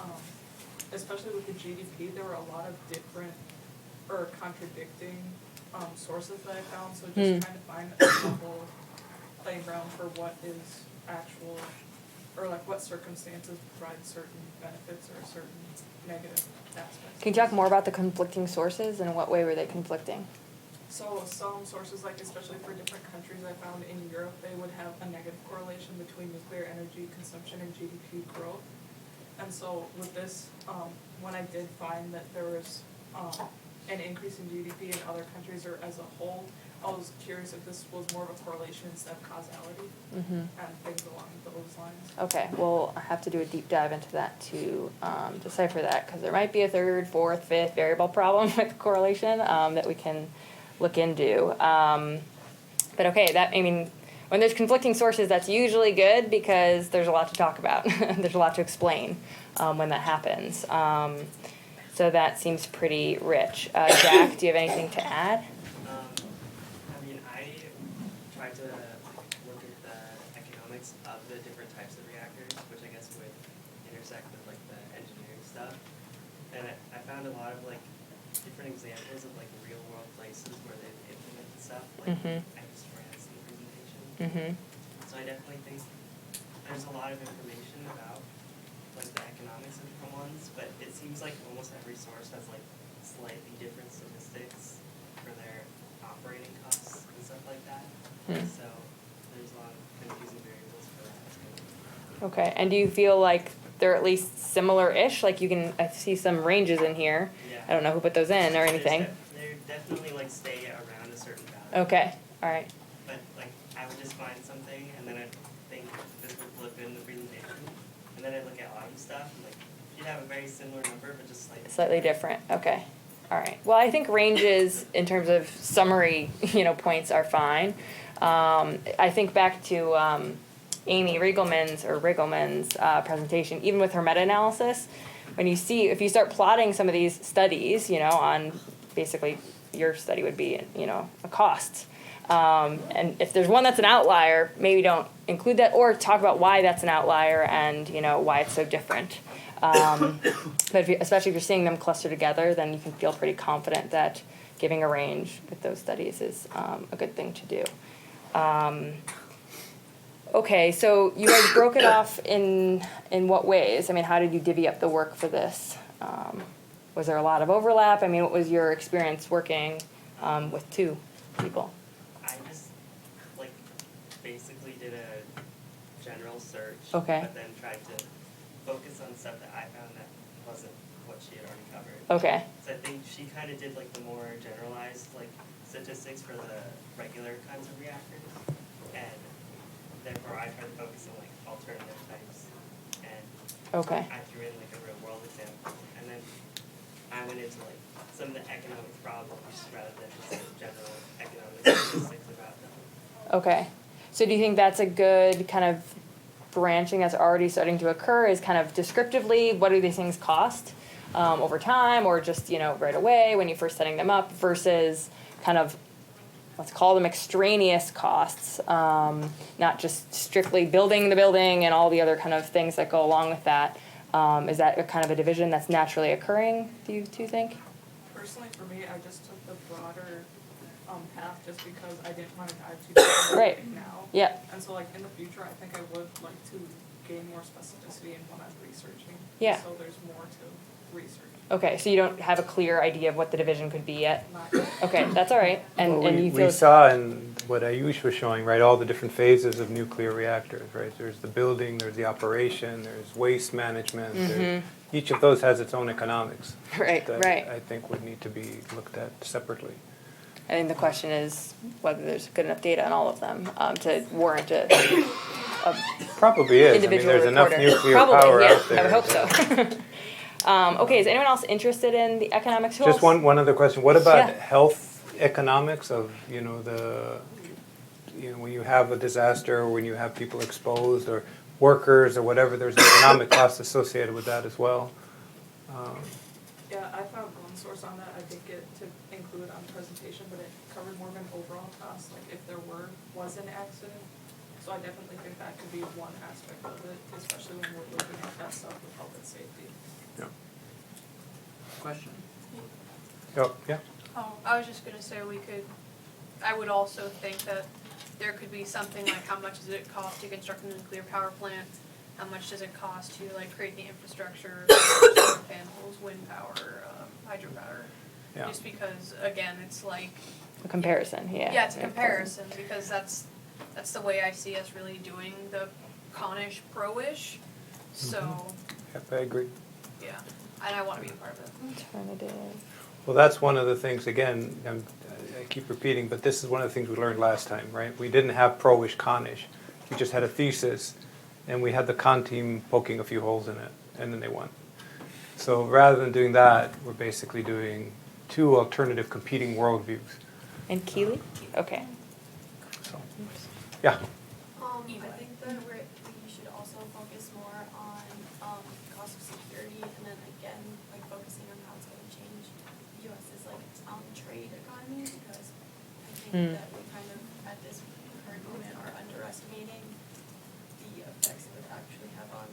especially with the GDP, there were a lot of different or contradicting sources that I found. So just trying to find a simple playing ground for what is actual, or like what circumstances provide certain benefits or certain negative aspects.
Can you talk more about the conflicting sources, and in what way were they conflicting?
So some sources, like especially for different countries I found in Europe, they would have a negative correlation between nuclear energy consumption and GDP growth. And so with this, when I did find that there was an increase in GDP in other countries or as a whole, I was curious if this was more of a correlation instead of causality and things along those lines.
Okay, we'll have to do a deep dive into that to decipher that, because there might be a 3rd, 4th, 5th variable problem with correlation that we can look into. But okay, that, I mean, when there's conflicting sources, that's usually good because there's a lot to talk about. There's a lot to explain when that happens. So that seems pretty rich. Jack, do you have anything to add?
I mean, I tried to look at the economics of the different types of reactors, which I guess would intersect with like the engineering stuff. And I found a lot of like different examples of like real world places where they've implemented stuff. Like I just read the presentation. So I definitely think there's a lot of information about like the economics of different ones, but it seems like almost every source has like slightly different statistics for their operating costs and stuff like that. So there's a lot of confusing variables for that.
Okay, and do you feel like they're at least similar-ish? Like you can, I see some ranges in here.
Yeah.
I don't know who put those in or anything.
They definitely like stay around a certain value.
Okay, all right.
But like I would just find something and then I'd think this would look good in the presentation. And then I'd look at Autumn stuff and like you'd have a very similar number but just
Slightly different, okay. All right, well, I think ranges in terms of summary, points are fine. I think back to Amy Riggleman's presentation, even with her meta-analysis, when you see, if you start plotting some of these studies, on basically your study would be, a cost. And if there's one that's an outlier, maybe don't include that, or talk about why that's an outlier and why it's so different. But especially if you're seeing them cluster together, then you can feel pretty confident that giving a range with those studies is a good thing to do. Okay, so you guys broke it off in what ways? I mean, how did you divvy up the work for this? Was there a lot of overlap? I mean, what was your experience working with two people?
I just basically did a general search.
Okay.
But then tried to focus on stuff that I found that wasn't what she had already covered.
Okay.
So I think she kind of did the more generalized statistics for the regular kinds of reactors, and therefore I tried to focus on alternative types, and
Okay.
I threw in a real world example, and then I went into some of the economic problems rather than just general economic statistics about them.
Okay. So do you think that's a good kind of branching that's already starting to occur, is kind of descriptively what do these things cost over time, or just right away when you're first setting them up, versus kind of, let's call them extraneous costs, not just strictly building the building and all the other kind of things that go along with that. Is that a kind of a division that's naturally occurring, do you two think?
Personally, for me, I just took the broader path just because I didn't want to dive too deep
Right.
now.
Yeah.
And so in the future, I think I would like to gain more specificity in what I'm researching.
Yeah.
So there's more to research.
Okay, so you don't have a clear idea of what the division could be yet?
Not yet.
Okay, that's all right. And,
Well,
and you
we
feel
saw in what Ayush was showing, right, all the different phases of nuclear reactors, right? There's the building, there's the operation, there's waste management. Each of those has its own economics.
Right,
that
right.
I think would need to be looked at separately.
I think the question is whether there's good enough data on all of them to warrant a
Probably is.
individual
there's
reporter.
enough nuclear
Probably,
power
yeah,
out there.
I would hope so. Okay, is anyone else interested in the economics tools?
Just one other question. What about
Yeah.
health economics of, when you have a disaster, or when you have people exposed, or workers, or whatever, there's economic costs associated with that as well.
Yeah, I found one source on that. I did get to include on the presentation, but it covered more of an overall cost, if there was an accident. So I definitely think that could be one aspect of it, especially when we're looking at that stuff with health and safety.
Yeah.
Question.
Oh, yeah.
Oh, I was just gonna say I would also think that there could be something like how much does it cost to construct a nuclear power plant? How much does it cost to create the infrastructure, solar panels, wind power, hydropower?
Yeah.
Just because, again, it's
A comparison, yeah.
yeah, it's a comparison, because that's the way I see us really doing the con-ish, pro-ish. So,
Yep, I agree.
yeah, and I wanna be a part of it.
Alternative.
Well, that's one of the things, again, I keep repeating, but this is one of the things we learned last time, right? We didn't have pro-ish, con-ish. We just had a thesis, and we had the con team poking a few holes in it, and then they won. So rather than doing that, we're basically doing two alternative competing worldviews.
And Keely? Okay.
So, yeah.
I think that we should also focus more on cost of security, and then again, focusing on how it's going to change the U.S.'s trade economy, because I think that we kind of at this current moment are underestimating the effects it would actually have on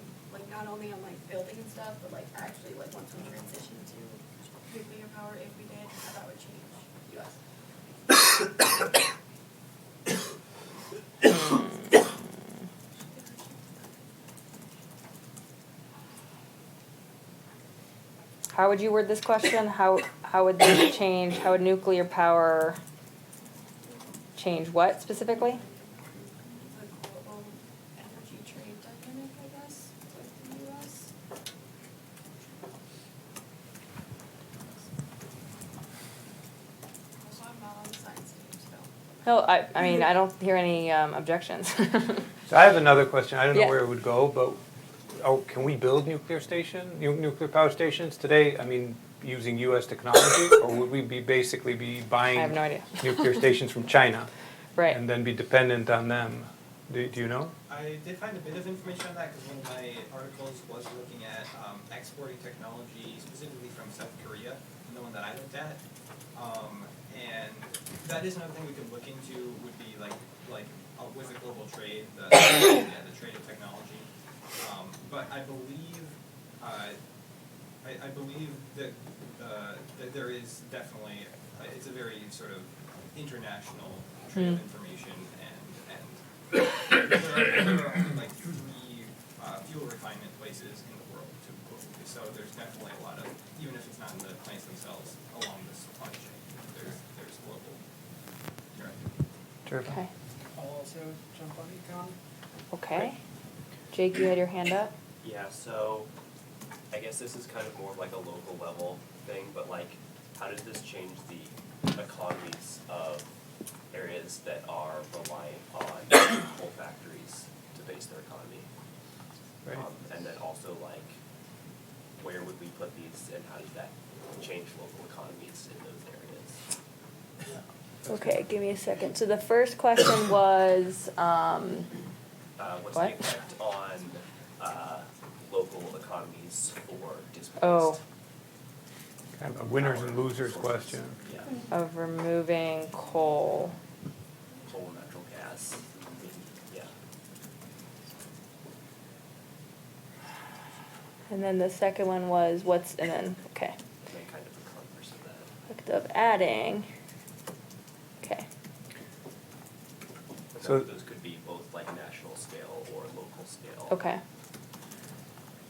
not only on building and stuff, but actually once we transition to nuclear power, if we did, how that would change the U.S.
How would you word this question? How would this change, how would nuclear power change what specifically?
The global energy trade dynamic, I guess, with the U.S. Also, I'm not on the science team, so.
No, I mean, I don't hear any objections.
So I have another question. I don't know
Yeah.
where it would go, but can we build nuclear power stations today? I mean, using U.S. technology, or would we basically be buying
I have no idea.
nuclear stations from China,
Right.
and then be dependent on them? Do you know?
I did find a bit of information on that because one of my articles was looking at exporting technology specifically from South Korea, the one that I looked at. And that is another thing we could look into would be like with the global trade, the trade of technology. But I believe I believe that that there is definitely it's a very sort of international trade of information, and there are only like 3 fuel refinement places in the world globally. So there's definitely a lot of, even if it's not in the plants themselves, along the supply chain, there's global.
Sure.
Okay.
I'll also jump on econ.
Okay. Jake, you had your hand up?
Yeah, so I guess this is kind of more of like a local level thing, but like, how does this change the economies of areas that are reliant on coal factories to base their economy?
Right.
And then also like, where would we put these and how does that change local economies in those areas?
Okay, give me a second. So the first question was,
What's
what?
the effect on local economies for displaced?
Oh,
Kind of a winners and losers question.
Yeah,
of removing coal.
coal, natural gas, yeah.
And then the second one was and then, okay.
And then kind of the converse of that.
Effect of adding. Okay.
So-
Those could be both like national scale or local scale.
Okay.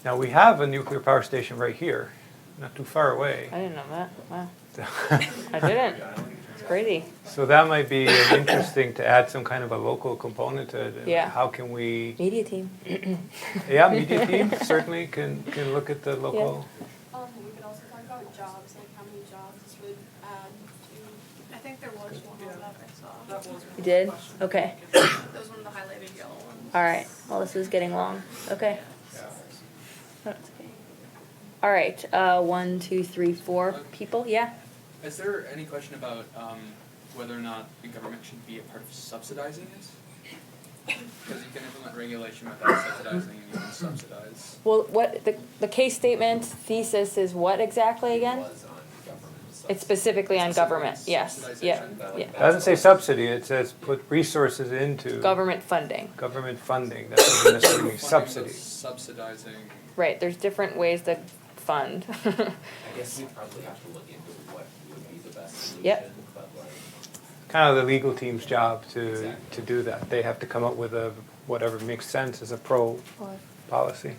Now, we have a nuclear power station right here, not too far away.
I didn't know that. Wow. I didn't. It's crazy.
So that might be interesting to add some kind of a local component to it.
Yeah.
How can we,
Media team.
yeah, media team certainly can look at the local.
We could also talk about jobs, like how many jobs this would add to.
I think there was one on that I saw.
That was
You did? Okay.
That was one of the highlighted yellow ones.
All right. Well, this is getting long. Okay. That's okay. All right. 1, 2, 3, 4 people. Yeah.
Is there any question about whether or not the government should be a part of subsidizing it? Because you can implement regulation without subsidizing, and you can subsidize.
Well, what the case statement thesis is what exactly again?
Was on government.
It's specifically on government. Yes. Yeah.
Subsidization?
Yeah.
It doesn't say subsidy, it says put resources into.
Government funding.
Government funding, that doesn't necessarily mean
Funding
subsidy.
was Subsidizing.
Right. There's different ways to fund.
I guess we probably have to look into what would be the best solution,
Yep.
but like.
Kind of the legal team's job to do that. They have to come up with whatever makes sense as a pro policy.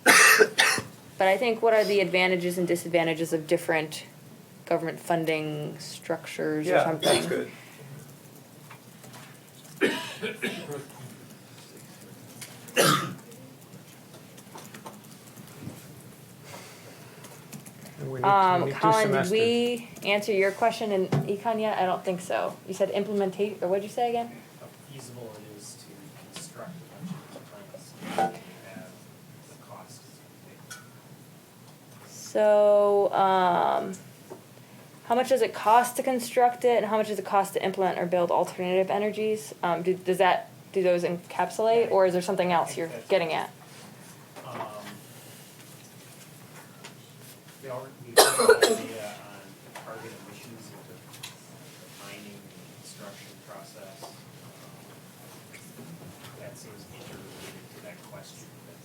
But I think what are the advantages and disadvantages of different government funding structures or
Yeah,
something?
that's good. And we need 2
Colin, did
semesters.
we answer your question in econ yet? I don't think so. You said implementation, or what'd you say again?
How feasible it is to construct a bunch of these plants and the costs.
So, how much does it cost to construct it, and how much does it cost to implement or build alternative energies? Do those encapsulate, or is there something else you're getting at?
We have an idea on target emissions of the mining and construction process. That seems interrelated to that question, but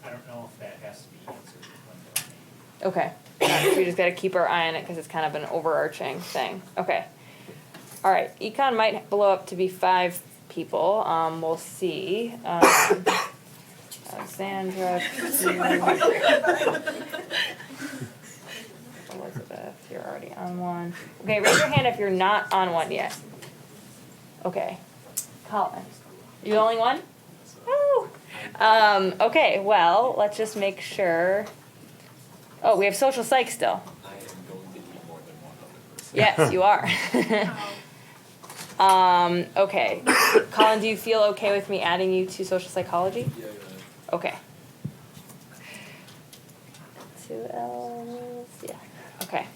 I don't know if that has to be answered in one domain.
Okay, so we just gotta keep our eye on it, because it's kind of an overarching thing. Okay. All right, econ might blow up to be 5 people. We'll see. Alexandra, Elizabeth, you're already on one. Okay, raise your hand if you're not on one yet. Okay. Colin, you the only one? Woo! Okay, well, let's just make sure. Oh, we have social psych still.
I am going to need more than one other person.
Yes, you are. Okay. Colin, do you feel okay with me adding you to social psychology?
Yeah.
Okay. 2 L's, yeah, okay.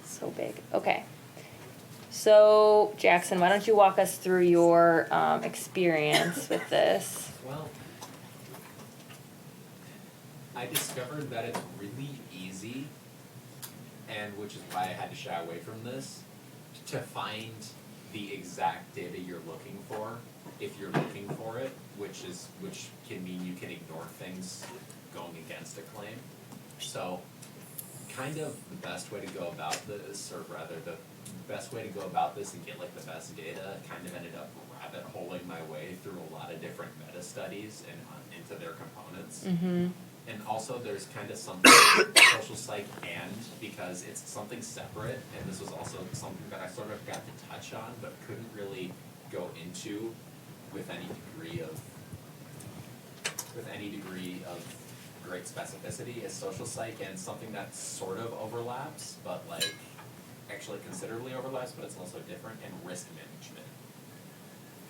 So big, okay. So, Jackson, why don't you walk us through your experience with this?
Well, I discovered that it's really easy
and which is why I had to shy away from this, to find the exact data you're looking for, if you're looking for it, which can mean you can ignore things going against a claim. So kind of the best way to go about this, or rather the best way to go about this and get like the best data, kind of ended up rabbit holing my way through a lot of different meta studies and into their components.
Mm-hmm.
And also there's kind of something social psych, and because it's something separate, and this was also something that I sort of got to touch on but couldn't really go into with any degree of great specificity, is social psych, and something that sort of overlaps, but like actually considerably overlaps, but it's also different, and risk management.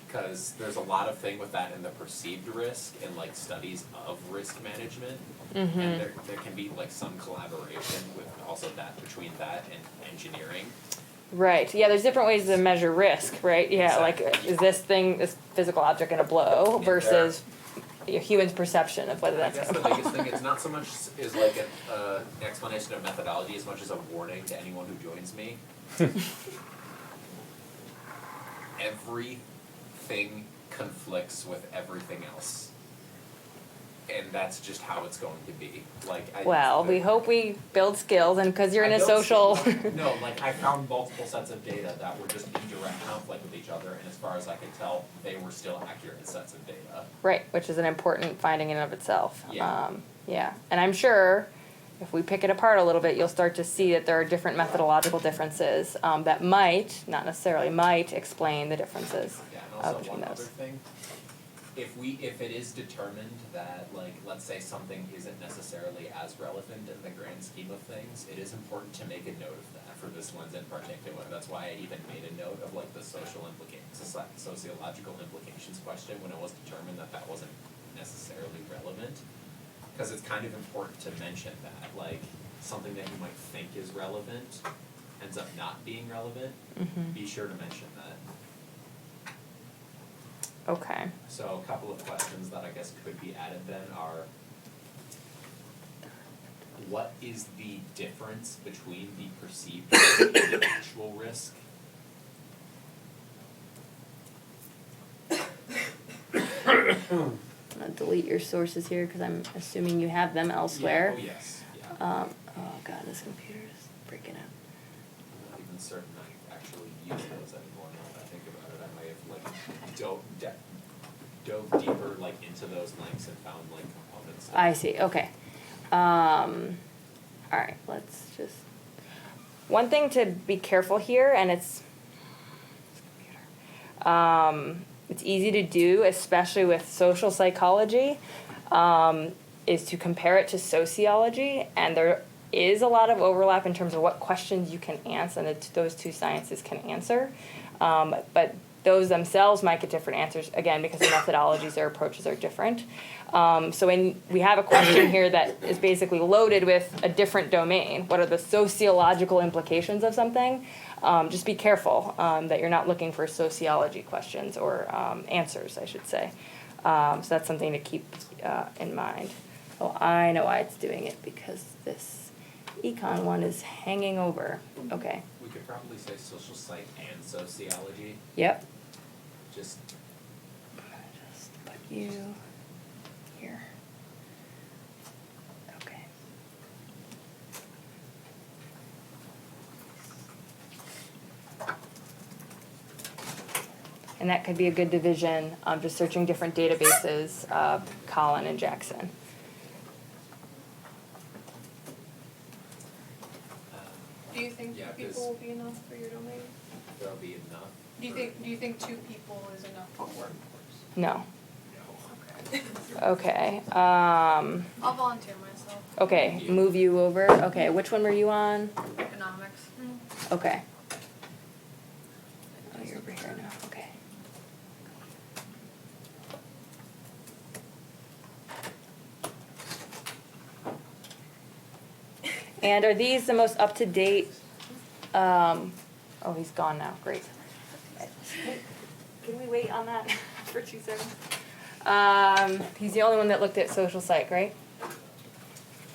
Because there's a lot of thing with that in the perceived risk and like studies of risk management,
Mm-hmm.
and there can be like some collaboration with also that between that and engineering.
Right. Yeah, there's different ways to measure risk, right? Yeah,
Exactly.
like is this physical object going to blow
Yeah,
versus a human's perception of whether
I
that's
guess
going
the
to
biggest
blow.
thing is not so much is like an explanation of methodology as much as a warning to anyone who joins me. Everything conflicts with everything else. And that's just how it's going to be.
Well, we hope we build skills, and because you're in a social.
No, like I found multiple sets of data that were just in direct conflict with each other, and as far as I could tell, they were still accurate sets of data.
Right, which is an important finding in and of itself.
Yeah.
Yeah, and I'm sure if we pick it apart a little bit, you'll start to see that there are different methodological differences that might, not necessarily might, explain the differences
Yeah, and also
between
one
those.
other thing. If it is determined that, like, let's say something isn't necessarily as relevant in the grand scheme of things, it is important to make a note of that for this one's in particular. That's why I even made a note of like the sociological implications question when it was determined that that wasn't necessarily relevant. Because it's kind of important to mention that, like, something that you might think is relevant ends up not being relevant.
Mhm.
Be sure to mention that.
Okay.
So a couple of questions that I guess could be added then are, what is the difference between the perceived risk and the actual risk?
I'm gonna delete your sources here because I'm assuming you have them elsewhere.
Yeah, oh yes, yeah.
Oh god, this computer is freaking out.
I'm not even certain I actually use those anymore now that I think about it. I might have like dove deeper like into those links and found like components.
I see. Okay. All right. Let's just. One thing to be careful here, and it's easy to do, especially with social psychology, is to compare it to sociology, and there is a lot of overlap in terms of what questions you can answer, and those two sciences can answer, but those themselves might get different answers, again, because the methodologies or approaches are different. So when we have a question here that is basically loaded with a different domain, what are the sociological implications of something? Just be careful that you're not looking for sociology questions or answers, I should say. So that's something to keep in mind. Oh, I know why it's doing it, because this econ one is hanging over. Okay.
We could probably say social psych and sociology.
Yep.
Just
put you here. Okay. And that could be a good division, just searching different databases, Colin and Jackson.
Do you think
Yeah,
two people will be enough for your domain?
there'll be enough.
Do you think 2 people is enough for workforce?
No. Okay.
I'll volunteer myself.
Okay, move you over. Okay, which one were you on?
Economics.
Okay. Oh, you're over here now. Okay. And are these the most up-to-date? Oh, he's gone now. Great. Can we wait on that for 2 seconds? He's the only one that looked at social psych, right?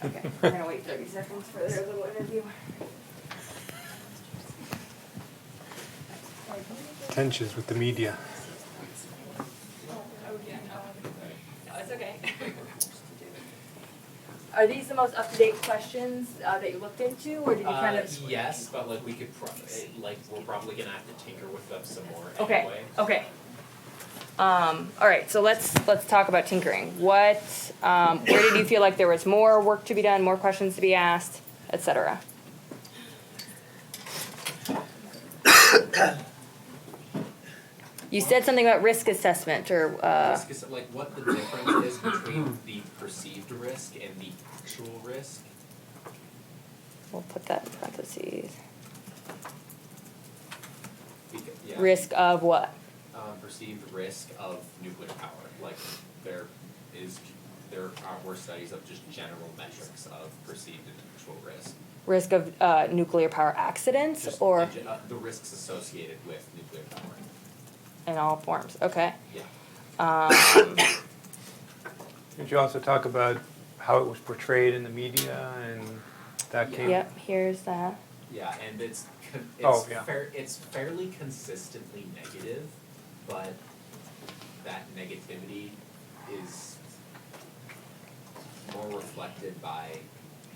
Okay, we're gonna wait 30 seconds for their little interview.
Tensions with the media.
It's okay. Are these the most up-to-date questions that you looked into, or did you kind of?
Yes, but like we could we're probably gonna have to tinker with them some more
Okay.
anyway.
Okay. All right. So let's talk about tinkering. What? Where did you feel like there was more work to be done, more questions to be asked, etc.? You said something about risk assessment, or
Risk is like what the difference is between the perceived risk and the actual risk.
we'll put that in parentheses.
Yeah.
Risk of what?
Perceived risk of nuclear power. Like there were studies of just general metrics of perceived and actual risk.
Risk of nuclear power accidents,
Just
or
the risks associated with nuclear power.
in all forms. Okay.
Yeah.
Did you also talk about how it was portrayed in the media and that came?
Yep. Here's that.
Yeah, and it's
yeah.
it's fairly consistently negative, but that negativity is more reflected by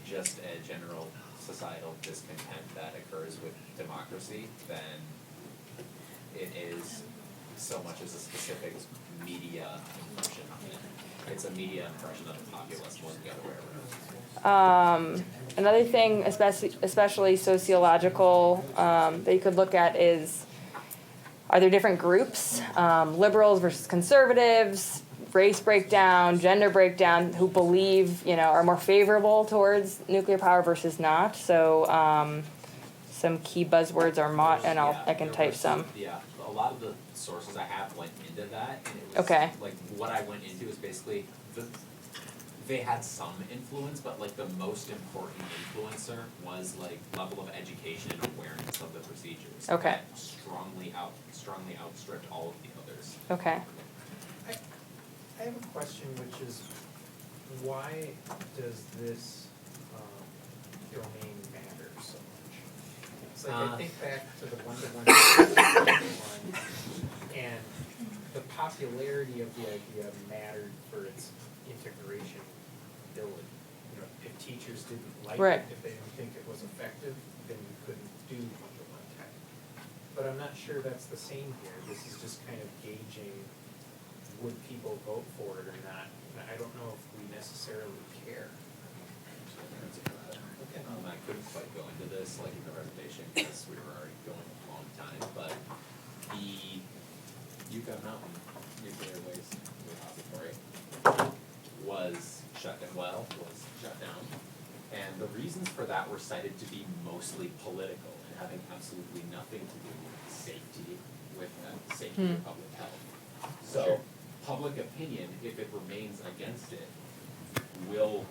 just a general societal discontent that occurs with democracy than it is so much as a specific media impression of it. It's a media impression of the populace more than the other way around.
Another thing, especially sociological, that you could look at is, are there different groups, liberals versus conservatives, race breakdown, gender breakdown, who believe, are more favorable towards nuclear power versus not? So some key buzzwords are and I can type some.
Yeah, a lot of the sources I have went into that, and it was
Okay.
like what I went into is basically they had some influence, but like the most important influencer was like level of education and awareness of the procedures.
Okay.
That strongly outstripped all of the others.
Okay.
I have a question, which is, why does this domain matter so much? It's like I think back to the one-to-one and the popularity of the idea mattered for its integration ability. If teachers didn't like
Right.
it, if they didn't think it was effective, then you couldn't do one-to-one tech. But I'm not sure that's the same here. This is just kind of gauging, would people vote for it or not? And I don't know if we necessarily care.
I couldn't quite go into this like in the presentation because we were already going a long time, but the Yucca Mountain Nuclear Waste Repository was shut down, and the reasons for that were cited to be mostly political and having absolutely nothing to do with safety, or public health. So public opinion, if it remains against it, will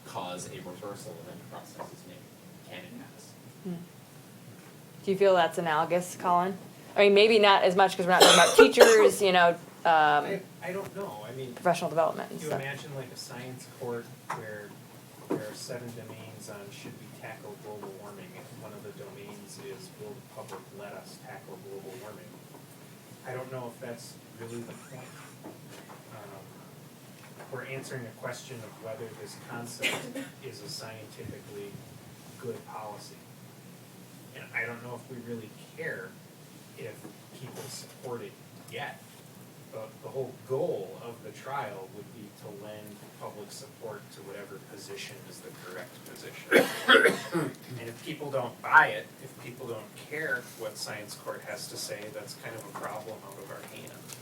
cause a reversal of any processes made, and it has.
Do you feel that's analogous, Colin? I mean, maybe not as much because we're not talking about teachers,
I don't know. I mean,
professional development and
you
stuff.
imagine like a science court where there are 7 domains on should we tackle global warming, and one of the domains is will the public let us tackle global warming? I don't know if that's really the point. We're answering a question of whether this concept is a scientifically good policy. And I don't know if we really care if people support it yet. But the whole goal of the trial would be to lend public support to whatever position is the correct position. And if people don't buy it, if people don't care what SciCourt has to say, that's kind of a problem out of our hands.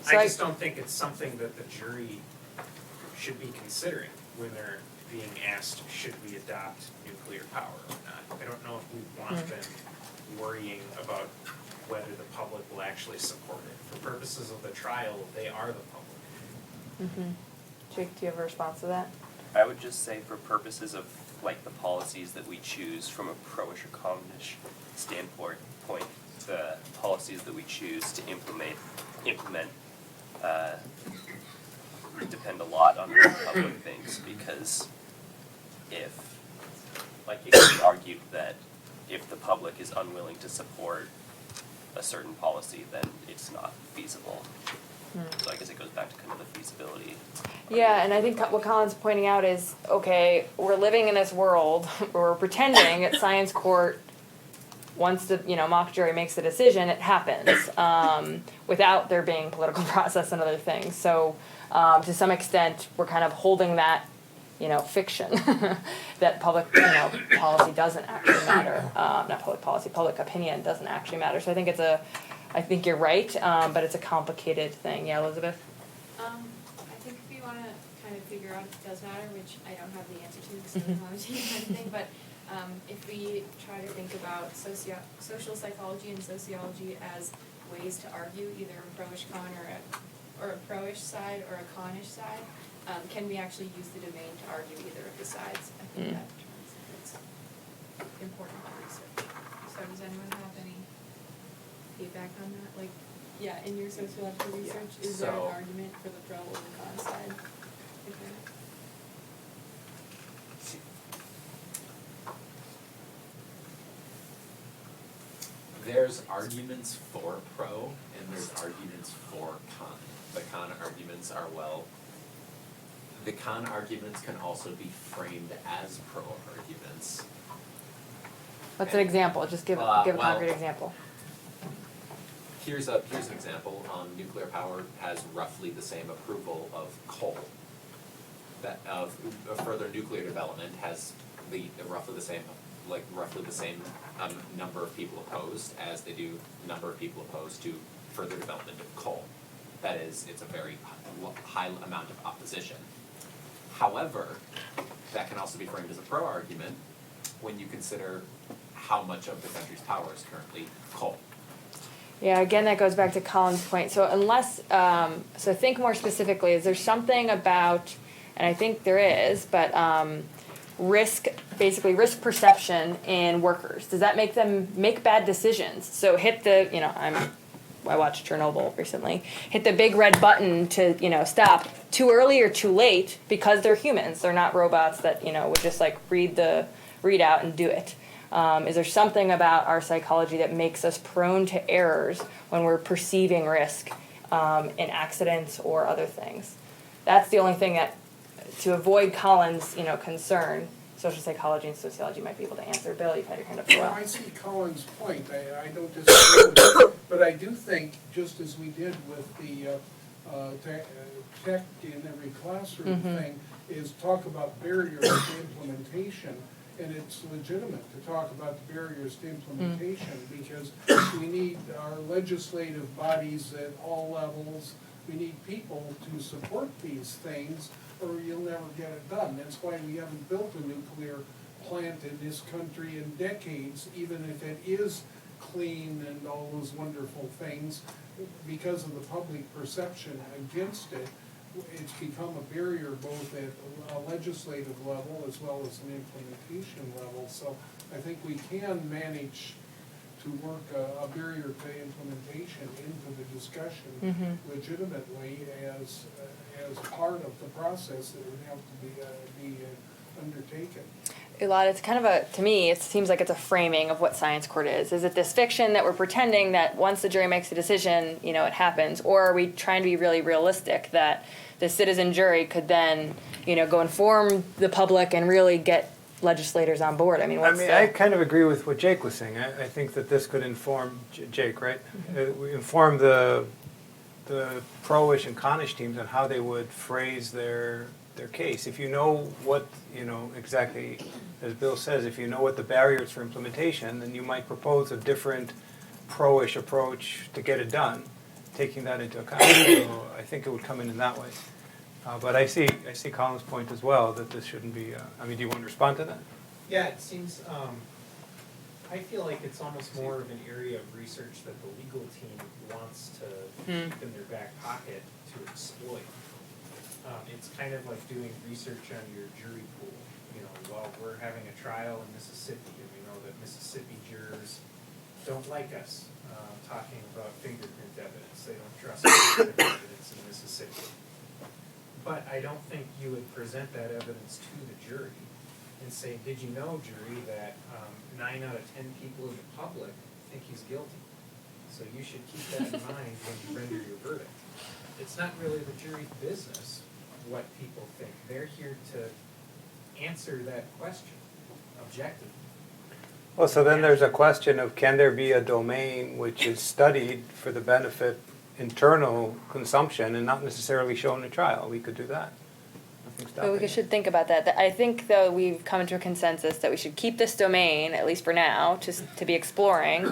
So
I just don't think it's something that the jury should be considering when they're being asked, should we adopt nuclear power or not? I don't know if we want them worrying about whether the public will actually support it. For purposes of the trial, they are the public.
Jake, do you have a response to that?
I would just say for purposes of like the policies that we choose from a pro-ish or con-ish standpoint, the policies that we choose to implement depend a lot on what the public thinks, because if, like it can be argued that if the public is unwilling to support a certain policy, then it's not feasible. So I guess it goes back to kind of the feasibility.
Yeah, and I think what Colin's pointing out is, okay, we're living in this world where we're pretending that SciCourt, once the mock jury makes the decision, it happens without there being political process and other things. So to some extent, we're kind of holding that fiction that public policy doesn't actually matter. Not public policy, public opinion doesn't actually matter. So I think you're right, but it's a complicated thing. Yeah, Elizabeth?
I think if you want to kind of figure out if it does matter, which I don't have the answer to because I don't know anything, but if we try to think about social psychology and sociology as ways to argue either a pro-ish con or a pro-ish side or a con-ish side, can we actually use the domain to argue either of the sides? I think that it's important to research. So does anyone have any feedback on that? Like, yeah, in your sociological research, is there an argument for the pro or the con side?
There's arguments for pro and there's arguments for con. The con arguments are, the con arguments can also be framed as pro arguments.
What's an example? Just give a concrete example.
Here's an example. Nuclear power has roughly the same approval of coal. That of further nuclear development has roughly the same number of people opposed as they do number of people opposed to further development of coal. That is, it's a very high amount of opposition. However, that can also be framed as a pro argument when you consider how much of the country's power is currently coal.
Yeah, again, that goes back to Colin's point. So unless, so think more specifically, is there something about, and I think there is, but risk perception in workers? Does that make them make bad decisions? So hit the, I watched Chernobyl recently, hit the big red button to, stop too early or too late because they're humans. They're not robots that, would just read out and do it. Is there something about our psychology that makes us prone to errors when we're perceiving risk in accidents or other things? That's the only thing that, to avoid Colin's, concern, social psychology and sociology might be able to answer. Bill, you've had your hand up for a while.
I see Colin's point. I don't disagree with it, but I do think, just as we did with the tech in every classroom thing, is talk about barriers to implementation. And it's legitimate to talk about the barriers to implementation because we need our legislative bodies at all levels. We need people to support these things or you'll never get it done. That's why we haven't built a nuclear plant in this country in decades, even if it is clean and all those wonderful things, because of the public perception against it. It's become a barrier both at a legislative level as well as an implementation level. So I think we can manage to work a barrier to implementation into the discussion legitimately as part of the process that would have to be undertaken.
Elad, it's kind of to me, it seems like it's a framing of what SciCourt is. Is it this fiction that we're pretending that once the jury makes a decision, it happens? Or are we trying to be really realistic that the citizen jury could then, go inform the public and really get legislators on board?
I kind of agree with what Jake was saying. I think that this could inform, Jake, right? Inform the pro-ish and con-ish teams on how they would phrase their case. If you know what, exactly, as Bill says, if you know what the barriers for implementation, then you might propose a different pro-ish approach to get it done, taking that into account. So I think it would come in that way. But I see Colin's point as well, that this shouldn't be, do you want to respond to that?
Yeah, it seems, I feel like it's almost more of an area of research that the legal team wants to keep in their back pocket to exploit. It's kind of like doing research on your jury pool. Well, we're having a trial in Mississippi, and we know that Mississippi jurors don't like us talking about fingerprint evidence. They don't trust fingerprint evidence in Mississippi. But I don't think you would present that evidence to the jury
and say, did you know, jury, that 9 out of 10 people in the public think he's guilty? So you should keep that in mind when you render your verdict. It's not really the jury's business what people think. They're here to answer that question objectively.
Well, so then there's a question of, can there be a domain which is studied for the benefit internal consumption and not necessarily shown in trial? We could do that. Nothing's stopping
But we
it.
should think about that. I think, though, we've come to a consensus that we should keep this domain, at least for now, just to be exploring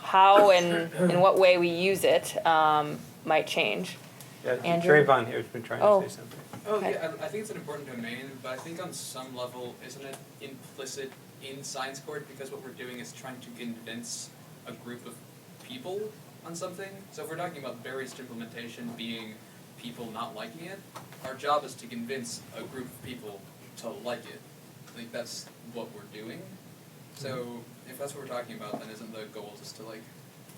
how and in what way we use it might change.
Yeah,
Andrew?
Trayvon here has been trying
Oh.
to say something.
Oh,
Okay.
yeah, I think it's an important domain, but I think on some level, isn't it implicit in SciCourt because what we're doing is trying to convince a group of people on something? So if we're talking about barriers implementation being people not liking it, our job is to convince a group of people to like it. I think that's what we're doing. So if that's what we're talking about, then isn't the goal just to like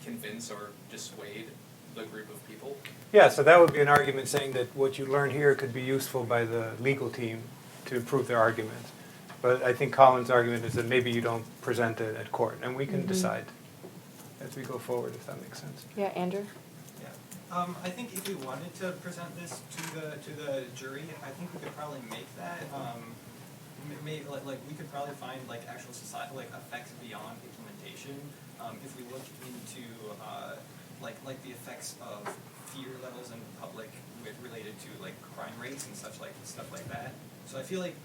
convince or dissuade the group of people?
Yeah, so that would be an argument saying that what you learn here could be useful by the legal team to improve their argument. But I think Colin's argument is that maybe you don't present it at court, and we can decide as we go forward, if that makes sense.
Yeah, Andrew?
I think if we wanted to present this to the jury, I think we could probably make that. We could probably find like actual society effects beyond implementation. If we look into like the effects of fear levels in the public related to like crime rates and stuff like that. So I feel like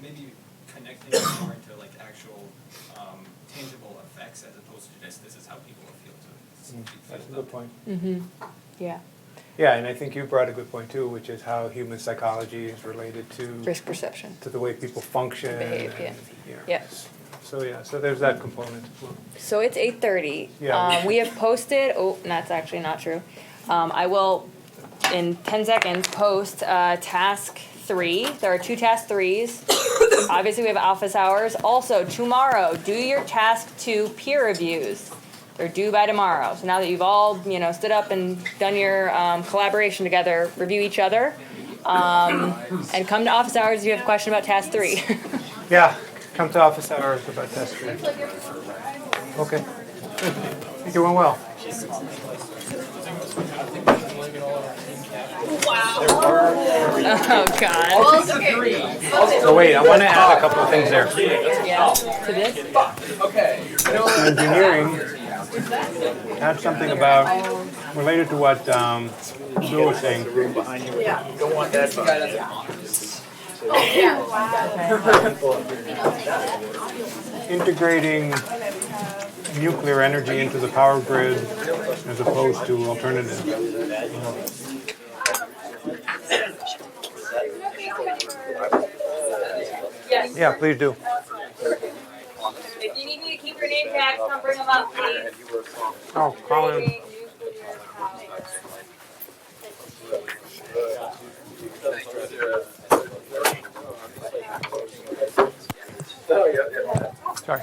maybe connecting it more into like actual tangible effects as opposed to just this is how people will feel
That's a good point.
Mm-hmm. Yeah.
Yeah, and I think you brought a good point too, which is how human psychology is related to
Risk perception.
to the way people function.
Behave, yeah.
and, you know,
Yeah.
So there's that component as well.
So it's 8:30.
Yeah.
We have posted, that's actually not true. I will, in 10 seconds, post task 3. There are 2 task 3s. Obviously, we have office hours. Also, tomorrow, do your task 2 peer reviews. They're due by tomorrow. So now that you've all, stood up and done your collaboration together, review each other. And come to office hours if you have a question about task 3.
Yeah, come to office hours about test 3. Okay. I think it went well.
Oh, God.
So wait, I want to add a couple of things there.
Yeah, to this?
Okay.
Engineering, add something about, related to what Bill was saying.
Don't want that.
Integrating nuclear energy into the power grid as opposed to alternatives.
Yes.
Yeah, please do.
If you need me to keep your name tags, come bring them up, please.
Oh, Colin. Sorry.